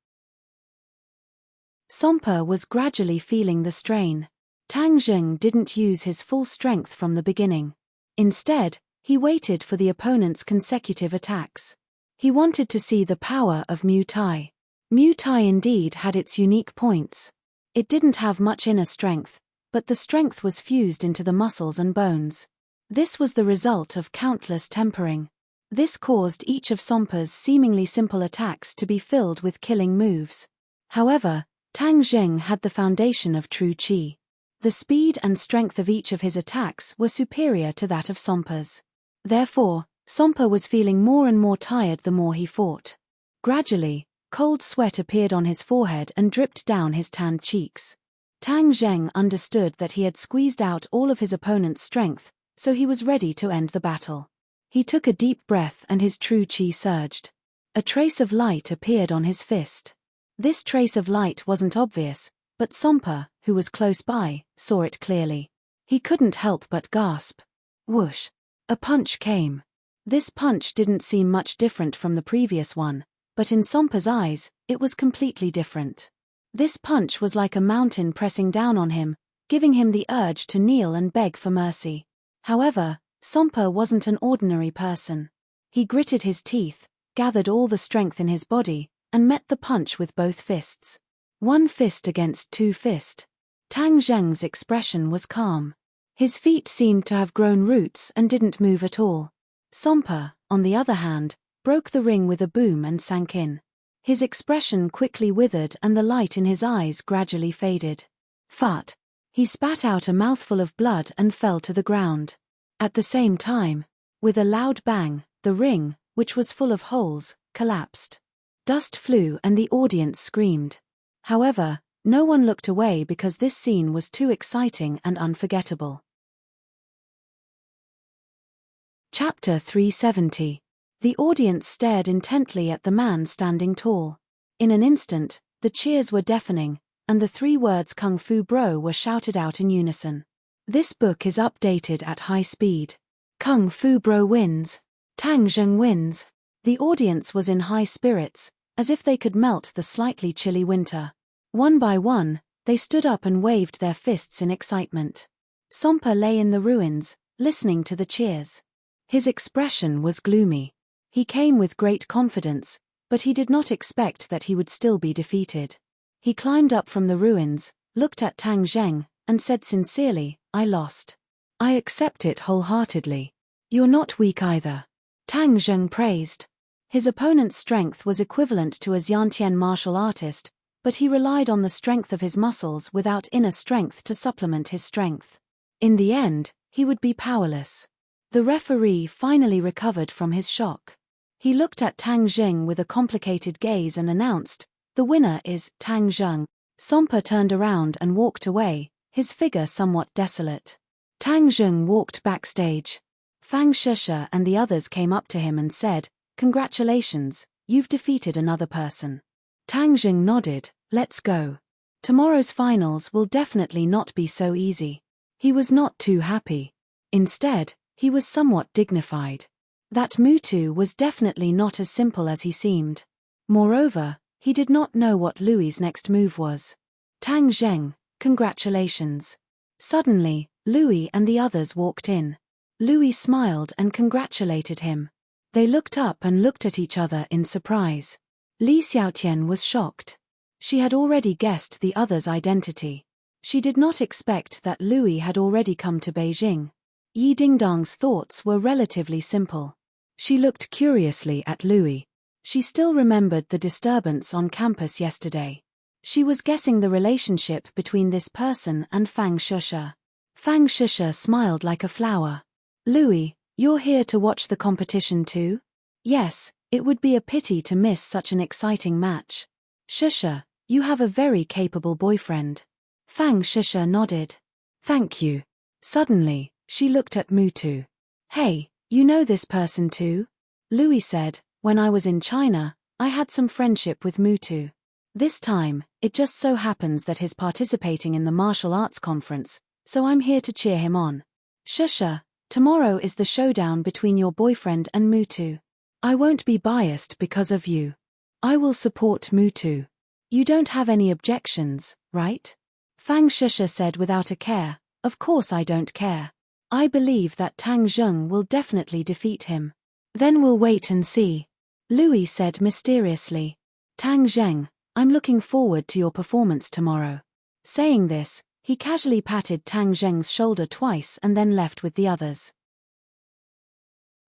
Sompa was gradually feeling the strain. Tang Zheng didn't use his full strength from the beginning. Instead, he waited for the opponent's consecutive attacks. He wanted to see the power of Muay Thai. Muay Thai indeed had its unique points. It didn't have much inner strength, but the strength was fused into the muscles and bones. This was the result of countless tempering. This caused each of Sompa's seemingly simple attacks to be filled with killing moves. However, Tang Zheng had the foundation of true qi. The speed and strength of each of his attacks were superior to that of Sompa's. Therefore, Sompa was feeling more and more tired the more he fought. Gradually, cold sweat appeared on his forehead and dripped down his tanned cheeks. Tang Zheng understood that he had squeezed out all of his opponent's strength, so he was ready to end the battle. He took a deep breath and his true qi surged. A trace of light appeared on his fist. This trace of light wasn't obvious, but Sompa, who was close by, saw it clearly. He couldn't help but gasp. Whoosh! A punch came. This punch didn't seem much different from the previous one, but in Sompa's eyes, it was completely different. This punch was like a mountain pressing down on him, giving him the urge to kneel and beg for mercy. However, Sompa wasn't an ordinary person. He gritted his teeth, gathered all the strength in his body, and met the punch with both fists. 1 fist against 2 fist. Tang Zheng's expression was calm. His feet seemed to have grown roots and didn't move at all. Sompa, on the other hand, broke the ring with a boom and sank in. His expression quickly withered and the light in his eyes gradually faded. Fart! He spat out a mouthful of blood and fell to the ground. At the same time, with a loud bang, the ring, which was full of holes, collapsed. Dust flew and the audience screamed. However, no one looked away because this scene was too exciting and unforgettable. Chapter 370. The audience stared intently at the man standing tall. In an instant, the cheers were deafening, and the 3 words Kung Fu Bro were shouted out in unison. This book is updated at high speed. Kung Fu Bro wins. Tang Zheng wins. The audience was in high spirits, as if they could melt the slightly chilly winter. One by one, they stood up and waved their fists in excitement. Sompa lay in the ruins, listening to the cheers. His expression was gloomy. He came with great confidence, but he did not expect that he would still be defeated. He climbed up from the ruins, looked at Tang Zheng, and said sincerely, I lost. I accept it wholeheartedly. You're not weak either. Tang Zheng praised. His opponent's strength was equivalent to a Xiantian martial artist, but he relied on the strength of his muscles without inner strength to supplement his strength. In the end, he would be powerless. The referee finally recovered from his shock. He looked at Tang Zheng with a complicated gaze and announced, the winner is Tang Zheng. Sompa turned around and walked away, his figure somewhat desolate. Tang Zheng walked backstage. Fang Shusha and the others came up to him and said, "Congratulations, you've defeated another person." Tang Zheng nodded, "Let's go. Tomorrow's finals will definitely not be so easy." He was not too happy. Instead, he was somewhat dignified. That Mutu was definitely not as simple as he seemed. Moreover, he did not know what Louis's next move was. "Tang Zheng, congratulations." Suddenly, Louis and the others walked in. Louis smiled and congratulated him. They looked up and looked at each other in surprise. Li Xiaotian was shocked. She had already guessed the other's identity. She did not expect that Louis had already come to Beijing. Yi Dingdong's thoughts were relatively simple. She looked curiously at Louis. She still remembered the disturbance on campus yesterday. She was guessing the relationship between this person and Fang Shusha. Fang Shusha smiled like a flower. "Louis, you're here to watch the competition too?" "Yes, it would be a pity to miss such an exciting match." "Shusha, you have a very capable boyfriend." Fang Shusha nodded. "Thank you." Suddenly, she looked at Mutu. "Hey, you know this person too?" Louis said, "When I was in China, I had some friendship with Mutu. This time, it just so happens that he's participating in the martial arts conference, so I'm here to cheer him on." "Shusha, tomorrow is the showdown between your boyfriend and Mutu. I won't be biased because of you. I will support Mutu. You don't have any objections, right?" Fang Shusha said without a care, "Of course I don't care. I believe that Tang Zheng will definitely defeat him." "Then we'll wait and see," Louis said mysteriously. "Tang Zheng, I'm looking forward to your performance tomorrow." Saying this, he casually patted Tang Zheng's shoulder twice and then left with the others.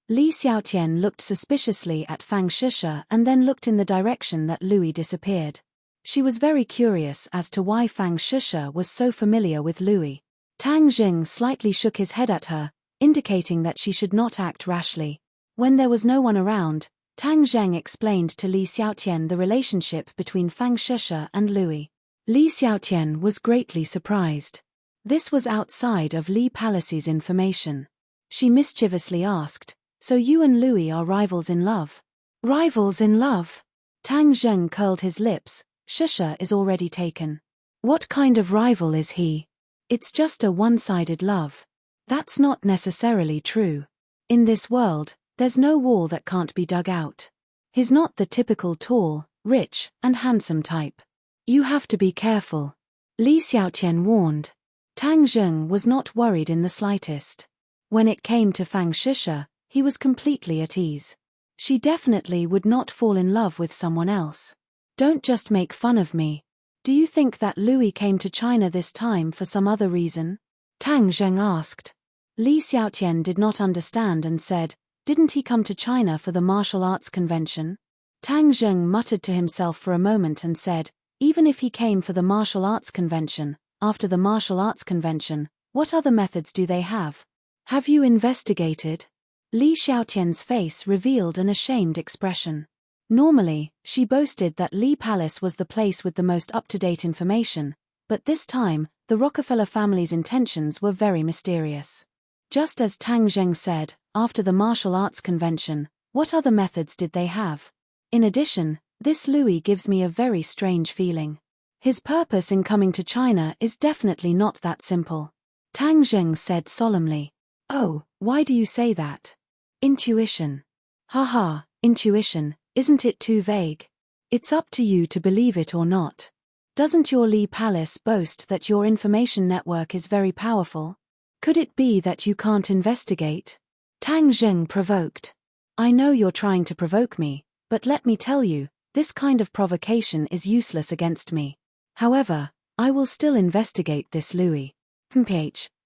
Li Xiaotian looked suspiciously at Fang Shusha and then looked in the direction that Louis disappeared. She was very curious as to why Fang Shusha was so familiar with Louis. Tang Zheng slightly shook his head at her, indicating that she should not act rashly. When there was no one around, Tang Zheng explained to Li Xiaotian the relationship between Fang Shusha and Louis. Li Xiaotian was greatly surprised. This was outside of Li Palace's information. She mischievously asked, "So you and Louis are rivals in love?" "Rivals in love?" Tang Zheng curled his lips. "Shusha is already taken. What kind of rival is he? It's just a one-sided love." "That's not necessarily true. In this world, there's no wall that can't be dug out. He's not the typical tall, rich, and handsome type. You have to be careful," Li Xiaotian warned. Tang Zheng was not worried in the slightest. When it came to Fang Shusha, he was completely at ease. She definitely would not fall in love with someone else. "Don't just make fun of me. Do you think that Louis came to China this time for some other reason?" Tang Zheng asked. Li Xiaotian did not understand and said, "Didn't he come to China for the martial arts convention?" Tang Zheng muttered to himself for a moment and said, "Even if he came for the martial arts convention, after the martial arts convention, what other methods do they have? Have you investigated?" Li Xiaotian's face revealed an ashamed expression. Normally, she boasted that Li Palace was the place with the most up-to-date information, but this time, the Rockefeller family's intentions were very mysterious. Just as Tang Zheng said, after the martial arts convention, what other methods did they have? In addition, this Louis gives me a very strange feeling. His purpose in coming to China is definitely not that simple. Tang Zheng said solemnly. "Oh, why do you say that?" "Intuition." "Haha, intuition. Isn't it too vague? It's up to you to believe it or not. Doesn't your Li Palace boast that your information network is very powerful? Could it be that you can't investigate?" Tang Zheng provoked. "I know you're trying to provoke me, but let me tell you, this kind of provocation is useless against me. However, I will still investigate this Louis.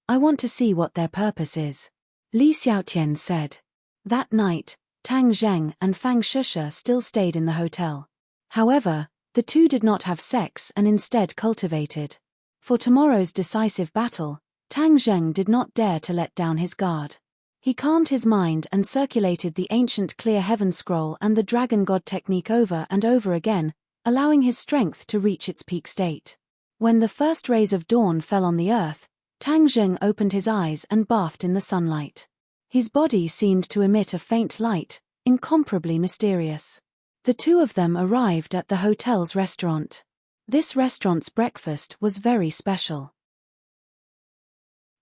I want to see what their purpose is," Li Xiaotian said. That night, Tang Zheng and Fang Shusha still stayed in the hotel. However, the two did not have sex and instead cultivated. For tomorrow's decisive battle, Tang Zheng did not dare to let down his guard. He calmed his mind and circulated the ancient Clear Heaven scroll and the Dragon God technique over and over again, allowing his strength to reach its peak state. When the first rays of dawn fell on the earth, Tang Zheng opened his eyes and bathed in the sunlight. His body seemed to emit a faint light, incomparably mysterious. The two of them arrived at the hotel's restaurant. This restaurant's breakfast was very special.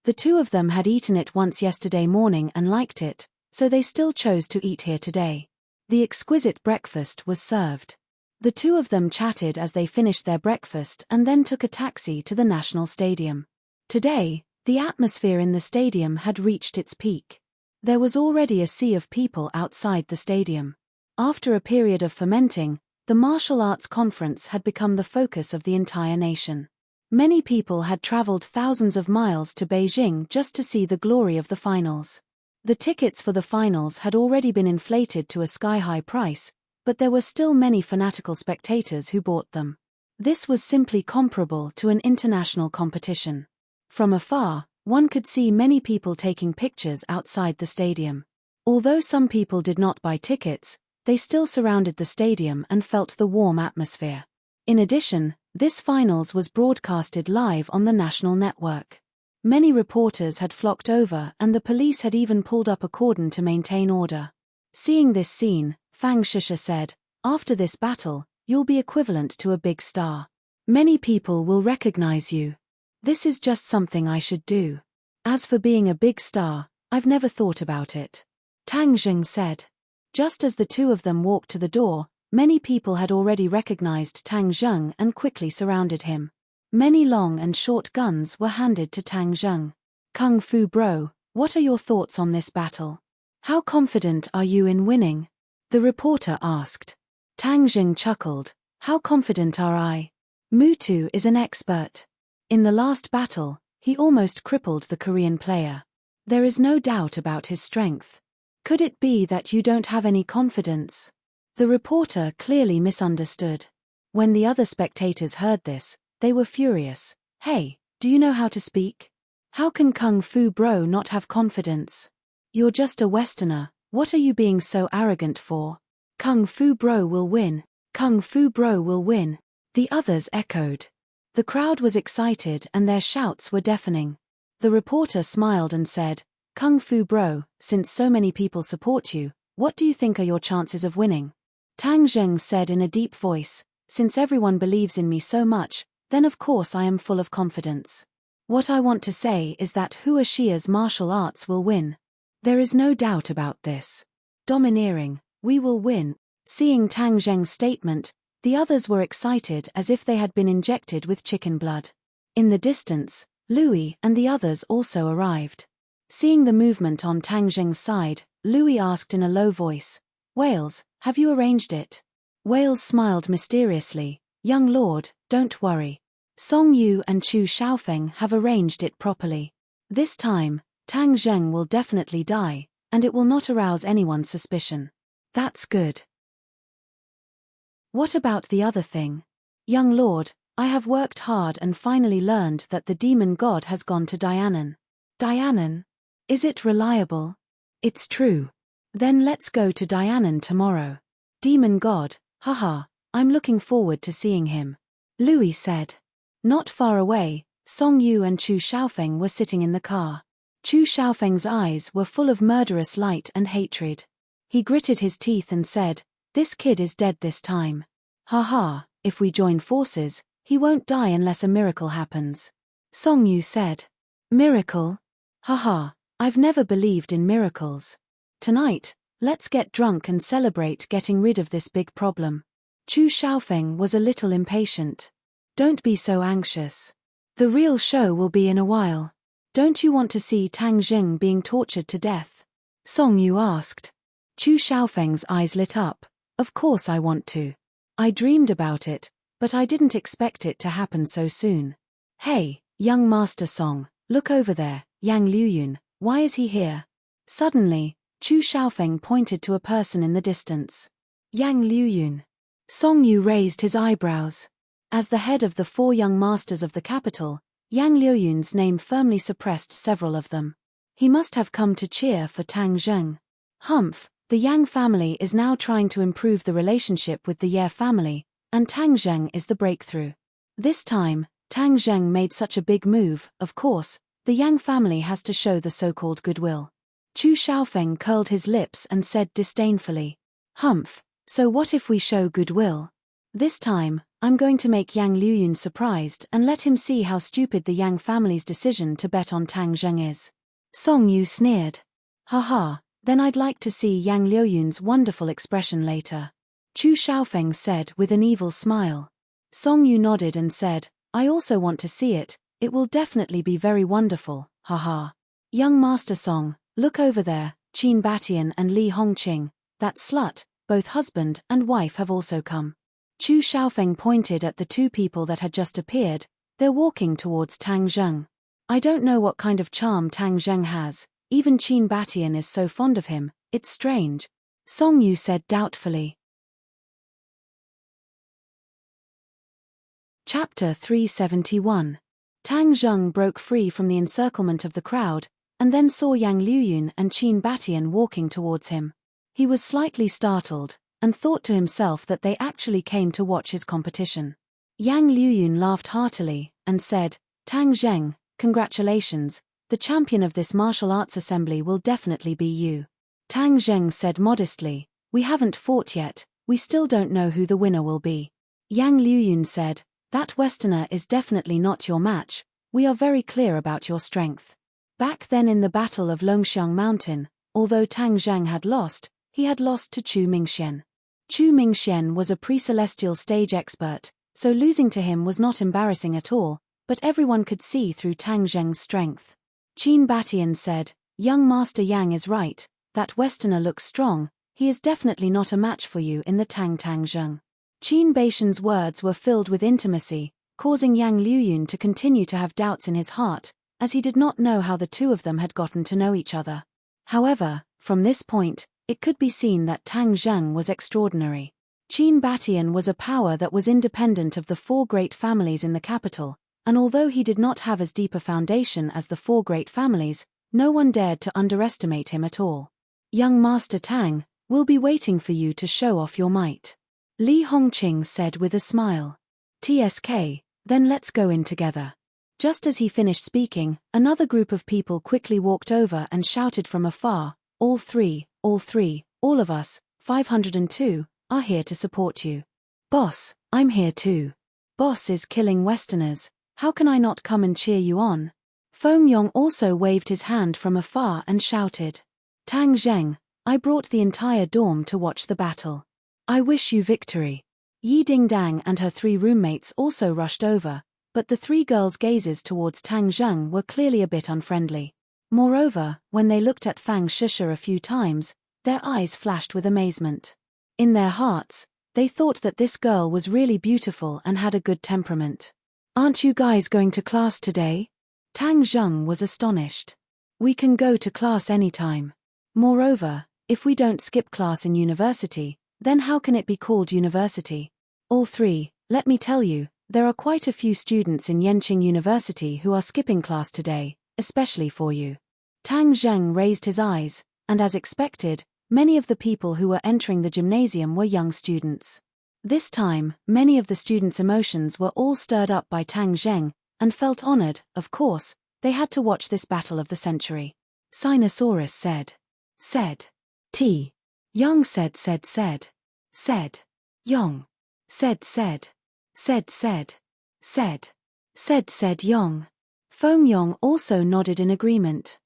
The two of them had eaten it once yesterday morning and liked it, so they still chose to eat here today. The exquisite breakfast was served. The two of them chatted as they finished their breakfast and then took a taxi to the National Stadium. Today, the atmosphere in the stadium had reached its peak. There was already a sea of people outside the stadium. After a period of fermenting, the martial arts conference had become the focus of the entire nation. Many people had traveled thousands of miles to Beijing just to see the glory of the finals. The tickets for the finals had already been inflated to a sky-high price, but there were still many fanatical spectators who bought them. This was simply comparable to an international competition. From afar, one could see many people taking pictures outside the stadium. Although some people did not buy tickets, they still surrounded the stadium and felt the warm atmosphere. In addition, this finals was broadcasted live on the national network. Many reporters had flocked over and the police had even pulled up a cordon to maintain order. Seeing this scene, Fang Shisha said, "After this battle, you'll be equivalent to a big star. Many people will recognize you. This is just something I should do. As for being a big star, I've never thought about it," Tang Zheng said. Just as the two of them walked to the door, many people had already recognized Tang Zheng and quickly surrounded him. Many long and short guns were handed to Tang Zheng. "Kung Fu Bro, what are your thoughts on this battle? How confident are you in winning?" the reporter asked. Tang Zheng chuckled. "How confident are I? Mutu is an expert. In the last battle, he almost crippled the Korean player. There is no doubt about his strength. Could it be that you don't have any confidence?" The reporter clearly misunderstood. When the other spectators heard this, they were furious. "Hey, do you know how to speak? How can Kung Fu Bro not have confidence? You're just a Westerner, what are you being so arrogant for? Kung Fu Bro will win. Kung Fu Bro will win," the others echoed. The crowd was excited and their shouts were deafening. The reporter smiled and said, "Kung Fu Bro, since so many people support you, what do you think are your chances of winning?" Tang Zheng said in a deep voice, "Since everyone believes in me so much, then of course I am full of confidence. What I want to say is that Hua Xia's martial arts will win. There is no doubt about this. Domineering, we will win." Seeing Tang Zheng's statement, the others were excited as if they had been injected with chicken blood. In the distance, Louis and the others also arrived. Seeing the movement on Tang Zheng's side, Louis asked in a low voice, "Wales, have you arranged it?" Wales smiled mysteriously, "Young lord, don't worry. Song Yu and Chu Xiaofeng have arranged it properly. This time, Tang Zheng will definitely die, and it will not arouse anyone's suspicion." "That's good. What about the other thing?" "Young lord, I have worked hard and finally learned that the demon god has gone to Dianan." "Dianan? Is it reliable?" "It's true." "Then let's go to Dianan tomorrow." "Demon god, haha, I'm looking forward to seeing him," Louis said. Not far away, Song Yu and Chu Xiaofeng were sitting in the car. Chu Xiaofeng's eyes were full of murderous light and hatred. He gritted his teeth and said, "This kid is dead this time. Haha, if we join forces, he won't die unless a miracle happens." Song Yu said, "Miracle? Haha, I've never believed in miracles. Tonight, let's get drunk and celebrate getting rid of this big problem." Chu Xiaofeng was a little impatient. "Don't be so anxious. The real show will be in a while. Don't you want to see Tang Zheng being tortured to death?" Song Yu asked. Chu Xiaofeng's eyes lit up. "Of course I want to. I dreamed about it, but I didn't expect it to happen so soon. Hey, young Master Song, look over there, Yang Liuyun, why is he here?" Suddenly, Chu Xiaofeng pointed to a person in the distance. "Yang Liuyun." Song Yu raised his eyebrows. As the head of the 4 young masters of the capital, Yang Liuyun's name firmly suppressed several of them. He must have come to cheer for Tang Zheng. Humph, the Yang family is now trying to improve the relationship with the Ye family, and Tang Zheng is the breakthrough. This time, Tang Zheng made such a big move, of course, the Yang family has to show the so-called goodwill. Chu Xiaofeng curled his lips and said disdainfully. Humph, so what if we show goodwill? This time, I'm going to make Yang Liuyun surprised and let him see how stupid the Yang family's decision to bet on Tang Zheng is. Song Yu sneered. Haha, then I'd like to see Yang Liuyun's wonderful expression later. Chu Xiaofeng said with an evil smile. Song Yu nodded and said, I also want to see it, it will definitely be very wonderful, haha. Young Master Song, look over there, Qin Batian and Li Hongqing, that slut, both husband and wife have also come. Chu Xiaofeng pointed at the two people that had just appeared, they're walking towards Tang Zheng. I don't know what kind of charm Tang Zheng has, even Qin Batian is so fond of him, it's strange. Song Yu said doubtfully. Chapter 371. Tang Zheng broke free from the encirclement of the crowd, and then saw Yang Liuyun and Qin Batian walking towards him. He was slightly startled, and thought to himself that they actually came to watch his competition. Yang Liuyun laughed heartily, and said, Tang Zheng, congratulations, the champion of this martial arts assembly will definitely be you. Tang Zheng said modestly, we haven't fought yet, we still don't know who the winner will be. Yang Liuyun said, that Westerner is definitely not your match, we are very clear about your strength. Back then in the Battle of Longxiang Mountain, although Tang Zheng had lost, he had lost to Chu Mingxian. Chu Mingxian was a pre-celestial stage expert, so losing to him was not embarrassing at all, but everyone could see through Tang Zheng's strength. Qin Batian said, young Master Yang is right, that Westerner looks strong, he is definitely not a match for you in the Tang Zheng. Qin Batian's words were filled with intimacy, causing Yang Liuyun to continue to have doubts in his heart, as he did not know how the two of them had gotten to know each other. However, from this point, it could be seen that Tang Zheng was extraordinary. Qin Batian was a power that was independent of the four great families in the capital, and although he did not have as deep a foundation as the four great families, no one dared to underestimate him at all. Young Master Tang, we'll be waiting for you to show off your might. Li Hongqing said with a smile. TSK, then let's go in together. Just as he finished speaking, another group of people quickly walked over and shouted from afar, all three, all of us, 502, are here to support you. Boss, I'm here too. Boss is killing Westerners, how can I not come and cheer you on? Feng Yong also waved his hand from afar and shouted. Tang Zheng, I brought the entire dorm to watch the battle. I wish you victory. Yi Dingdang and her three roommates also rushed over, but the three girls' gazes towards Tang Zheng were clearly a bit unfriendly. Moreover, when they looked at Fang Shisha a few times, their eyes flashed with amazement. In their hearts, they thought that this girl was really beautiful and had a good temperament. Aren't you guys going to class today? Tang Zheng was astonished. We can go to class anytime. Moreover, if we don't skip class in university, then how can it be called university? All three, let me tell you, there are quite a few students in Yanqing University who are skipping class today, especially for you. Tang Zheng raised his eyes, and as expected, many of the people who were entering the gymnasium were young students. This time, many of the students' emotions were all stirred up by Tang Zheng, and felt honored, of course, they had to watch this battle of the century. Sinosaurus said. T. Young said. Yong. Said. Yong. Feng Yong also nodded in agreement.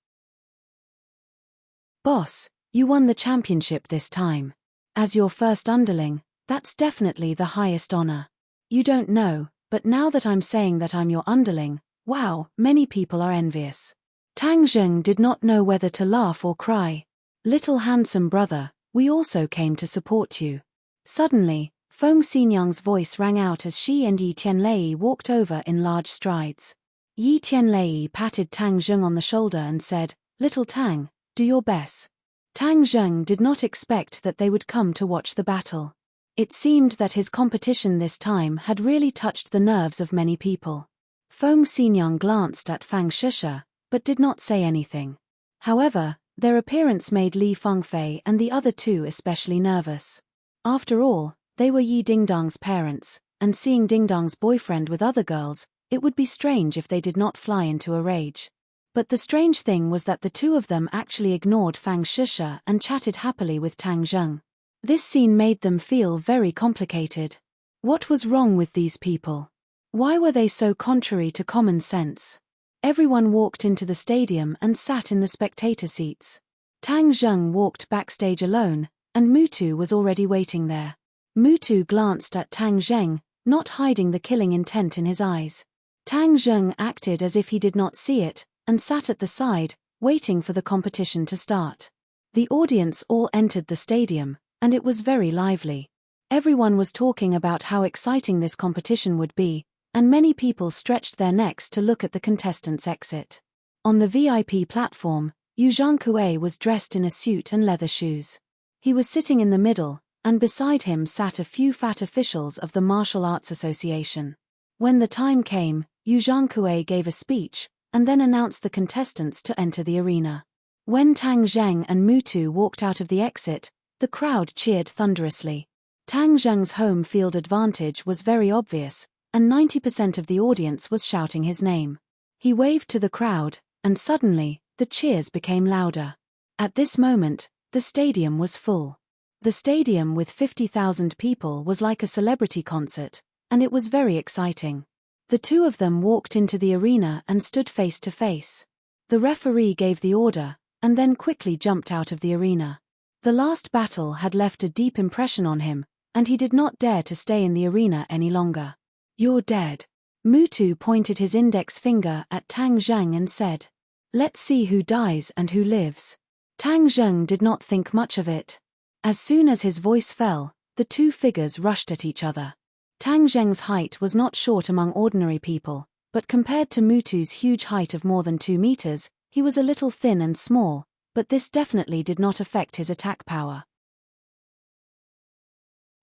Boss, you won the championship this time. As your first underling, that's definitely the highest honor. You don't know, but now that I'm saying that I'm your underling, wow, many people are envious. Tang Zheng did not know whether to laugh or cry. Little handsome brother, we also came to support you. Suddenly, Feng Xinyang's voice rang out as she and Yi Tianlei walked over in large strides. Yi Tianlei patted Tang Zheng on the shoulder and said, Little Tang, do your best. Tang Zheng did not expect that they would come to watch the battle. It seemed that his competition this time had really touched the nerves of many people. Feng Xinyang glanced at Fang Shisha, but did not say anything. However, their appearance made Li Fengfei and the other two especially nervous. After all, they were Yi Dingdang's parents, and seeing Dingdang's boyfriend with other girls, It would be strange if they did not fly into a rage. But the strange thing was that the two of them actually ignored Fang Shusha and chatted happily with Tang Zheng. This scene made them feel very complicated. What was wrong with these people? Why were they so contrary to common sense? Everyone walked into the stadium and sat in the spectator seats. Tang Zheng walked backstage alone, and Mutu was already waiting there. Mutu glanced at Tang Zheng, not hiding the killing intent in his eyes. Tang Zheng acted as if he did not see it, and sat at the side, waiting for the competition to start. The audience all entered the stadium, and it was very lively. Everyone was talking about how exciting this competition would be, and many people stretched their necks to look at the contestants' exit. On the VIP platform, Yu Zhangkue was dressed in a suit and leather shoes. He was sitting in the middle, and beside him sat a few fat officials of the Martial Arts Association. When the time came, Yu Zhangkue gave a speech, and then announced the contestants to enter the arena. When Tang Zheng and Mutu walked out of the exit, the crowd cheered thunderously. Tang Zheng's home field advantage was very obvious, and 90% of the audience was shouting his name. He waved to the crowd, and suddenly, the cheers became louder. At this moment, the stadium was full. The stadium with 50,000 people was like a celebrity concert, and it was very exciting. The two of them walked into the arena and stood face to face. The referee gave the order, and then quickly jumped out of the arena. The last battle had left a deep impression on him, and he did not dare to stay in the arena any longer. "You're dead." Mutu pointed his index finger at Tang Zheng and said, "Let's see who dies and who lives." Tang Zheng did not think much of it. As soon as his voice fell, the two figures rushed at each other. Tang Zheng's height was not short among ordinary people, but compared to Mutu's huge height of more than 2 meters, he was a little thin and small, but this definitely did not affect his attack power.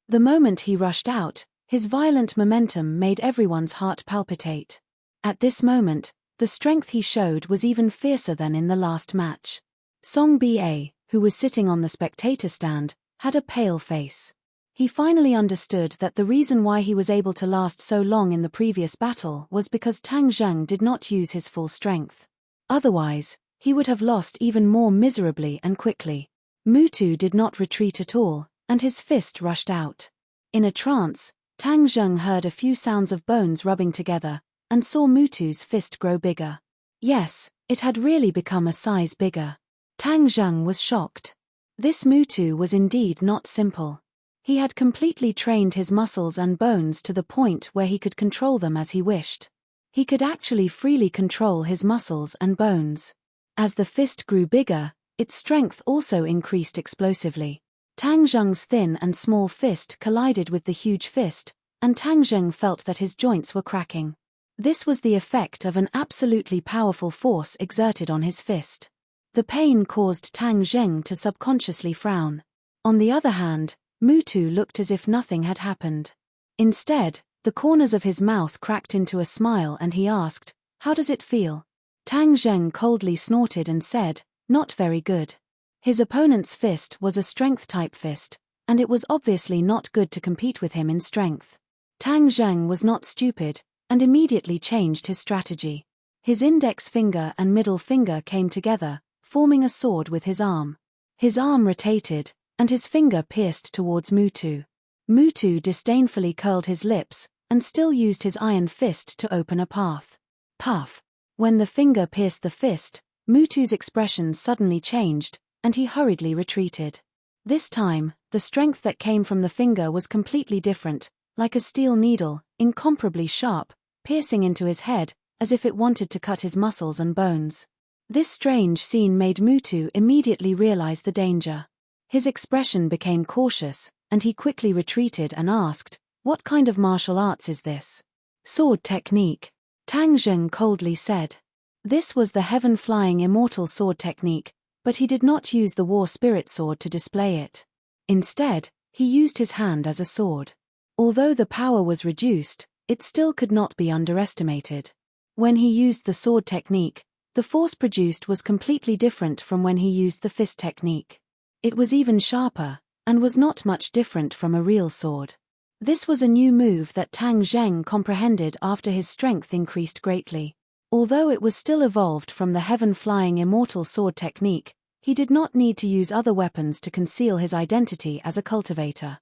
The moment he rushed out, his violent momentum made everyone's heart palpitate. At this moment, the strength he showed was even fiercer than in the last match. Song Ba, who was sitting on the spectator stand, had a pale face. He finally understood that the reason why he was able to last so long in the previous battle was because Tang Zheng did not use his full strength. Otherwise, he would have lost even more miserably and quickly. Mutu did not retreat at all, and his fist rushed out. In a trance, Tang Zheng heard a few sounds of bones rubbing together, and saw Mutu's fist grow bigger. Yes, it had really become a size bigger. Tang Zheng was shocked. This Mutu was indeed not simple. He had completely trained his muscles and bones to the point where he could control them as he wished. He could actually freely control his muscles and bones. As the fist grew bigger, its strength also increased explosively. Tang Zheng's thin and small fist collided with the huge fist, and Tang Zheng felt that his joints were cracking. This was the effect of an absolutely powerful force exerted on his fist. The pain caused Tang Zheng to subconsciously frown. On the other hand, Mutu looked as if nothing had happened. Instead, the corners of his mouth cracked into a smile and he asked, "How does it feel?" Tang Zheng coldly snorted and said, "Not very good." His opponent's fist was a strength-type fist, and it was obviously not good to compete with him in strength. Tang Zheng was not stupid, and immediately changed his strategy. His index finger and middle finger came together, forming a sword with his arm. His arm rotated, and his finger pierced towards Mutu. Mutu disdainfully curled his lips, and still used his iron fist to open a path. Puff! When the finger pierced the fist, Mutu's expression suddenly changed, and he hurriedly retreated. This time, the strength that came from the finger was completely different, like a steel needle, incomparably sharp, piercing into his head, as if it wanted to cut his muscles and bones. This strange scene made Mutu immediately realize the danger. His expression became cautious, and he quickly retreated and asked, "What kind of martial arts is this?" "Sword technique," Tang Zheng coldly said. This was the heaven-flying immortal sword technique, but he did not use the war spirit sword to display it. Instead, he used his hand as a sword. Although the power was reduced, it still could not be underestimated. When he used the sword technique, the force produced was completely different from when he used the fist technique. It was even sharper, and was not much different from a real sword. This was a new move that Tang Zheng comprehended after his strength increased greatly. Although it was still evolved from the heaven-flying immortal sword technique, he did not need to use other weapons to conceal his identity as a cultivator.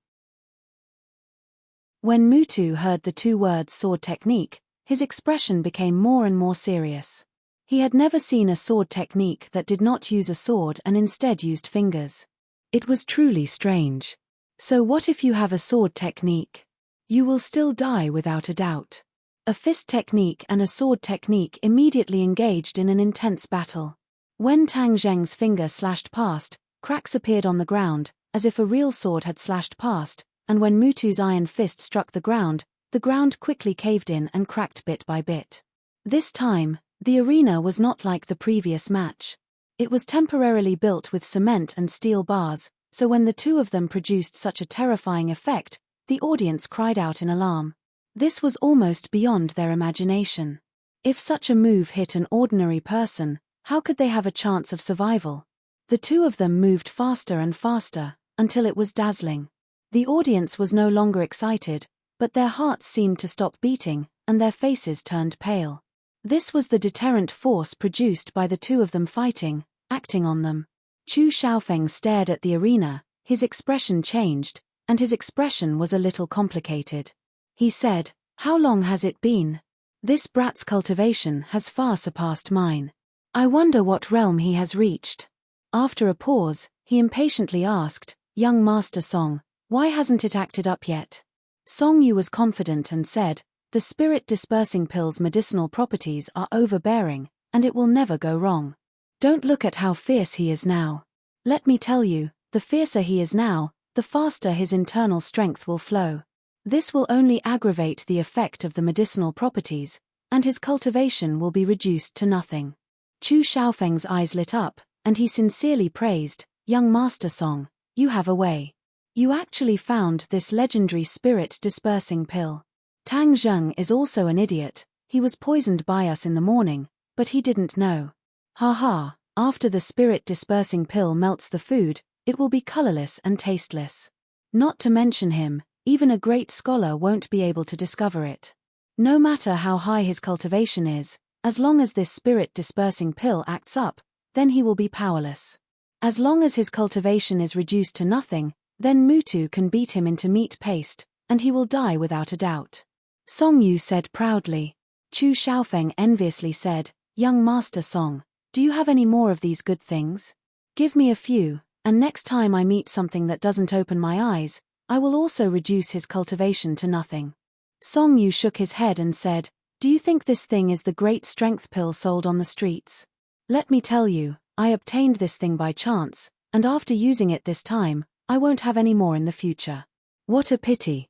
When Mutu heard the two words sword technique, his expression became more and more serious. He had never seen a sword technique that did not use a sword and instead used fingers. It was truly strange. So what if you have a sword technique? You will still die without a doubt. A fist technique and a sword technique immediately engaged in an intense battle. When Tang Zheng's finger slashed past, cracks appeared on the ground, as if a real sword had slashed past, and when Mutu's iron fist struck the ground quickly caved in and cracked bit by bit. This time, the arena was not like the previous match. It was temporarily built with cement and steel bars, so when the two of them produced such a terrifying effect, the audience cried out in alarm. This was almost beyond their imagination. If such a move hit an ordinary person, how could they have a chance of survival? The two of them moved faster and faster, until it was dazzling. The audience was no longer excited, but their hearts seemed to stop beating, and their faces turned pale. This was the deterrent force produced by the two of them fighting, acting on them. Chu Xiaofeng stared at the arena, his expression changed, and his expression was a little complicated. He said, "How long has it been? This brat's cultivation has far surpassed mine. I wonder what realm he has reached." After a pause, he impatiently asked, "Young Master Song, why hasn't it acted up yet?" Song Yu was confident and said, "The spirit-dispersing pill's medicinal properties are overbearing, and it will never go wrong. Don't look at how fierce he is now. Let me tell you, the fiercer he is now, the faster his internal strength will flow. This will only aggravate the effect of the medicinal properties, and his cultivation will be reduced to nothing." Chu Xiaofeng's eyes lit up, and he sincerely praised, "Young Master Song, you have a way. You actually found this legendary spirit-dispersing pill. Tang Zheng is also an idiot, he was poisoned by us in the morning, but he didn't know. Ha, after the spirit-dispersing pill melts the food, it will be colorless and tasteless. Not to mention him, even a great scholar won't be able to discover it. No matter how high his cultivation is, as long as this spirit-dispersing pill acts up, then he will be powerless. As long as his cultivation is reduced to nothing, then Mutu can beat him into meat paste, and he will die without a doubt." Song Yu said proudly. Chu Xiaofeng enviously said, "Young Master Song, do you have any more of these good things? Give me a few, and next time I meet something that doesn't open my eyes, I will also reduce his cultivation to nothing." Song Yu shook his head and said, "Do you think this thing is the great strength pill sold on the streets? Let me tell you, I obtained this thing by chance, and after using it this time, I won't have any more in the future. What a pity."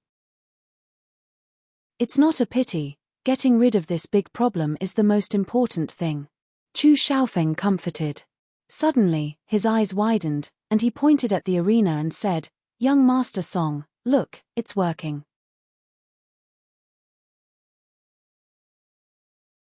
"It's not a pity, getting rid of this big problem is the most important thing." Chu Xiaofeng comforted. Suddenly, his eyes widened, and he pointed at the arena and said, "Young Master Song, look, it's working."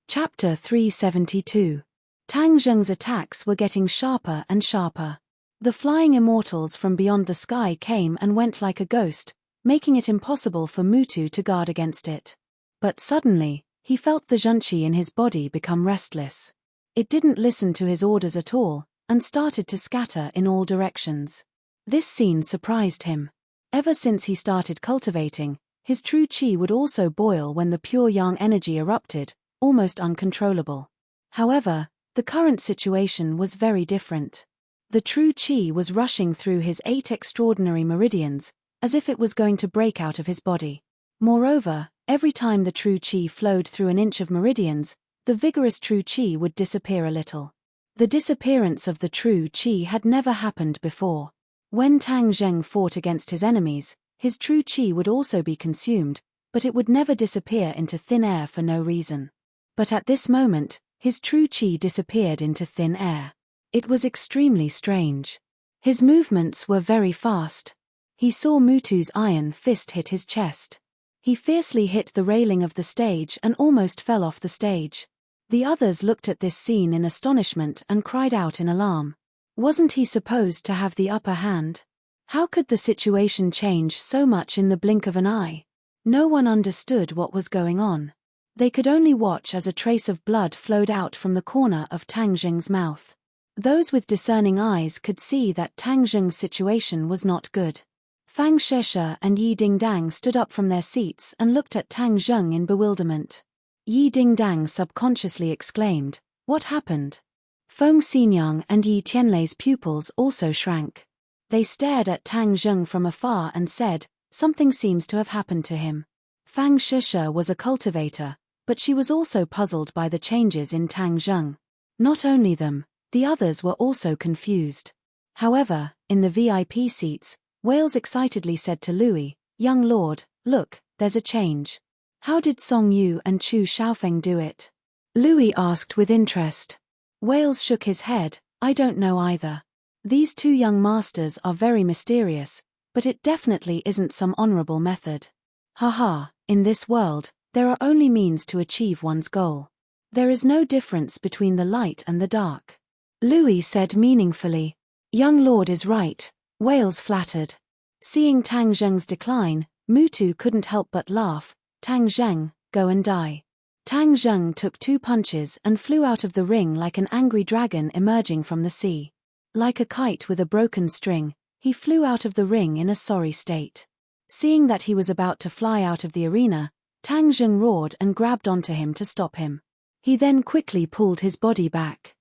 Chapter 372. Tang Zheng's attacks were getting sharper and sharper. The flying immortals from beyond the sky came and went like a ghost, making it impossible for Mutu to guard against it. But suddenly, he felt the zhunqi in his body become restless. It didn't listen to his orders at all, and started to scatter in all directions. This scene surprised him. Ever since he started cultivating, his true qi would also boil when the pure yang energy erupted, almost uncontrollable. However, the current situation was very different. The true qi was rushing through his 8 extraordinary meridians, as if it was going to break out of his body. Moreover, every time the true qi flowed through an inch of meridians, the vigorous true qi would disappear a little. The disappearance of the true qi had never happened before. When Tang Zheng fought against his enemies, his true qi would also be consumed, but it would never disappear into thin air for no reason. But at this moment, his true qi disappeared into thin air. It was extremely strange. His movements were very fast. He saw Mutu's iron fist hit his chest. He fiercely hit the railing of the stage and almost fell off the stage. The others looked at this scene in astonishment and cried out in alarm. Wasn't he supposed to have the upper hand? How could the situation change so much in the blink of an eye? No one understood what was going on. They could only watch as a trace of blood flowed out from the corner of Tang Jing's mouth. Those with discerning eyes could see that Tang Jing's situation was not good. Fang Sheshe and Yi Dingdang stood up from their seats and looked at Tang Jing in bewilderment. Yi Dingdang subconsciously exclaimed, "What happened?" Feng Xinyang and Yi Tianlei's pupils also shrank. They stared at Tang Jing from afar and said, "Something seems to have happened to him." Fang Sheshe was a cultivator, but she was also puzzled by the changes in Tang Jing. Not only them, the others were also confused. However, in the VIP seats, Wales excitedly said to Louis, "Young lord, look, there's a change. How did Song Yu and Chu Xiaofeng do it?" Louis asked with interest. Wales shook his head, "I don't know either. These two young masters are very mysterious, but it definitely isn't some honorable method. Haha, in this world, there are only means to achieve one's goal. There is no difference between the light and the dark." Louis said meaningfully. "Young lord is right," Wales flattered. Seeing Tang Zheng's decline, Mutu couldn't help but laugh. "Tang Zheng, go and die." Tang Zheng took 2 punches and flew out of the ring like an angry dragon emerging from the sea. Like a kite with a broken string, he flew out of the ring in a sorry state. Seeing that he was about to fly out of the arena, Tang Zheng roared and grabbed onto him to stop him. He then quickly pulled his body back.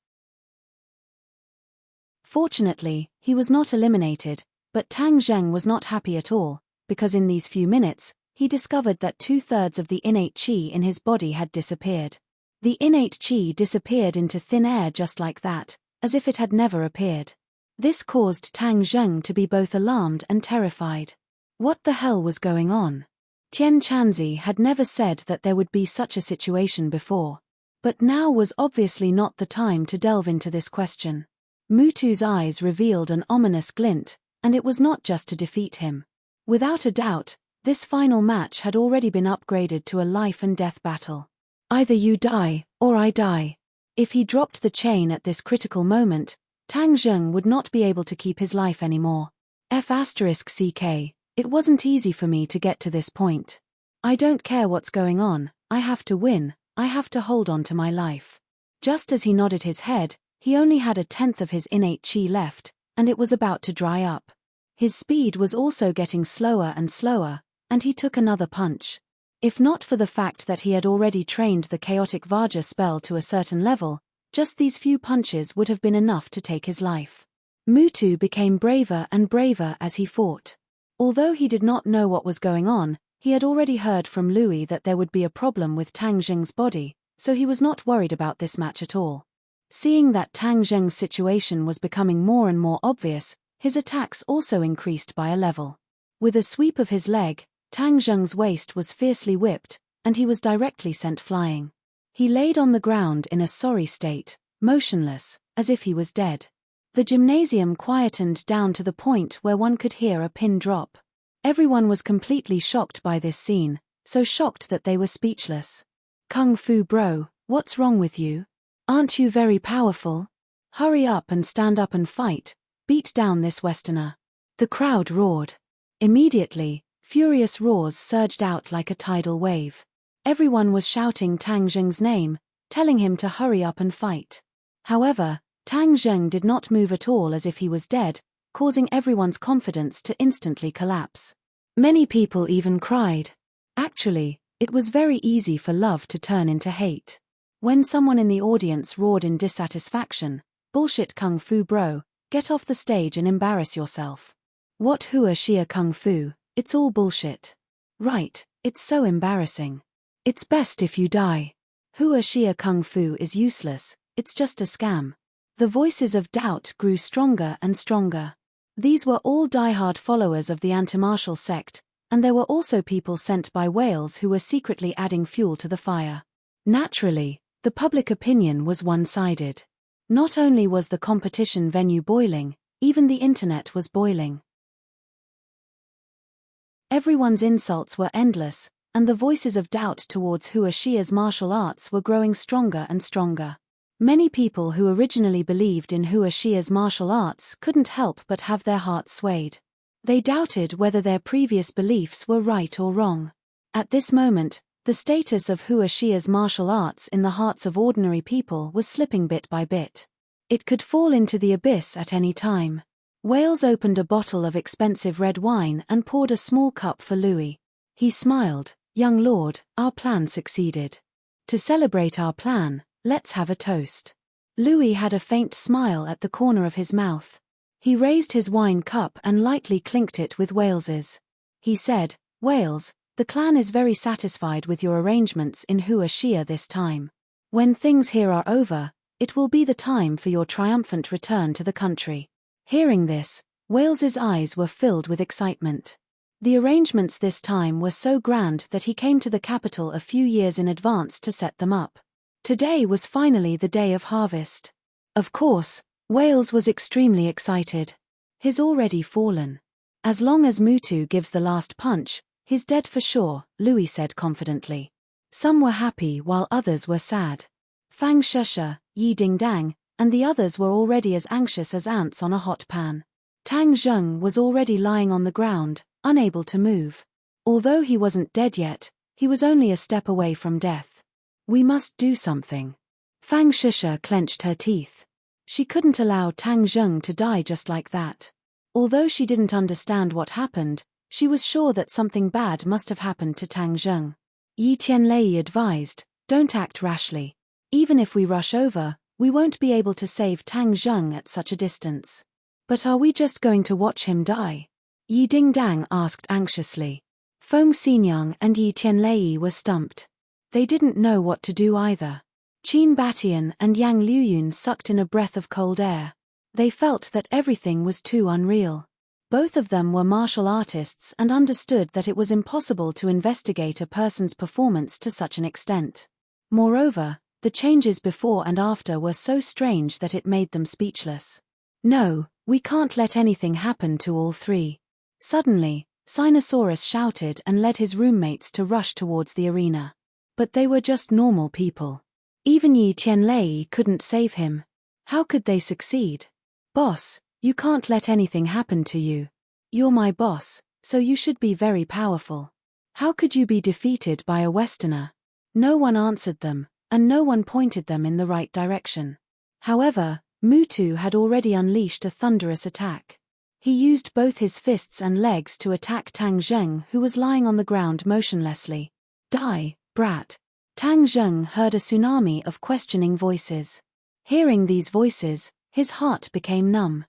Fortunately, he was not eliminated, but Tang Zheng was not happy at all, because in these few minutes, he discovered that 2/3 of the innate qi in his body had disappeared. The innate qi disappeared into thin air just like that, as if it had never appeared. This caused Tang Zheng to be both alarmed and terrified. What the hell was going on? Tian Chanzi had never said that there would be such a situation before. But now was obviously not the time to delve into this question. Mutu's eyes revealed an ominous glint, and it was not just to defeat him. Without a doubt, this final match had already been upgraded to a life and death battle. Either you die, or I die. If he dropped the chain at this critical moment, Tang Zheng would not be able to keep his life anymore. F***ck, it wasn't easy for me to get to this point. I don't care what's going on, I have to win, I have to hold on to my life. Just as he nodded his head, he only had 1/10 of his innate qi left, and it was about to dry up. His speed was also getting slower and slower, and he took another punch. If not for the fact that he had already trained the chaotic Vajra spell to a certain level, just these few punches would have been enough to take his life. Mutu became braver and braver as he fought. Although he did not know what was going on, he had already heard from Louis that there would be a problem with Tang Jing's body, so he was not worried about this match at all. Seeing that Tang Zheng's situation was becoming more and more obvious, his attacks also increased by a level. With a sweep of his leg, Tang Zheng's waist was fiercely whipped, and he was directly sent flying. He laid on the ground in a sorry state, motionless, as if he was dead. The gymnasium quietened down to the point where one could hear a pin drop. Everyone was completely shocked by this scene, so shocked that they were speechless. "Kung Fu bro, what's wrong with you? Aren't you very powerful? Hurry up and stand up and fight, beat down this Westerner." The crowd roared. Immediately, furious roars surged out like a tidal wave. Everyone was shouting Tang Zheng's name, telling him to hurry up and fight. However, Tang Zheng did not move at all as if he was dead, causing everyone's confidence to instantly collapse. Many people even cried. Actually, it was very easy for love to turn into hate. When someone in the audience roared in dissatisfaction, "Bullshit Kung Fu bro, get off the stage and embarrass yourself. What Hua Xia Kung Fu, it's all bullshit. Right, it's so embarrassing. It's best if you die. Hua Xia Kung Fu is useless, it's just a scam." The voices of doubt grew stronger and stronger. These were all diehard followers of the anti-martial sect, and there were also people sent by Wales who were secretly adding fuel to the fire. Naturally, the public opinion was one-sided. Not only was the competition venue boiling, even the internet was boiling. Everyone's insults were endless, and the voices of doubt towards Hua Xia's martial arts were growing stronger and stronger. Many people who originally believed in Hua Xia's martial arts couldn't help but have their hearts swayed. They doubted whether their previous beliefs were right or wrong. At this moment, the status of Hua Xia's martial arts in the hearts of ordinary people was slipping bit by bit. It could fall into the abyss at any time. Wales opened a bottle of expensive red wine and poured a small cup for Louis. He smiled. "Young lord, our plan succeeded. To celebrate our plan, let's have a toast." Louis had a faint smile at the corner of his mouth. He raised his wine cup and lightly clinked it with Wales's. He said, "Wales, the clan is very satisfied with your arrangements in Hua Xia this time. When things here are over, it will be the time for your triumphant return to the country." Hearing this, Wales's eyes were filled with excitement. The arrangements this time were so grand that he came to the capital a few years in advance to set them up. Today was finally the day of harvest. Of course, Wales was extremely excited. He's already fallen. As long as Mutu gives the last punch, he's dead for sure, Louis said confidently. Some were happy while others were sad. Fang Shusha, Yi Dingdang, and the others were already as anxious as ants on a hot pan. Tang Zheng was already lying on the ground, unable to move. Although he wasn't dead yet, he was only a step away from death. "We must do something." Fang Shusha clenched her teeth. She couldn't allow Tang Zheng to die just like that. Although she didn't understand what happened, she was sure that something bad must have happened to Tang Zheng. Yi Tianlei advised, "Don't act rashly. Even if we rush over, we won't be able to save Tang Zheng at such a distance." "But are we just going to watch him die?" Yi Dingdang asked anxiously. Feng Xinyang and Yi Tianlei were stumped. They didn't know what to do either. Qin Batian and Yang Liuyun sucked in a breath of cold air. They felt that everything was too unreal. Both of them were martial artists and understood that it was impossible to investigate a person's performance to such an extent. Moreover, the changes before and after were so strange that it made them speechless. "No, we can't let anything happen to all three." Suddenly, Sinosaurus shouted and led his roommates to rush towards the arena. But they were just normal people. Even Yi Tianlei couldn't save him. How could they succeed? "Boss, you can't let anything happen to you. You're my boss, so you should be very powerful. How could you be defeated by a Westerner?" No one answered them, and no one pointed them in the right direction. However, Mutu had already unleashed a thunderous attack. He used both his fists and legs to attack Tang Zheng, who was lying on the ground motionlessly. "Die, brat." Tang Zheng heard a tsunami of questioning voices. Hearing these voices, his heart became numb.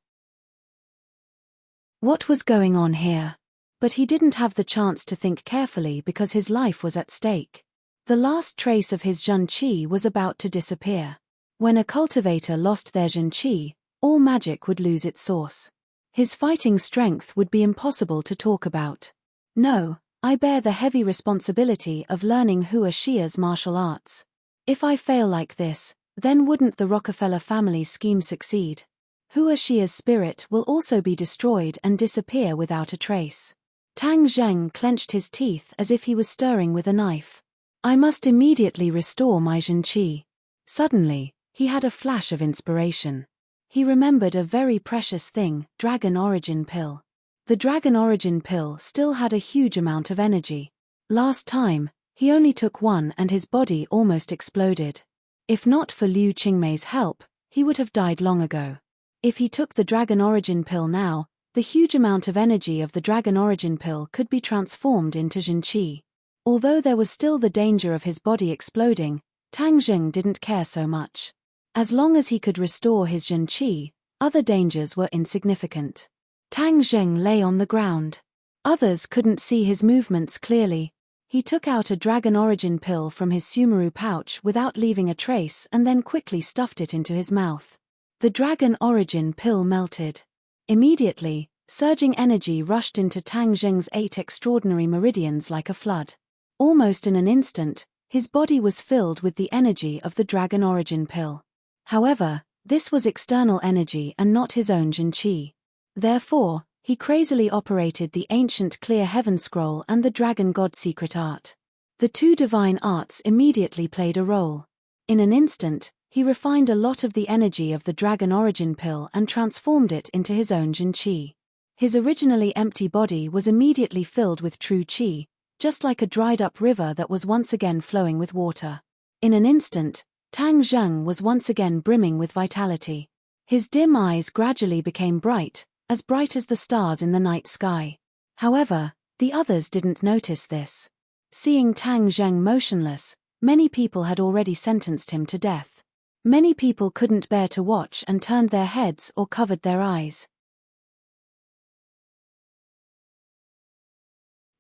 What was going on here? But he didn't have the chance to think carefully because his life was at stake. The last trace of his Zhen Qi was about to disappear. When a cultivator lost their Zhen Qi, all magic would lose its source. His fighting strength would be impossible to talk about. "No, I bear the heavy responsibility of learning Hua Xia's martial arts. If I fail like this, then wouldn't the Rockefeller family's scheme succeed? Hua Xia's spirit will also be destroyed and disappear without a trace." Tang Zheng clenched his teeth as if he was stirring with a knife. "I must immediately restore my Zhen Qi." Suddenly, he had a flash of inspiration. He remembered a very precious thing, Dragon Origin Pill. The Dragon Origin Pill still had a huge amount of energy. Last time, he only took one and his body almost exploded. If not for Liu Qingmei's help, he would have died long ago. If he took the Dragon Origin Pill now, the huge amount of energy of the Dragon Origin Pill could be transformed into Zhen Qi. Although there was still the danger of his body exploding, Tang Zheng didn't care so much. As long as he could restore his Zhen Qi, other dangers were insignificant. Tang Zheng lay on the ground. Others couldn't see his movements clearly. He took out a Dragon Origin Pill from his Sumeru pouch without leaving a trace and then quickly stuffed it into his mouth. The Dragon Origin Pill melted. Immediately, surging energy rushed into Tang Zheng's 8 extraordinary meridians like a flood. Almost in an instant, his body was filled with the energy of the Dragon Origin Pill. However, this was external energy and not his own Zhen Qi. Therefore, he crazily operated the ancient Clear Heaven Scroll and the Dragon God Secret Art. The two divine arts immediately played a role. In an instant, he refined a lot of the energy of the Dragon Origin Pill and transformed it into his own Zhen Qi. His originally empty body was immediately filled with true Qi, just like a dried-up river that was once again flowing with water. In an instant, Tang Zheng was once again brimming with vitality. His dim eyes gradually became bright as the stars in the night sky. However, the others didn't notice this. Seeing Tang Zheng motionless, many people had already sentenced him to death. Many people couldn't bear to watch and turned their heads or covered their eyes.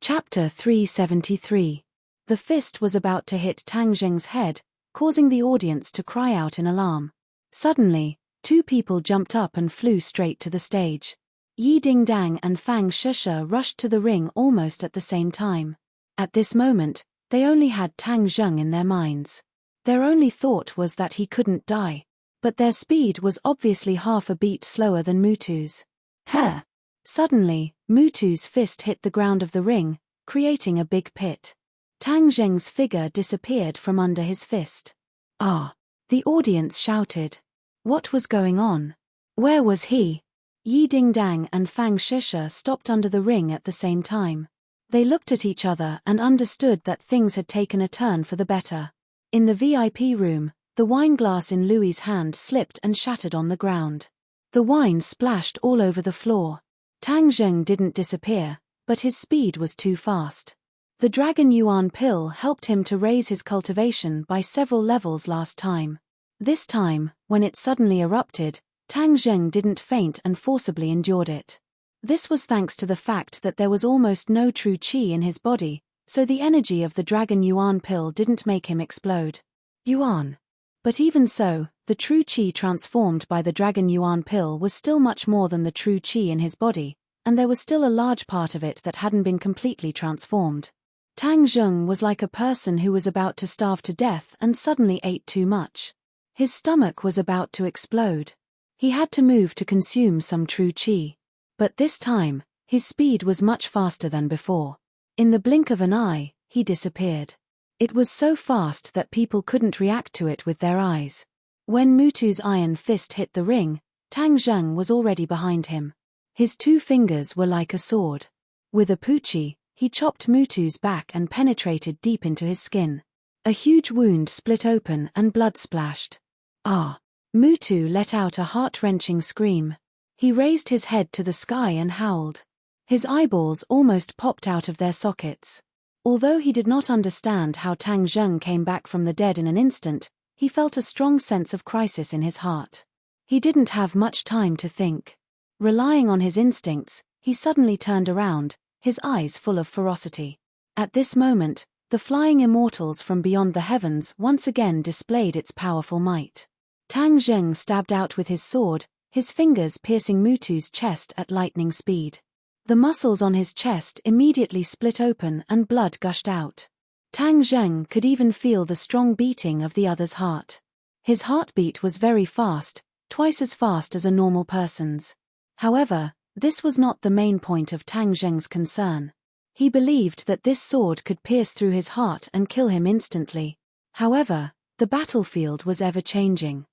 Chapter 373. The fist was about to hit Tang Zheng's head, causing the audience to cry out in alarm. Suddenly, two people jumped up and flew straight to the stage. Yi Dingdang and Fang Sheshe rushed to the ring almost at the same time. At this moment, they only had Tang Zheng in their minds. Their only thought was that he couldn't die. But their speed was obviously half a beat slower than Mutu's. Huh! Suddenly, Mutu's fist hit the ground of the ring, creating a big pit. Tang Zheng's figure disappeared from under his fist. Ah! The audience shouted. What was going on? Where was he? Yi Dingdang and Fang Sheshe stopped under the ring at the same time. They looked at each other and understood that things had taken a turn for the better. In the VIP room, the wine glass in Louis's hand slipped and shattered on the ground. The wine splashed all over the floor. Tang Zheng didn't disappear, but his speed was too fast. The Dragon Yuan pill helped him to raise his cultivation by several levels last time. This time, when it suddenly erupted, Tang Zheng didn't faint and forcibly endured it. This was thanks to the fact that there was almost no true qi in his body, so the energy of the Dragon Yuan pill didn't make him explode. Yuan. But even so, the true qi transformed by the Dragon Yuan pill was still much more than the true qi in his body, and there was still a large part of it that hadn't been completely transformed. Tang Zheng was like a person who was about to starve to death and suddenly ate too much. His stomach was about to explode. He had to move to consume some true qi. But this time, his speed was much faster than before. In the blink of an eye, he disappeared. It was so fast that people couldn't react to it with their eyes. When Mutu's iron fist hit the ring, Tang Zheng was already behind him. His two fingers were like a sword. With a puchi, he chopped Mutu's back and penetrated deep into his skin. A huge wound split open and blood splashed. Ah! Mutu let out a heart-wrenching scream. He raised his head to the sky and howled. His eyeballs almost popped out of their sockets. Although he did not understand how Tang Zheng came back from the dead in an instant, he felt a strong sense of crisis in his heart. He didn't have much time to think. Relying on his instincts, he suddenly turned around, his eyes full of ferocity. At this moment, the flying immortals from beyond the heavens once again displayed its powerful might. Tang Zheng stabbed out with his sword, his fingers piercing Mutu's chest at lightning speed. The muscles on his chest immediately split open and blood gushed out. Tang Zheng could even feel the strong beating of the other's heart. His heartbeat was very fast, twice as fast as a normal person's. However, this was not the main point of Tang Zheng's concern. He believed that this sword could pierce through his heart and kill him instantly. However, the battlefield was ever-changing.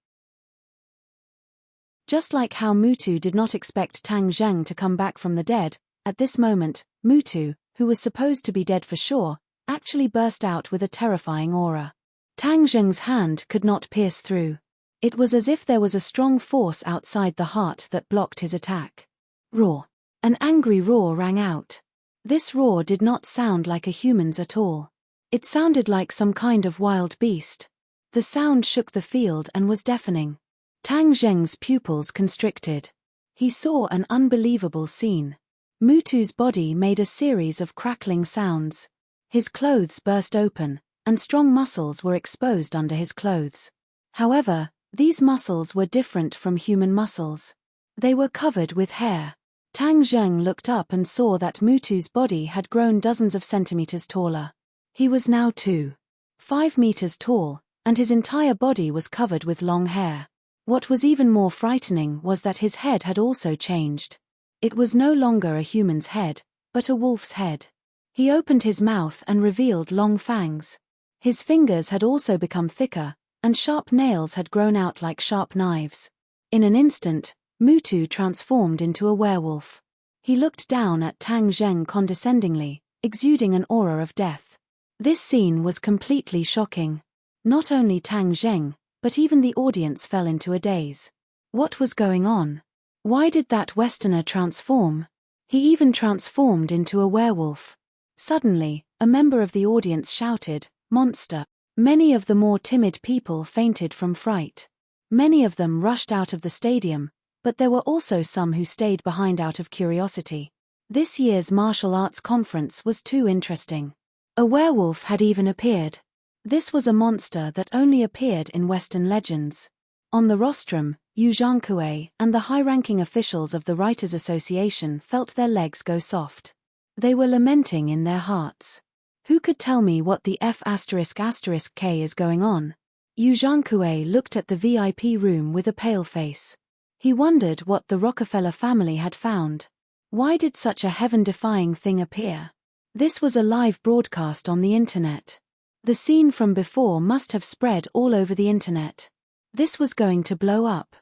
Just like how Mutu did not expect Tang Zheng to come back from the dead, at this moment, Mutu, who was supposed to be dead for sure, actually burst out with a terrifying aura. Tang Zheng's hand could not pierce through. It was as if there was a strong force outside the heart that blocked his attack. Roar! An angry roar rang out. This roar did not sound like a human's at all. It sounded like some kind of wild beast. The sound shook the field and was deafening. Tang Zheng's pupils constricted. He saw an unbelievable scene. Mutu's body made a series of crackling sounds. His clothes burst open, and strong muscles were exposed under his clothes. However, these muscles were different from human muscles. They were covered with hair. Tang Zheng looked up and saw that Mutu's body had grown dozens of centimeters taller. He was now 2.5 meters tall, and his entire body was covered with long hair. What was even more frightening was that his head had also changed. It was no longer a human's head, but a wolf's head. He opened his mouth and revealed long fangs. His fingers had also become thicker, and sharp nails had grown out like sharp knives. In an instant, Mutu transformed into a werewolf. He looked down at Tang Zheng condescendingly, exuding an aura of death. This scene was completely shocking. Not only Tang Zheng, but even the audience fell into a daze. What was going on? Why did that Westerner transform? He even transformed into a werewolf. Suddenly, a member of the audience shouted, "Monster!" Many of the more timid people fainted from fright. Many of them rushed out of the stadium, but there were also some who stayed behind out of curiosity. This year's martial arts conference was too interesting. A werewolf had even appeared. This was a monster that only appeared in Western legends. On the rostrum, Yu Zhangkue and the high-ranking officials of the Writers' Association felt their legs go soft. They were lamenting in their hearts. Who could tell me what the F***K is going on? Yu Zhangkue looked at the VIP room with a pale face. He wondered what the Rockefeller family had found. Why did such a heaven-defying thing appear? This was a live broadcast on the internet. The scene from before must have spread all over the internet. This was going to blow up.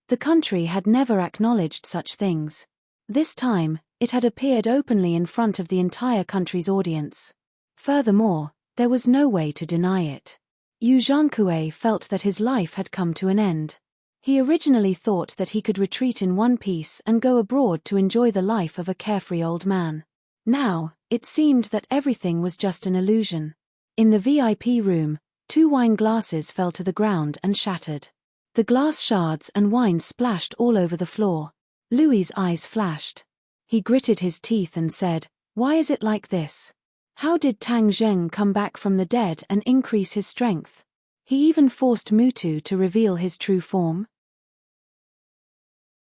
The country had never acknowledged such things. This time, it had appeared openly in front of the entire country's audience. Furthermore, there was no way to deny it. Yu Zhangkue felt that his life had come to an end. He originally thought that he could retreat in one piece and go abroad to enjoy the life of a carefree old man. Now, it seemed that everything was just an illusion. In the VIP room, 2 wine glasses fell to the ground and shattered. The glass shards and wine splashed all over the floor. Louis's eyes flashed. He gritted his teeth and said, "Why is it like this? How did Tang Zheng come back from the dead and increase his strength? He even forced Mutu to reveal his true form?"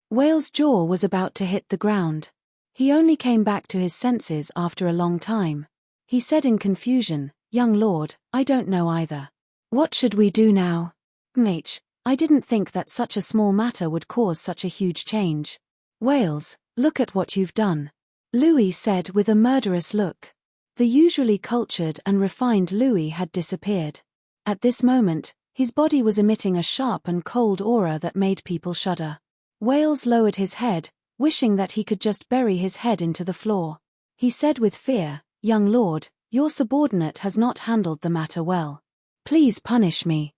Whale's jaw was about to hit the ground. He only came back to his senses after a long time. He said in confusion, "Young lord, I don't know either. What should we do now?" I didn't think that such a small matter would cause such a huge change." "Wales, look at what you've done," Louis said with a murderous look. The usually cultured and refined Louis had disappeared. At this moment, his body was emitting a sharp and cold aura that made people shudder. Wales lowered his head, wishing that he could just bury his head into the floor. He said with fear, "Young lord, your subordinate has not handled the matter well. Please punish me.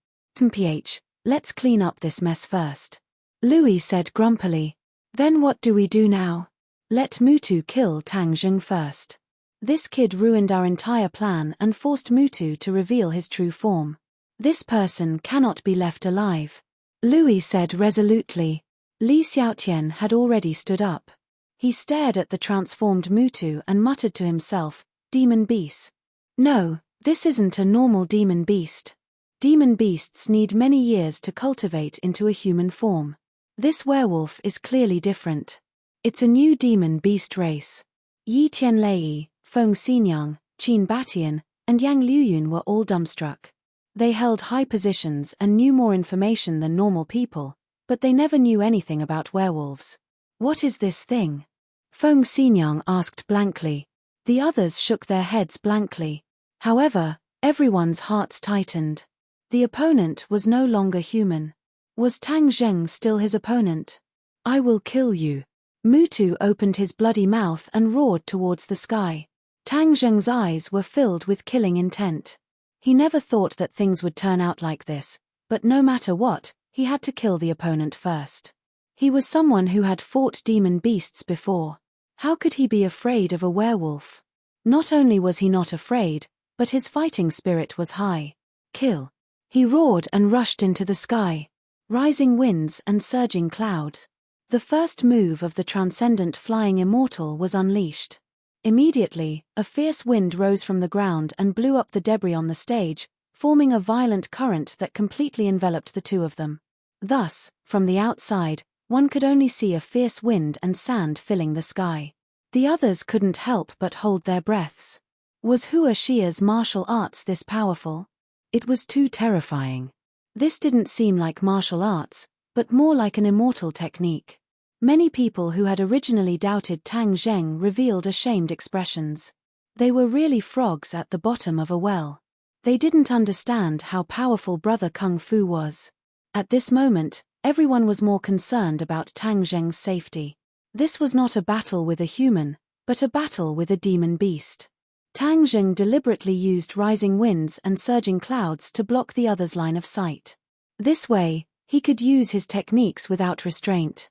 Let's clean up this mess first." Louis said grumpily. "Then what do we do now? Let Mutu kill Tang Zheng first. This kid ruined our entire plan and forced Mutu to reveal his true form. This person cannot be left alive," Louis said resolutely. Li Xiaotian had already stood up. He stared at the transformed Mutu and muttered to himself, "Demon beast. No, this isn't a normal demon beast. Demon beasts need many years to cultivate into a human form. This werewolf is clearly different. It's a new demon beast race." Yi Tianlei, Feng Xinyang, Qin Batian, and Yang Liuyun were all dumbstruck. They held high positions and knew more information than normal people, but they never knew anything about werewolves. "What is this thing?" Feng Xinyang asked blankly. The others shook their heads blankly. However, everyone's hearts tightened. The opponent was no longer human. Was Tang Zheng still his opponent? "I will kill you." Mutu opened his bloody mouth and roared towards the sky. Tang Zheng's eyes were filled with killing intent. He never thought that things would turn out like this, but no matter what, he had to kill the opponent first. He was someone who had fought demon beasts before. How could he be afraid of a werewolf? Not only was he not afraid, but his fighting spirit was high. "Kill." He roared and rushed into the sky. Rising winds and surging clouds. The first move of the transcendent flying immortal was unleashed. Immediately, a fierce wind rose from the ground and blew up the debris on the stage, forming a violent current that completely enveloped the two of them. Thus, from the outside, one could only see a fierce wind and sand filling the sky. The others couldn't help but hold their breaths. Was Hua Xia's martial arts this powerful? It was too terrifying. This didn't seem like martial arts, but more like an immortal technique. Many people who had originally doubted Tang Zheng revealed ashamed expressions. They were really frogs at the bottom of a well. They didn't understand how powerful Brother Kung Fu was. At this moment, everyone was more concerned about Tang Zheng's safety. This was not a battle with a human, but a battle with a demon beast. Tang Zheng deliberately used rising winds and surging clouds to block the other's line of sight. This way, he could use his techniques without restraint.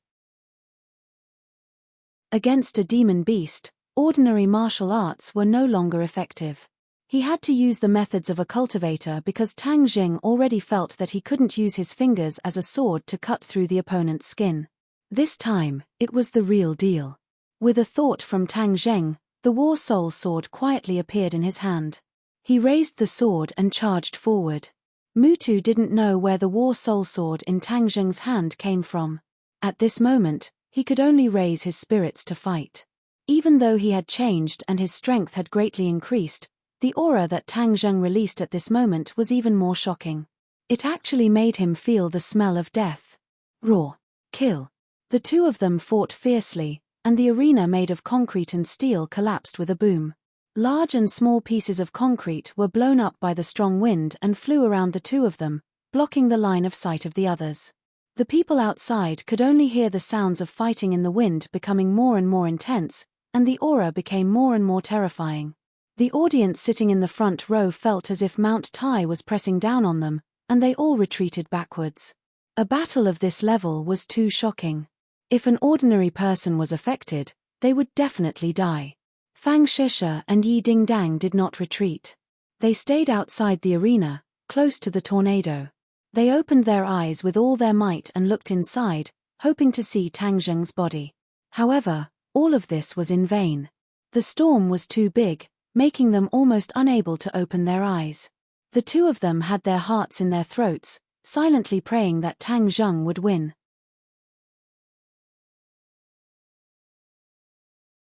Against a demon beast, ordinary martial arts were no longer effective. He had to use the methods of a cultivator because Tang Zheng already felt that he couldn't use his fingers as a sword to cut through the opponent's skin. This time, it was the real deal. With a thought from Tang Zheng, the War Soul sword quietly appeared in his hand. He raised the sword and charged forward. Mutu didn't know where the War Soul sword in Tang Zheng's hand came from. At this moment, he could only raise his spirits to fight. Even though he had changed and his strength had greatly increased, the aura that Tang Zheng released at this moment was even more shocking. It actually made him feel the smell of death. Roar. Kill. The two of them fought fiercely, and the arena made of concrete and steel collapsed with a boom. Large and small pieces of concrete were blown up by the strong wind and flew around the two of them, blocking the line of sight of the others. The people outside could only hear the sounds of fighting in the wind becoming more and more intense, and the aura became more and more terrifying. The audience sitting in the front row felt as if Mount Tai was pressing down on them, and they all retreated backwards. A battle of this level was too shocking. If an ordinary person was affected, they would definitely die. Fang Shisha and Yi Dingdang did not retreat. They stayed outside the arena, close to the tornado. They opened their eyes with all their might and looked inside, hoping to see Tang Zheng's body. However, all of this was in vain. The storm was too big, making them almost unable to open their eyes. The two of them had their hearts in their throats, silently praying that Tang Zheng would win.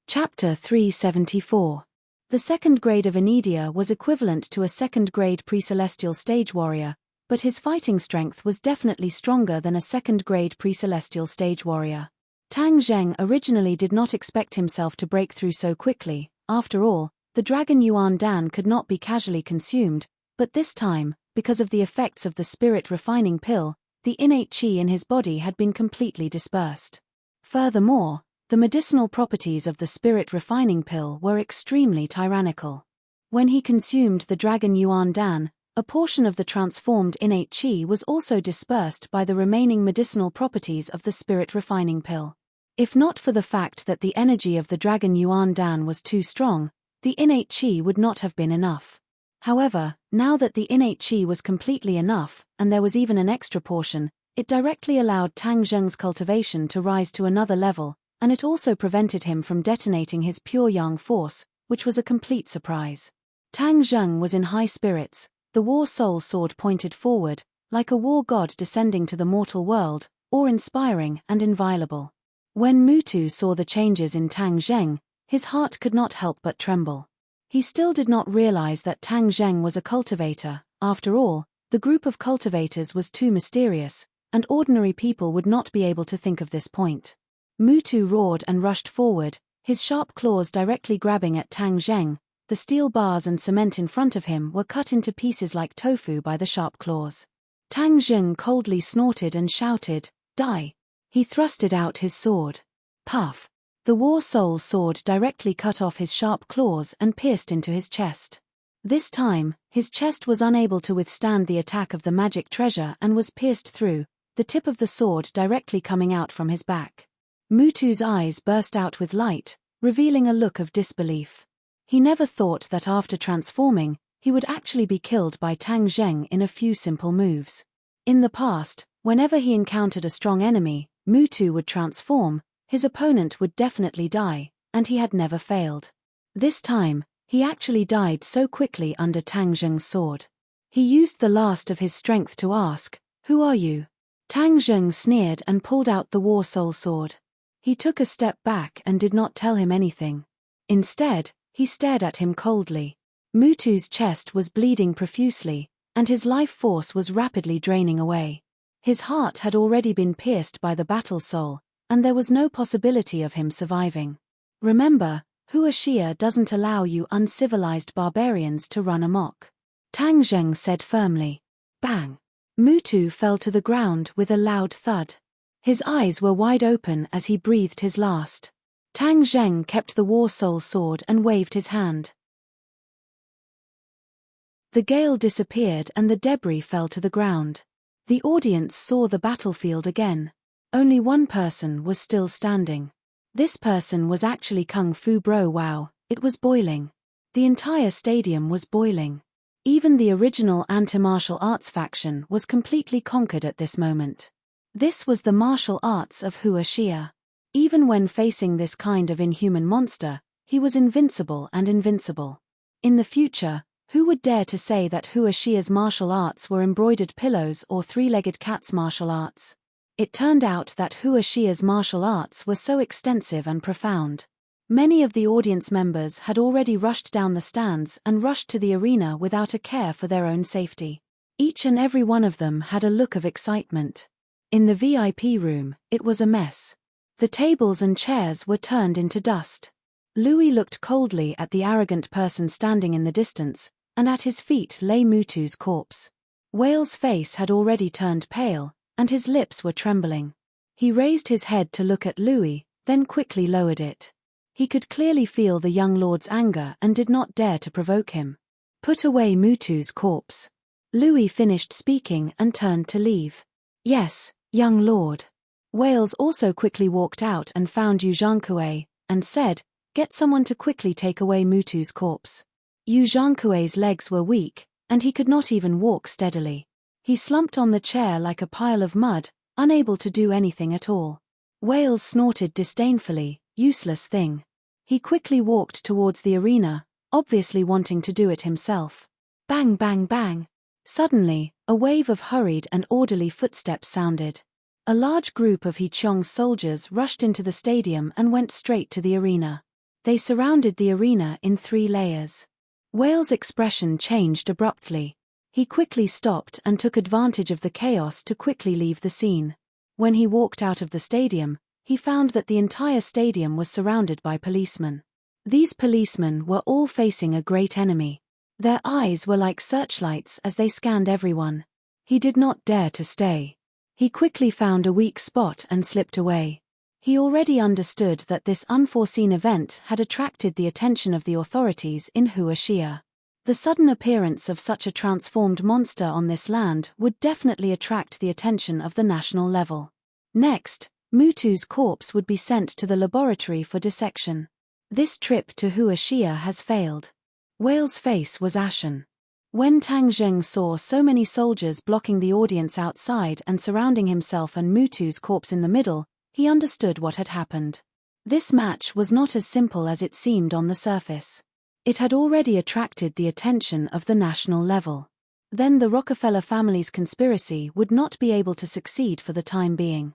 Chapter 374. The second grade of Anidia was equivalent to a second-grade pre-celestial stage warrior, but his fighting strength was definitely stronger than a second-grade pre-celestial stage warrior. Tang Zheng originally did not expect himself to break through so quickly. After all, the dragon Yuan Dan could not be casually consumed, but this time, because of the effects of the spirit refining pill, the innate qi in his body had been completely dispersed. Furthermore, the medicinal properties of the spirit refining pill were extremely tyrannical. When he consumed the dragon Yuan Dan, a portion of the transformed innate qi was also dispersed by the remaining medicinal properties of the spirit refining pill. If not for the fact that the energy of the dragon Yuan Dan was too strong, the innate qi would not have been enough. However, now that the innate qi was completely enough, and there was even an extra portion, it directly allowed Tang Zheng's cultivation to rise to another level, and it also prevented him from detonating his pure yang force, which was a complete surprise. Tang Zheng was in high spirits, the War Soul sword pointed forward, like a war god descending to the mortal world, awe-inspiring and inviolable. When Mutu saw the changes in Tang Zheng, his heart could not help but tremble. He still did not realize that Tang Zheng was a cultivator. After all, the group of cultivators was too mysterious, and ordinary people would not be able to think of this point. Mutu roared and rushed forward, his sharp claws directly grabbing at Tang Zheng. The steel bars and cement in front of him were cut into pieces like tofu by the sharp claws. Tang Zheng coldly snorted and shouted, "Die!" He thrusted out his sword. Puff! The War Soul sword directly cut off his sharp claws and pierced into his chest. This time, his chest was unable to withstand the attack of the magic treasure and was pierced through, the tip of the sword directly coming out from his back. Mutu's eyes burst out with light, revealing a look of disbelief. He never thought that after transforming, he would actually be killed by Tang Zheng in a few simple moves. In the past, whenever he encountered a strong enemy, Mutu would transform, his opponent would definitely die, and he had never failed. This time, he actually died so quickly under Tang Zheng's sword. He used the last of his strength to ask, "Who are you?" Tang Zheng sneered and pulled out the War Soul sword. He took a step back and did not tell him anything. Instead, he stared at him coldly. Mutu's chest was bleeding profusely, and his life force was rapidly draining away. His heart had already been pierced by the battle soul, and there was no possibility of him surviving. Remember, Huashia doesn't allow you uncivilized barbarians to run amok. Tang Zheng said firmly. Bang! Mutu fell to the ground with a loud thud. His eyes were wide open as he breathed his last. Tang Zheng kept the War Soul sword and waved his hand. The gale disappeared and the debris fell to the ground. The audience saw the battlefield again. Only one person was still standing. This person was actually Kung Fu Bro. Wow, it was boiling. The entire stadium was boiling. Even the original anti-martial arts faction was completely conquered at this moment. This was the martial arts of Hua Xia. Even when facing this kind of inhuman monster, he was invincible and invincible. In the future, who would dare to say that Hua Xia's martial arts were embroidered pillows or three-legged cat's martial arts? It turned out that Hua Xia's martial arts were so extensive and profound. Many of the audience members had already rushed down the stands and rushed to the arena without a care for their own safety. Each and every one of them had a look of excitement. In the VIP room, it was a mess. The tables and chairs were turned into dust. Louis looked coldly at the arrogant person standing in the distance, and at his feet lay Mutu's corpse. Whale's face had already turned pale, and his lips were trembling. He raised his head to look at Louis, then quickly lowered it. He could clearly feel the young lord's anger and did not dare to provoke him. Put away Mutu's corpse. Louis finished speaking and turned to leave. Yes, young lord. Wales also quickly walked out and found Yu Zhangkue, and said, "Get someone to quickly take away Mutu's corpse." Yu Zhangkue's legs were weak, and he could not even walk steadily. He slumped on the chair like a pile of mud, unable to do anything at all. Wales snorted disdainfully, "Useless thing." He quickly walked towards the arena, obviously wanting to do it himself. Bang bang bang. Suddenly, a wave of hurried and orderly footsteps sounded. A large group of He Chong's soldiers rushed into the stadium and went straight to the arena. They surrounded the arena in 3 layers. Whale's expression changed abruptly. He quickly stopped and took advantage of the chaos to quickly leave the scene. When he walked out of the stadium, he found that the entire stadium was surrounded by policemen. These policemen were all facing a great enemy. Their eyes were like searchlights as they scanned everyone. He did not dare to stay. He quickly found a weak spot and slipped away. He already understood that this unforeseen event had attracted the attention of the authorities in Hua Xia. The sudden appearance of such a transformed monster on this land would definitely attract the attention of the national level. Next, Mutu's corpse would be sent to the laboratory for dissection. This trip to Hua Xia has failed. Whale's face was ashen. When Tang Zheng saw so many soldiers blocking the audience outside and surrounding himself and Mutu's corpse in the middle, he understood what had happened. This match was not as simple as it seemed on the surface. It had already attracted the attention of the national level. Then the Rockefeller family's conspiracy would not be able to succeed for the time being.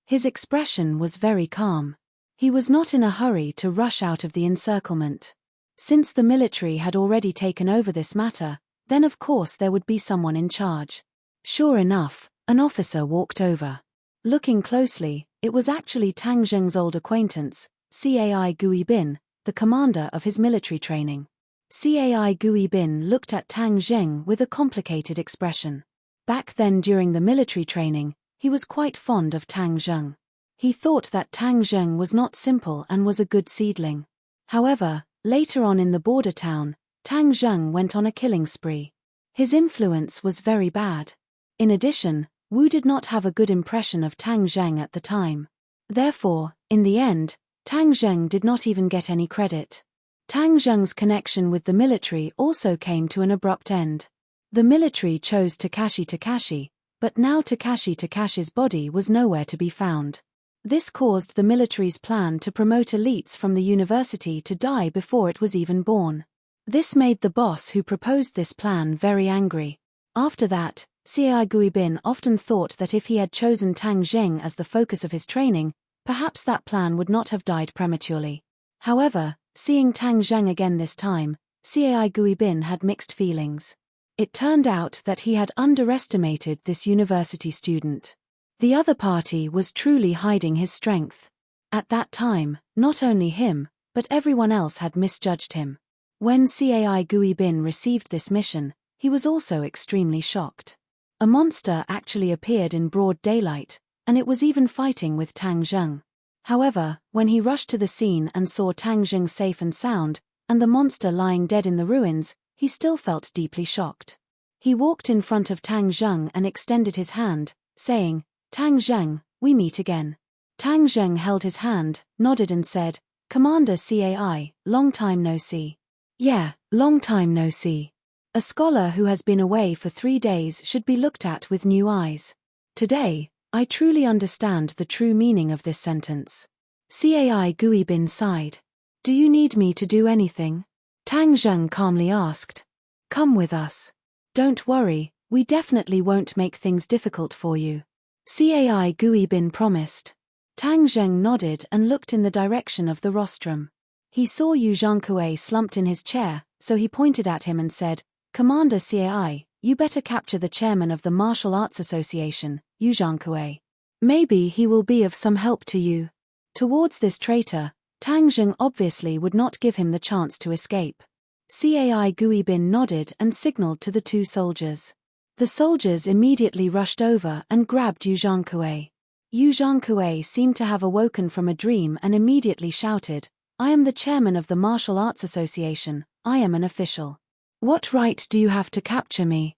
His expression was very calm. He was not in a hurry to rush out of the encirclement. Since the military had already taken over this matter, then of course there would be someone in charge. Sure enough, an officer walked over. Looking closely, it was actually Tang Zheng's old acquaintance, Cai Gui Bin, the commander of his military training. Cai Gui Bin looked at Tang Zheng with a complicated expression. Back then during the military training, he was quite fond of Tang Zheng. He thought that Tang Zheng was not simple and was a good seedling. However, later on in the border town, Tang Zheng went on a killing spree. His influence was very bad. In addition, Wu did not have a good impression of Tang Zheng at the time. Therefore, in the end, Tang Zheng did not even get any credit. Tang Zheng's connection with the military also came to an abrupt end. The military chose Takashi, but now Takashi's body was nowhere to be found. This caused the military's plan to promote elites from the university to die before it was even born. This made the boss who proposed this plan very angry. After that, Cai Gui Bin often thought that if he had chosen Tang Zheng as the focus of his training, perhaps that plan would not have died prematurely. However, seeing Tang Zheng again this time, Cai Gui Bin had mixed feelings. It turned out that he had underestimated this university student. The other party was truly hiding his strength. At that time, not only him, but everyone else had misjudged him. When Cai Gui Bin received this mission, he was also extremely shocked. A monster actually appeared in broad daylight, and it was even fighting with Tang Zheng. However, when he rushed to the scene and saw Tang Zheng safe and sound, and the monster lying dead in the ruins, he still felt deeply shocked. He walked in front of Tang Zheng and extended his hand, saying, "Tang Zheng, we meet again." Tang Zheng held his hand, nodded and said, "Commander Cai, long time no see." "Yeah, long time no see." A scholar who has been away for 3 days should be looked at with new eyes. Today, I truly understand the true meaning of this sentence. Cai Guibin sighed. "Do you need me to do anything?" Tang Zheng calmly asked. "Come with us. Don't worry, we definitely won't make things difficult for you," Cai Guibin promised. Tang Zheng nodded and looked in the direction of the rostrum. He saw Yu Zhangkue slumped in his chair, so he pointed at him and said, "Commander Cai, you better capture the chairman of the Martial Arts Association, Yu Zhangkue. Maybe he will be of some help to you." Towards this traitor, Tang Zheng obviously would not give him the chance to escape. Cai Guibin nodded and signaled to the 2 soldiers. The soldiers immediately rushed over and grabbed Yu Zhangkue. Yu Zhangkue seemed to have awoken from a dream and immediately shouted, "I am the chairman of the Martial Arts Association, I am an official. What right do you have to capture me?"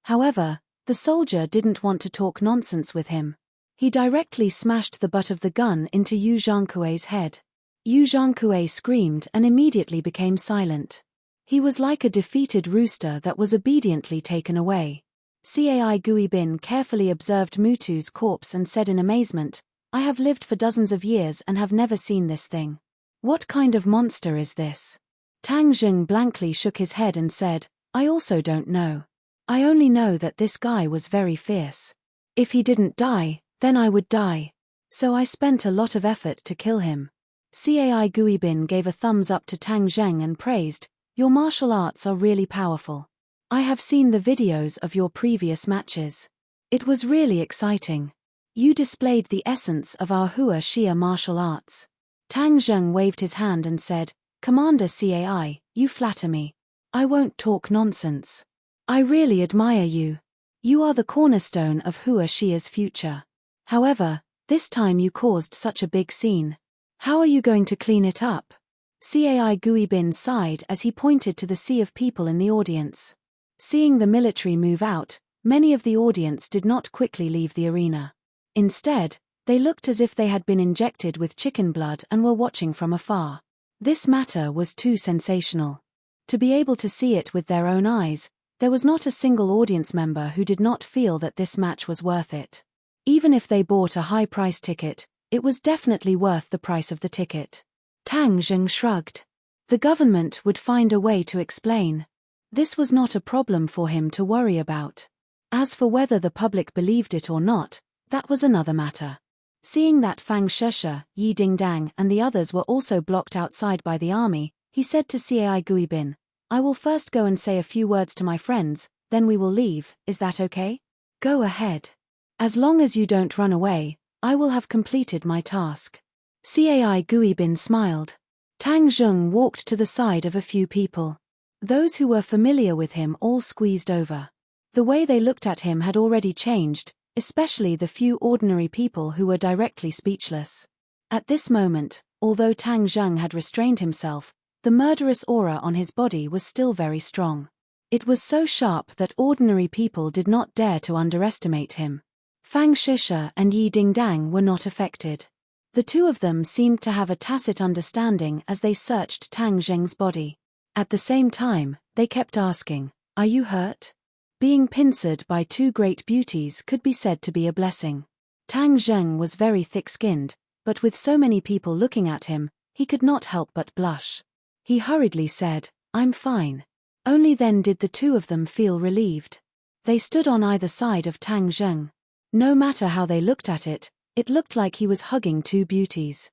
However, the soldier didn't want to talk nonsense with him. He directly smashed the butt of the gun into Yu Zhangkue's head. Yu Zhangkue screamed and immediately became silent. He was like a defeated rooster that was obediently taken away. Cai Guibin carefully observed Mutu's corpse and said in amazement, "I have lived for dozens of years and have never seen this thing. What kind of monster is this?" Tang Zheng blankly shook his head and said, "I also don't know. I only know that this guy was very fierce. If he didn't die, then I would die. So I spent a lot of effort to kill him." Cai Guibin gave a thumbs up to Tang Zheng and praised, "Your martial arts are really powerful. I have seen the videos of your previous matches. It was really exciting. You displayed the essence of our Hua Xia martial arts." Tang Zheng waved his hand and said, "Commander Cai, you flatter me. I won't talk nonsense. I really admire you. You are the cornerstone of Hua Xia's future. However, this time you caused such a big scene. How are you going to clean it up?" Cai Guibin sighed as he pointed to the sea of people in the audience. Seeing the military move out, many of the audience did not quickly leave the arena. Instead, they looked as if they had been injected with chicken blood and were watching from afar. This matter was too sensational. To be able to see it with their own eyes, there was not a single audience member who did not feel that this match was worth it. Even if they bought a high-price ticket, it was definitely worth the price of the ticket. Tang Zheng shrugged. The government would find a way to explain. This was not a problem for him to worry about. As for whether the public believed it or not, that was another matter. Seeing that Fang Sheshe, Yi Dingdang and the others were also blocked outside by the army, he said to Cai Guibin, "I will first go and say a few words to my friends, then we will leave, is that okay?" "Go ahead. As long as you don't run away, I will have completed my task." Cai Guibin smiled. Tang Zheng walked to the side of a few people. Those who were familiar with him all squeezed over. The way they looked at him had already changed, especially the few ordinary people who were directly speechless. At this moment, although Tang Zheng had restrained himself, the murderous aura on his body was still very strong. It was so sharp that ordinary people did not dare to underestimate him. Fang Sheshe and Yi Dingdang were not affected. The two of them seemed to have a tacit understanding as they searched Tang Zheng's body. At the same time, they kept asking, "Are you hurt?" Being pincered by 2 great beauties could be said to be a blessing. Tang Zheng was very thick-skinned, but with so many people looking at him, he could not help but blush. He hurriedly said, "I'm fine." Only then did the two of them feel relieved. They stood on either side of Tang Zheng. No matter how they looked at it, it looked like he was hugging 2 beauties.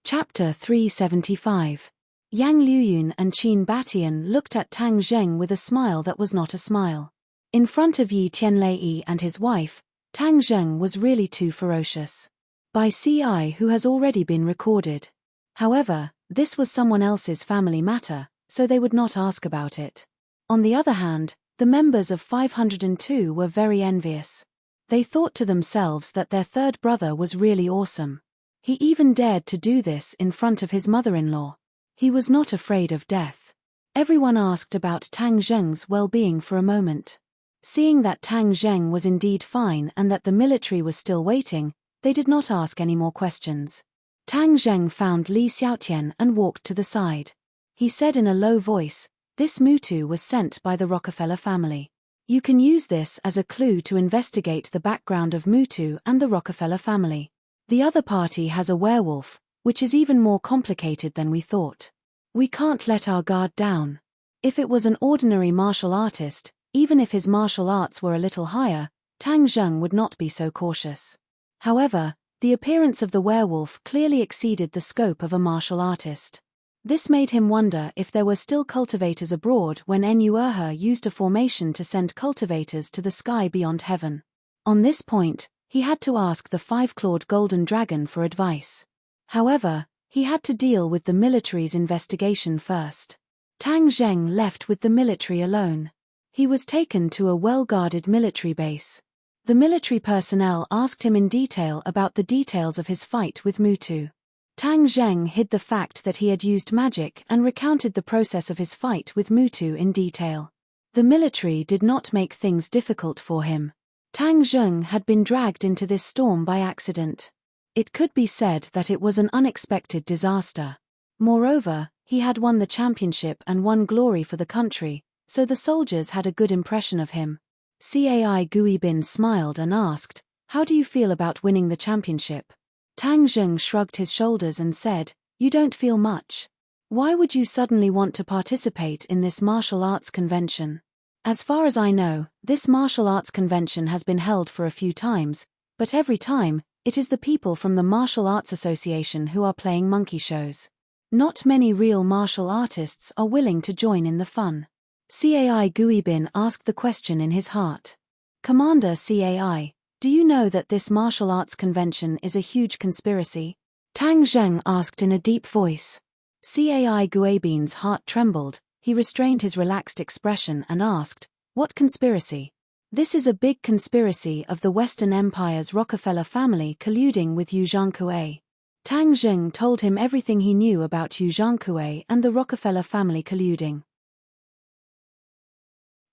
Chapter 375. Yang Luyun and Qin Batian looked at Tang Zheng with a smile that was not a smile. In front of Yi Tianlei and his wife, Tang Zheng was really too ferocious. By CI who has already been recorded. However, this was someone else's family matter, so they would not ask about it. On the other hand, the members of 502 were very envious. They thought to themselves that their third brother was really awesome. He even dared to do this in front of his mother-in-law. He was not afraid of death. Everyone asked about Tang Zheng's well-being for a moment. Seeing that Tang Zheng was indeed fine and that the military was still waiting, they did not ask any more questions. Tang Zheng found Li Xiaotian and walked to the side. He said in a low voice, "This Mutu was sent by the Rockefeller family. You can use this as a clue to investigate the background of Mutu and the Rockefeller family. The other party has a werewolf, which is even more complicated than we thought. We can't let our guard down. If it was an ordinary martial artist, even if his martial arts were a little higher, Tang Zheng would not be so cautious." However, the appearance of the werewolf clearly exceeded the scope of a martial artist. This made him wonder if there were still cultivators abroad when Enyu used a formation to send cultivators to the sky beyond heaven. On this point, he had to ask the five-clawed golden dragon for advice. However, he had to deal with the military's investigation first. Tang Zheng left with the military alone. He was taken to a well-guarded military base. The military personnel asked him in detail about the details of his fight with Mutu. Tang Zheng hid the fact that he had used magic and recounted the process of his fight with Mutu in detail. The military did not make things difficult for him. Tang Zheng had been dragged into this storm by accident. It could be said that it was an unexpected disaster. Moreover, he had won the championship and won glory for the country, so the soldiers had a good impression of him. Cai Guibin smiled and asked, "How do you feel about winning the championship?" Tang Zheng shrugged his shoulders and said, "You don't feel much. Why would you suddenly want to participate in this martial arts convention? As far as I know, this martial arts convention has been held for a few times, but every time, it is the people from the Martial Arts Association who are playing monkey shows. Not many real martial artists are willing to join in the fun." Cai Guibin asked the question in his heart. "Commander Cai, do you know that this martial arts convention is a huge conspiracy?" Tang Zheng asked in a deep voice. Cai Guibin's heart trembled, he restrained his relaxed expression and asked, "What conspiracy?" "This is a big conspiracy of the Western Empire's Rockefeller family colluding with Yu Zhangkue." Tang Zheng told him everything he knew about Yu Zhangkue and the Rockefeller family colluding.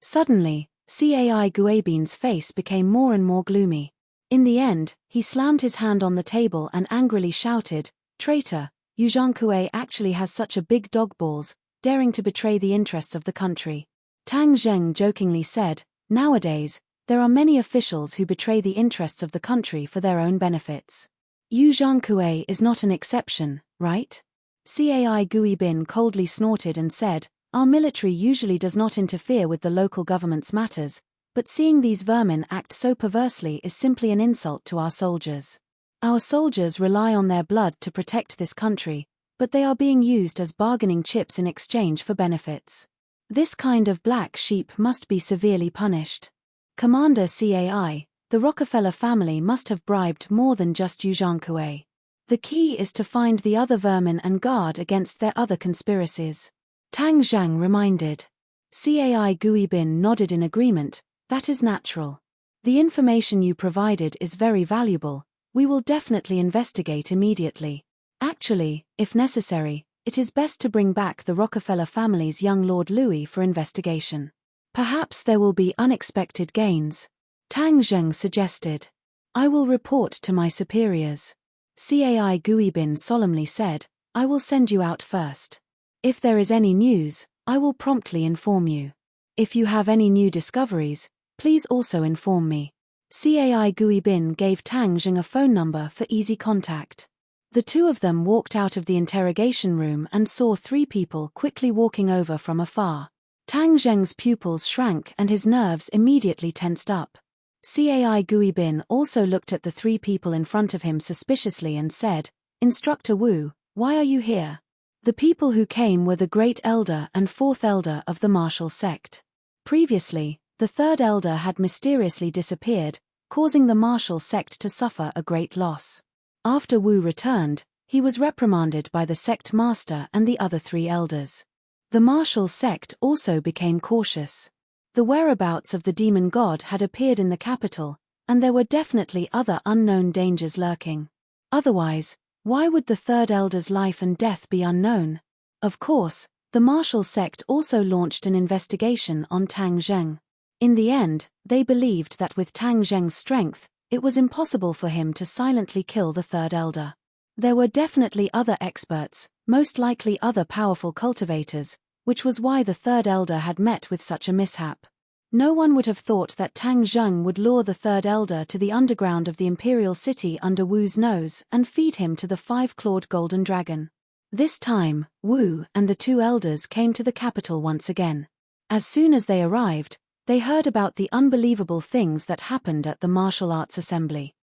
Suddenly, Cai Guibin's face became more and more gloomy. In the end, he slammed his hand on the table and angrily shouted, "Traitor, Yu Zhangkue actually has such a big dog balls, daring to betray the interests of the country." Tang Zheng jokingly said, "Nowadays, there are many officials who betray the interests of the country for their own benefits. Yu Zhangkue is not an exception, right?" Cai Guibin coldly snorted and said, "Our military usually does not interfere with the local government's matters, but seeing these vermin act so perversely is simply an insult to our soldiers. Our soldiers rely on their blood to protect this country, but they are being used as bargaining chips in exchange for benefits. This kind of black sheep must be severely punished. Commander Cai, the Rockefeller family must have bribed more than just Yu Zhangkue. The key is to find the other vermin and guard against their other conspiracies." Tang Zheng reminded. Cai Guibin nodded in agreement, "That is natural. The information you provided is very valuable, we will definitely investigate immediately. Actually, if necessary, it is best to bring back the Rockefeller family's young Lord Louis for investigation. Perhaps there will be unexpected gains," Tang Zheng suggested. "I will report to my superiors." Cai Guibin solemnly said, "I will send you out first. If there is any news, I will promptly inform you. If you have any new discoveries, please also inform me." Cai Guibin gave Tang Zheng a phone number for easy contact. The two of them walked out of the interrogation room and saw three people quickly walking over from afar. Tang Zheng's pupils shrank and his nerves immediately tensed up. Cai Guibin also looked at the three people in front of him suspiciously and said, "Instructor Wu, why are you here?" The people who came were the Great Elder and Fourth Elder of the martial sect. Previously, the Third Elder had mysteriously disappeared, causing the martial sect to suffer a great loss. After Wu returned, he was reprimanded by the sect master and the other three elders. The martial sect also became cautious. The whereabouts of the demon god had appeared in the capital, and there were definitely other unknown dangers lurking. Otherwise, why would the third elder's life and death be unknown? Of course, the martial sect also launched an investigation on Tang Zheng. In the end, they believed that with Tang Zheng's strength, it was impossible for him to silently kill the third elder. There were definitely other experts, most likely other powerful cultivators, which was why the third elder had met with such a mishap. No one would have thought that Tang Zheng would lure the third elder to the underground of the imperial city under Wu's nose and feed him to the five-clawed golden dragon. This time, Wu and the two elders came to the capital once again. As soon as they arrived, they heard about the unbelievable things that happened at the martial arts assembly.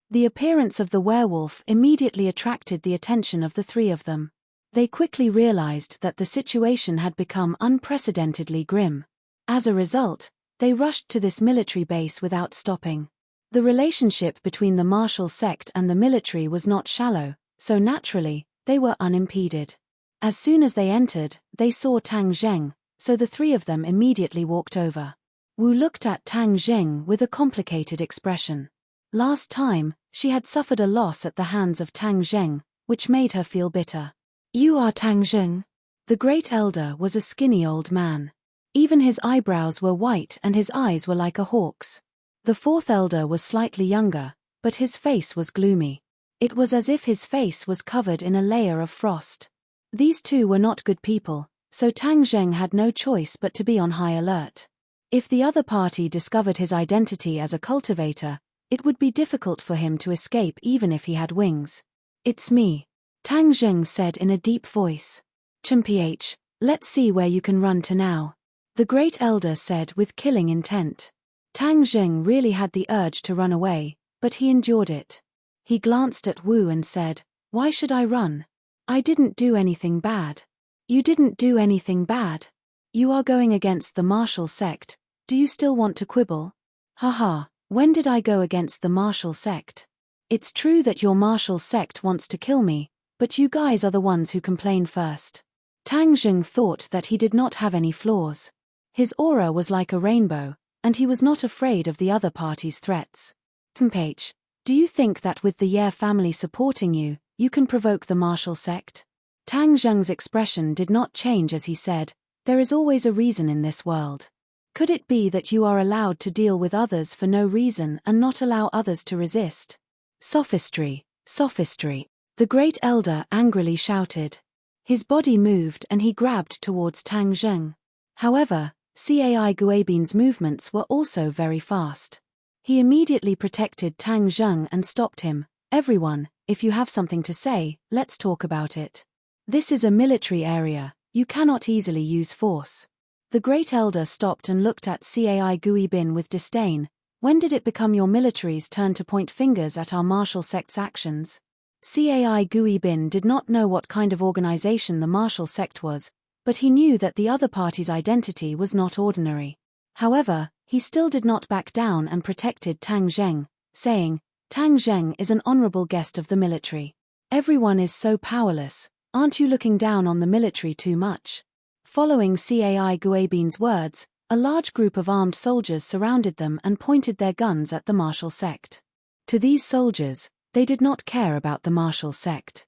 The appearance of the werewolf immediately attracted the attention of the three of them. They quickly realized that the situation had become unprecedentedly grim. As a result, they rushed to this military base without stopping. The relationship between the martial sect and the military was not shallow, so naturally, they were unimpeded. As soon as they entered, they saw Tang Zheng, so the three of them immediately walked over. Wu looked at Tang Zheng with a complicated expression. Last time, she had suffered a loss at the hands of Tang Zheng, which made her feel bitter. "You are Tang Zheng." The great elder was a skinny old man. Even his eyebrows were white and his eyes were like a hawk's. The fourth elder was slightly younger, but his face was gloomy. It was as if his face was covered in a layer of frost. These two were not good people, so Tang Zheng had no choice but to be on high alert. If the other party discovered his identity as a cultivator, it would be difficult for him to escape even if he had wings. "It's me," Tang Zheng said in a deep voice. "Chumph, let's see where you can run to now," the great elder said with killing intent. Tang Zheng really had the urge to run away, but he endured it. He glanced at Wu and said, "Why should I run? I didn't do anything bad." "You didn't do anything bad? You are going against the martial sect, do you still want to quibble?" "Haha, when did I go against the martial sect? It's true that your martial sect wants to kill me, but you guys are the ones who complain first." Tang Zheng thought that he did not have any flaws. His aura was like a rainbow, and he was not afraid of the other party's threats. "Chumph, do you think that with the Ye family supporting you, you can provoke the martial sect?" Tang Zheng's expression did not change as he said, "There is always a reason in this world. Could it be that you are allowed to deal with others for no reason and not allow others to resist?" "Sophistry, sophistry," the great elder angrily shouted. His body moved and he grabbed towards Tang Zheng. However, Cai Guobin's movements were also very fast. He immediately protected Tang Zheng and stopped him. "Everyone, if you have something to say, let's talk about it. This is a military area, you cannot easily use force." The great elder stopped and looked at Cai Guobin with disdain. "When did it become your military's turn to point fingers at our martial sect's actions?" Cai Guobin did not know what kind of organization the martial sect was, but he knew that the other party's identity was not ordinary. However, he still did not back down and protected Tang Zheng, saying, "Tang Zheng is an honorable guest of the military. Everyone is so powerless, aren't you looking down on the military too much?" Following Cai Guobin's words, a large group of armed soldiers surrounded them and pointed their guns at the martial sect. To these soldiers, they did not care about the martial sect.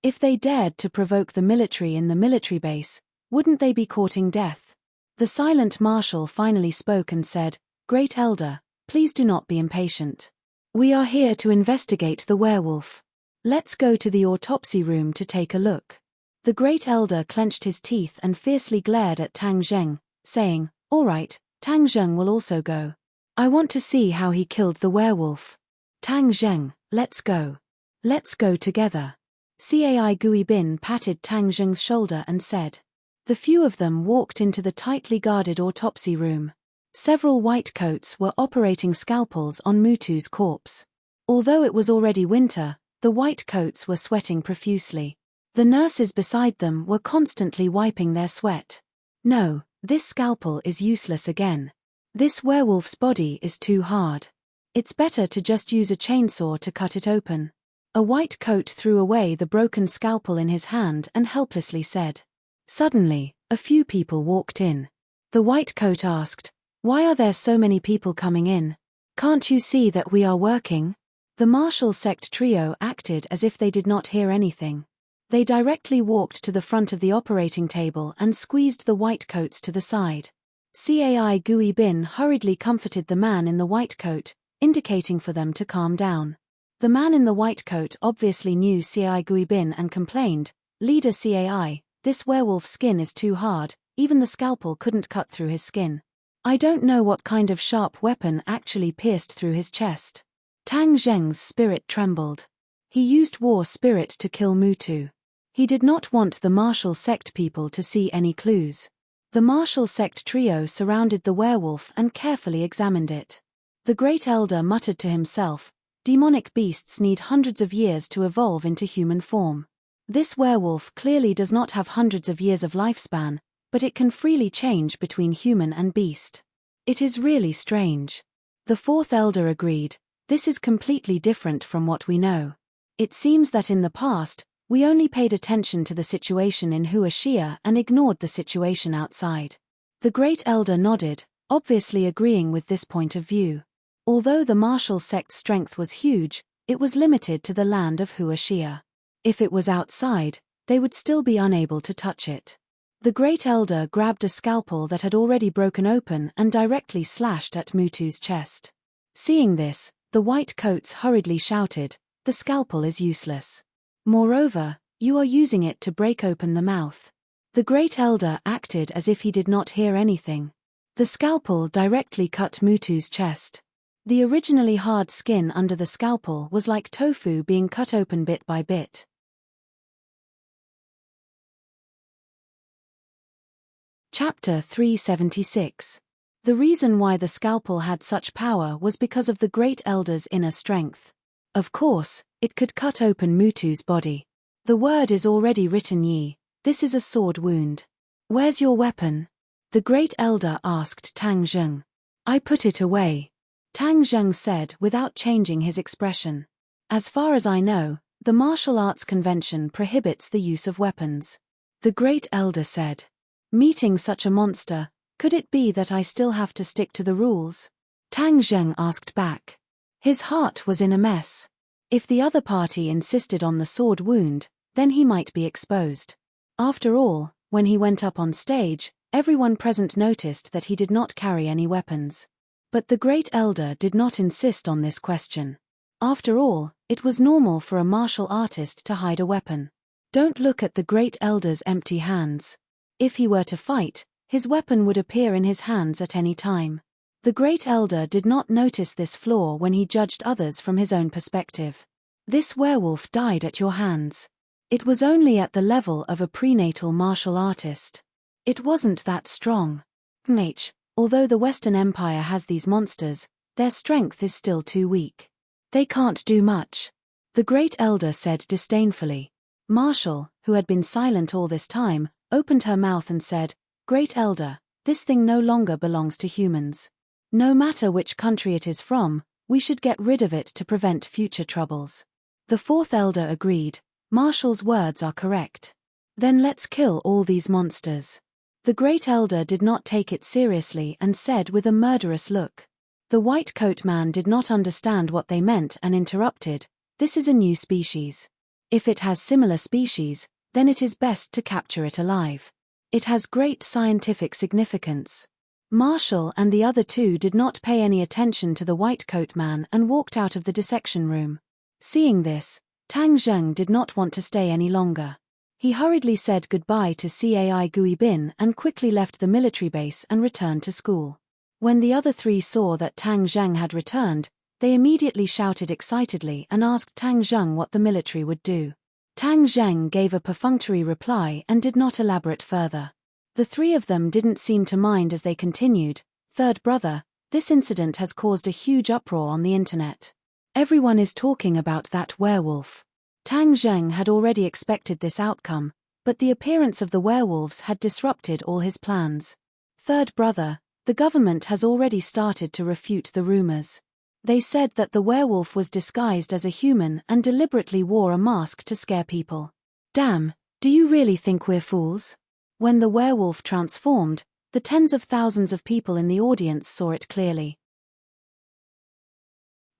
If they dared to provoke the military in the military base, wouldn't they be courting death? The silent marshal finally spoke and said, "Great elder, please do not be impatient. We are here to investigate the werewolf. Let's go to the autopsy room to take a look." The great elder clenched his teeth and fiercely glared at Tang Zheng, saying, "All right, Tang Zheng will also go. I want to see how he killed the werewolf. Tang Zheng, let's go. Let's go together." Cai Guobin patted Tang Zheng's shoulder and said. The few of them walked into the tightly guarded autopsy room. Several white coats were operating scalpels on Mutu's corpse. Although it was already winter, the white coats were sweating profusely. The nurses beside them were constantly wiping their sweat. "No, this scalpel is useless again. This werewolf's body is too hard. It's better to just use a chainsaw to cut it open." A white coat threw away the broken scalpel in his hand and helplessly said. Suddenly, a few people walked in. The white coat asked, Why are there so many people coming in? Can't you see that we are working? The martial sect trio acted as if they did not hear anything. They directly walked to the front of the operating table and squeezed the white coats to the side. Cai Gui Bin hurriedly comforted the man in the white coat, indicating for them to calm down. The man in the white coat obviously knew Cai Gui Bin and complained, "Leader Cai, this werewolf skin is too hard, even the scalpel couldn't cut through his skin. I don't know what kind of sharp weapon actually pierced through his chest." Tang Zheng's spirit trembled. He used war spirit to kill Mutu. He did not want the martial sect people to see any clues. The martial sect trio surrounded the werewolf and carefully examined it. The great elder muttered to himself, "Demonic beasts need hundreds of years to evolve into human form. This werewolf clearly does not have hundreds of years of lifespan, but it can freely change between human and beast. It is really strange." The fourth elder agreed, "This is completely different from what we know. It seems that in the past, we only paid attention to the situation in Huashia and ignored the situation outside." The great elder nodded, obviously agreeing with this point of view. Although the martial sect's strength was huge, it was limited to the land of Huashia. If it was outside, they would still be unable to touch it. The great elder grabbed a scalpel that had already broken open and directly slashed at Mutu's chest. Seeing this, the white coats hurriedly shouted, "The scalpel is useless. Moreover, you are using it to break open the mouth." The great elder acted as if he did not hear anything. The scalpel directly cut Mutu's chest. The originally hard skin under the scalpel was like tofu being cut open bit by bit. Chapter 376. The reason why the scalpel had such power was because of the great elder's inner strength. Of course, it could cut open Mutu's body. The word is already written Yi, this is a sword wound. Where's your weapon? The great elder asked Tang Zheng. I put it away. Tang Zheng said without changing his expression. As far as I know, the martial arts convention prohibits the use of weapons. The great elder said. Meeting such a monster, could it be that I still have to stick to the rules? Tang Zheng asked back. His heart was in a mess. If the other party insisted on the sword wound, then he might be exposed. After all, when he went up on stage, everyone present noticed that he did not carry any weapons. But the great elder did not insist on this question. After all, it was normal for a martial artist to hide a weapon. Don't look at the great elder's empty hands. If he were to fight, his weapon would appear in his hands at any time. The great elder did not notice this flaw when he judged others from his own perspective. This werewolf died at your hands. It was only at the level of a prenatal martial artist. It wasn't that strong. Although the Western Empire has these monsters, their strength is still too weak. They can't do much. The great elder said disdainfully. Marshall, who had been silent all this time, opened her mouth and said, Great elder, this thing no longer belongs to humans. No matter which country it is from, we should get rid of it to prevent future troubles. The fourth elder agreed, Marshall's words are correct. Then let's kill all these monsters. The great elder did not take it seriously and said with a murderous look. The white coat man did not understand what they meant and interrupted, this is a new species. If it has similar species, then it is best to capture it alive. It has great scientific significance. Marshall and the other two did not pay any attention to the white coat man and walked out of the dissection room. Seeing this, Tang Zheng did not want to stay any longer. He hurriedly said goodbye to Cai Gui Bin and quickly left the military base and returned to school. When the other three saw that Tang Zheng had returned, they immediately shouted excitedly and asked Tang Zheng what the military would do. Tang Zheng gave a perfunctory reply and did not elaborate further. The three of them didn't seem to mind as they continued, Third brother, this incident has caused a huge uproar on the internet. Everyone is talking about that werewolf. Tang Zheng had already expected this outcome, but the appearance of the werewolves had disrupted all his plans. Third brother, the government has already started to refute the rumors. They said that the werewolf was disguised as a human and deliberately wore a mask to scare people. Damn, do you really think we're fools? When the werewolf transformed, The tens of thousands of people in the audience saw it clearly.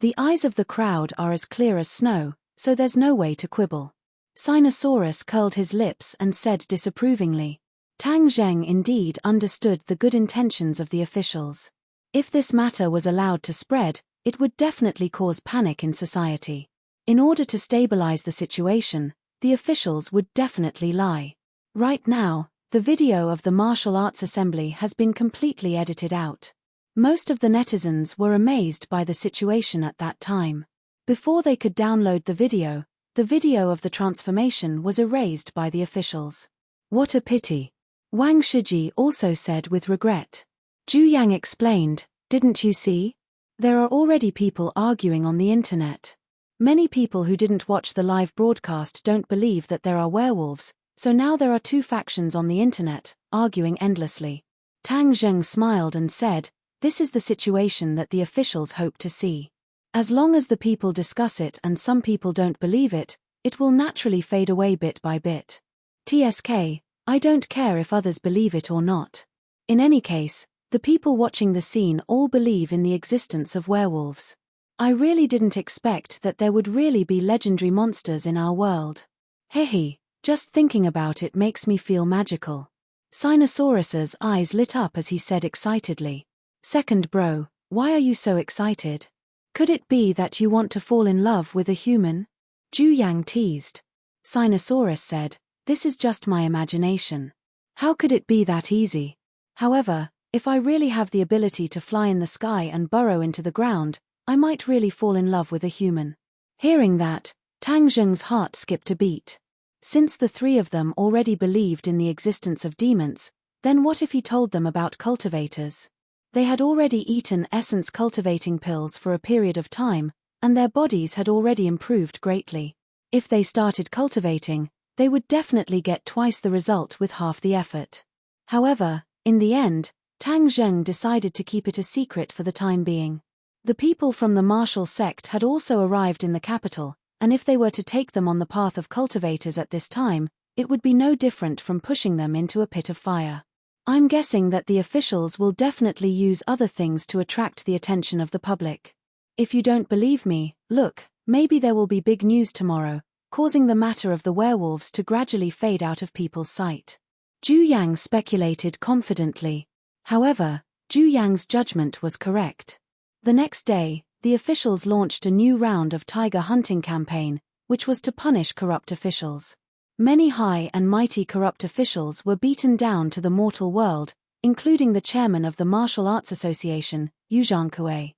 The eyes of the crowd are as clear as snow, so there's no way to quibble. Sinosaurus curled his lips and said disapprovingly. Tang Zheng indeed understood the good intentions of the officials. If this matter was allowed to spread, it would definitely cause panic in society. In order to stabilize the situation, the officials would definitely lie. Right now, the video of the martial arts assembly has been completely edited out. Most of the netizens were amazed by the situation at that time. Before they could download the video of the transformation was erased by the officials. What a pity. Wang Shiji also said with regret. Zhu Yang explained, didn't you see? There are already people arguing on the internet. Many people who didn't watch the live broadcast don't believe that there are werewolves, so now there are two factions on the internet, arguing endlessly. Tang Zheng smiled and said, this is the situation that the officials hope to see. As long as the people discuss it and some people don't believe it, it will naturally fade away bit by bit. TSK, I don't care if others believe it or not. In any case, the people watching the scene all believe in the existence of werewolves. I really didn't expect that there would really be legendary monsters in our world. Hehe, just thinking about it makes me feel magical. Sinosaurus's eyes lit up as he said excitedly. Second bro, why are you so excited? Could it be that you want to fall in love with a human? Zhu Yang teased. Sinosaurus said, this is just my imagination. How could it be that easy? However, if I really have the ability to fly in the sky and burrow into the ground, I might really fall in love with a human. Hearing that, Tang Zheng's heart skipped a beat. Since the three of them already believed in the existence of demons, then what if he told them about cultivators? They had already eaten essence cultivating pills for a period of time, and their bodies had already improved greatly. If they started cultivating, they would definitely get twice the result with half the effort. However, in the end, Tang Zheng decided to keep it a secret for the time being. The people from the martial sect had also arrived in the capital, and if they were to take them on the path of cultivators at this time, it would be no different from pushing them into a pit of fire. I'm guessing that the officials will definitely use other things to attract the attention of the public. If you don't believe me, look, maybe there will be big news tomorrow, causing the matter of the werewolves to gradually fade out of people's sight. Zhu Yang speculated confidently. However, Zhu Yang's judgment was correct. The next day, the officials launched a new round of tiger hunting campaign, which was to punish corrupt officials. Many high and mighty corrupt officials were beaten down to the mortal world, including the chairman of the Martial Arts Association, Yu Zhangkue.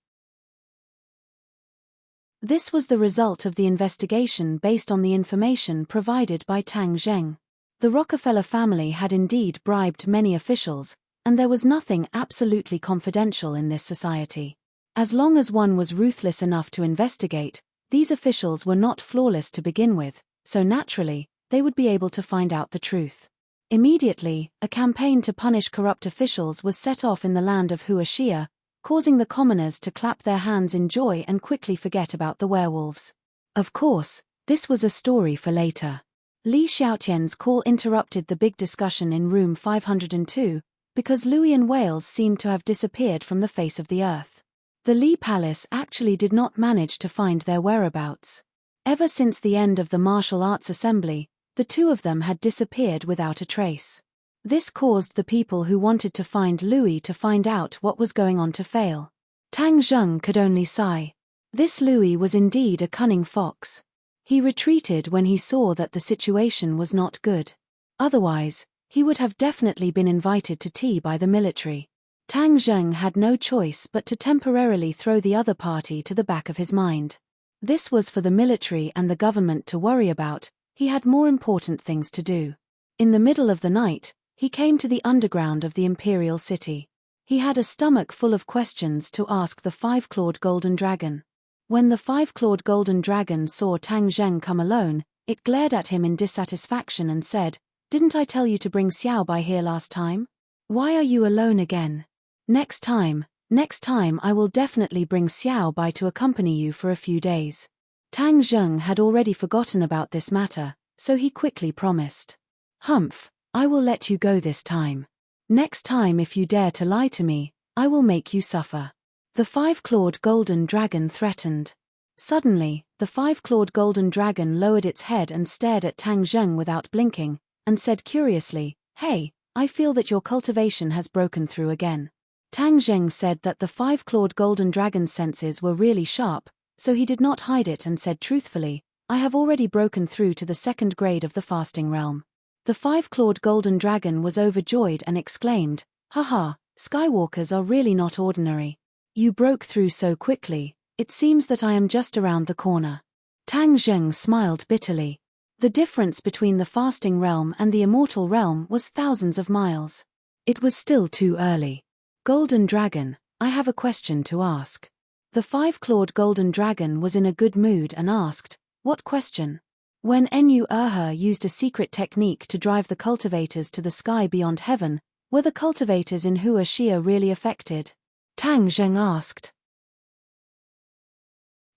This was the result of the investigation based on the information provided by Tang Zheng. The Rockefeller family had indeed bribed many officials, and there was nothing absolutely confidential in this society. As long as one was ruthless enough to investigate, these officials were not flawless to begin with, so naturally, they would be able to find out the truth. Immediately, a campaign to punish corrupt officials was set off in the land of Huaxia, causing the commoners to clap their hands in joy and quickly forget about the werewolves. Of course, this was a story for later. Li Xiaotian's call interrupted the big discussion in room 502, because Louis and Wales seemed to have disappeared from the face of the earth. The Li Palace actually did not manage to find their whereabouts. Ever since the end of the martial arts assembly, the two of them had disappeared without a trace. This caused the people who wanted to find Louis to find out what was going on to fail. Tang Zheng could only sigh. This Louis was indeed a cunning fox. He retreated when he saw that the situation was not good. Otherwise, he would have definitely been invited to tea by the military. Tang Zheng had no choice but to temporarily throw the other party to the back of his mind. This was for the military and the government to worry about. He had more important things to do. In the middle of the night, he came to the underground of the imperial city. He had a stomach full of questions to ask the five-clawed golden dragon. When the five-clawed golden dragon saw Tang Zheng come alone, it glared at him in dissatisfaction and said, "Didn't I tell you to bring Xiao Bai here last time? Why are you alone again? Next time I will definitely bring Xiao Bai to accompany you for a few days." Tang Zheng had already forgotten about this matter, so he quickly promised. "Humph, I will let you go this time. Next time if you dare to lie to me, I will make you suffer. The five-clawed golden dragon threatened. Suddenly, the five-clawed golden dragon lowered its head and stared at Tang Zheng without blinking, and said curiously, "Hey, I feel that your cultivation has broken through again." Tang Zheng said that the five-clawed golden dragon's senses were really sharp, so he did not hide it and said truthfully, "I have already broken through to the second grade of the fasting realm." The five-clawed golden dragon was overjoyed and exclaimed, "Haha, Skywalkers are really not ordinary. You broke through so quickly, it seems that I am just around the corner." Tang Zheng smiled bitterly. The difference between the fasting realm and the immortal realm was thousands of miles. It was still too early. "Golden Dragon, I have a question to ask." The five-clawed golden dragon was in a good mood and asked, "What question?" When Enyu Erhe used a secret technique to drive the cultivators to the sky beyond heaven, were the cultivators in Hua Xia really affected? Tang Zheng asked.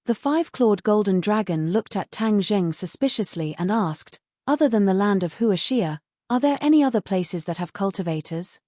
The five-clawed golden dragon looked at Tang Zheng suspiciously and asked, "Other than the land of Hua Xia, are there any other places that have cultivators?"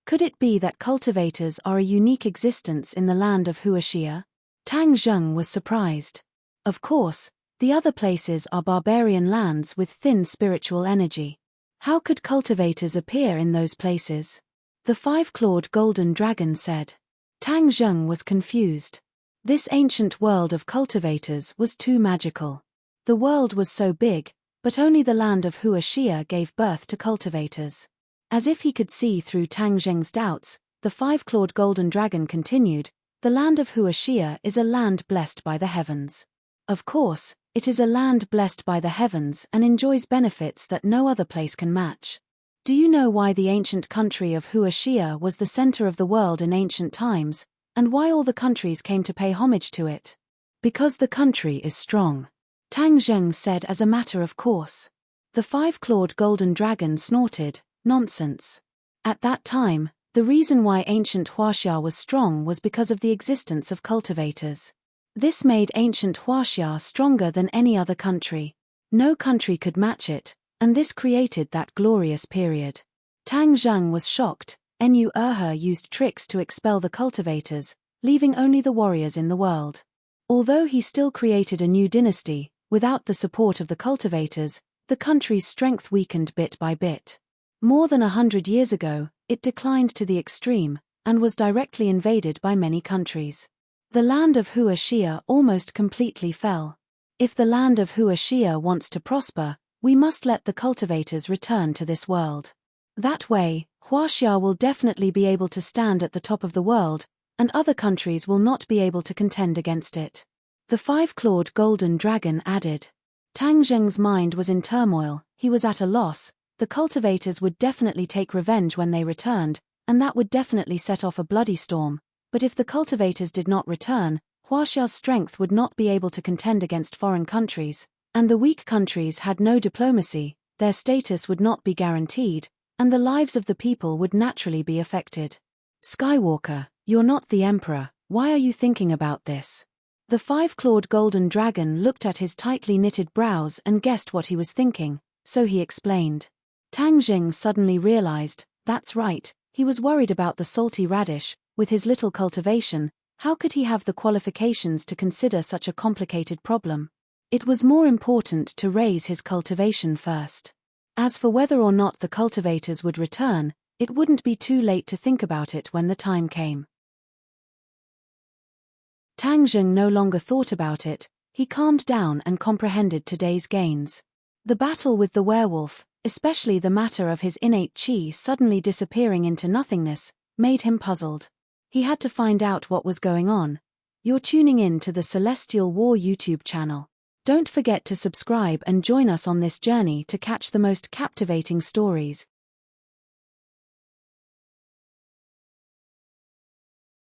Could it be that cultivators are a unique existence in the land of Hua Xia? Tang Zheng was surprised. Of course, the other places are barbarian lands with thin spiritual energy. How could cultivators appear in those places? The five-clawed golden dragon said. Tang Zheng was confused. This ancient world of cultivators was too magical. The world was so big, but only the land of Hua Xia gave birth to cultivators. As if he could see through Tang Zheng's doubts, the five-clawed golden dragon continued, "The land of Hua Xia is a land blessed by the heavens. Of course, it is a land blessed by the heavens and enjoys benefits that no other place can match. Do you know why the ancient country of Hua Xia was the center of the world in ancient times, and why all the countries came to pay homage to it? Because the country is strong," Tang Zheng said as a matter of course. The five-clawed golden dragon snorted, "Nonsense. At that time, the reason why ancient Huaxia was strong was because of the existence of cultivators. This made ancient Huaxia stronger than any other country. No country could match it, and this created that glorious period." Tang Zheng was shocked. Enyu Erhe used tricks to expel the cultivators, leaving only the warriors in the world. Although he still created a new dynasty, without the support of the cultivators, the country's strength weakened bit by bit. More than 100 years ago, it declined to the extreme, and was directly invaded by many countries. The land of Hua Xia almost completely fell. If the land of Hua Xia wants to prosper, we must let the cultivators return to this world. That way, Huaxia will definitely be able to stand at the top of the world, and other countries will not be able to contend against it. The five-clawed golden dragon added. Tang Zheng's mind was in turmoil, he was at a loss. The cultivators would definitely take revenge when they returned, and that would definitely set off a bloody storm. But if the cultivators did not return, Huaxia's strength would not be able to contend against foreign countries, and the weak countries had no diplomacy, their status would not be guaranteed, and the lives of the people would naturally be affected. "Skywalker, you're not the emperor, why are you thinking about this?" The five-clawed golden dragon looked at his tightly knitted brows and guessed what he was thinking, so he explained. Tang Zheng suddenly realized, that's right, he was worried about the salty radish. With his little cultivation, how could he have the qualifications to consider such a complicated problem? It was more important to raise his cultivation first. As for whether or not the cultivators would return, it wouldn't be too late to think about it when the time came. Tang Zheng no longer thought about it, he calmed down and comprehended today's gains. The battle with the werewolf, especially the matter of his innate qi suddenly disappearing into nothingness, made him puzzled. He had to find out what was going on. You're tuning in to the Celestial War YouTube channel. Don't forget to subscribe and join us on this journey to catch the most captivating stories,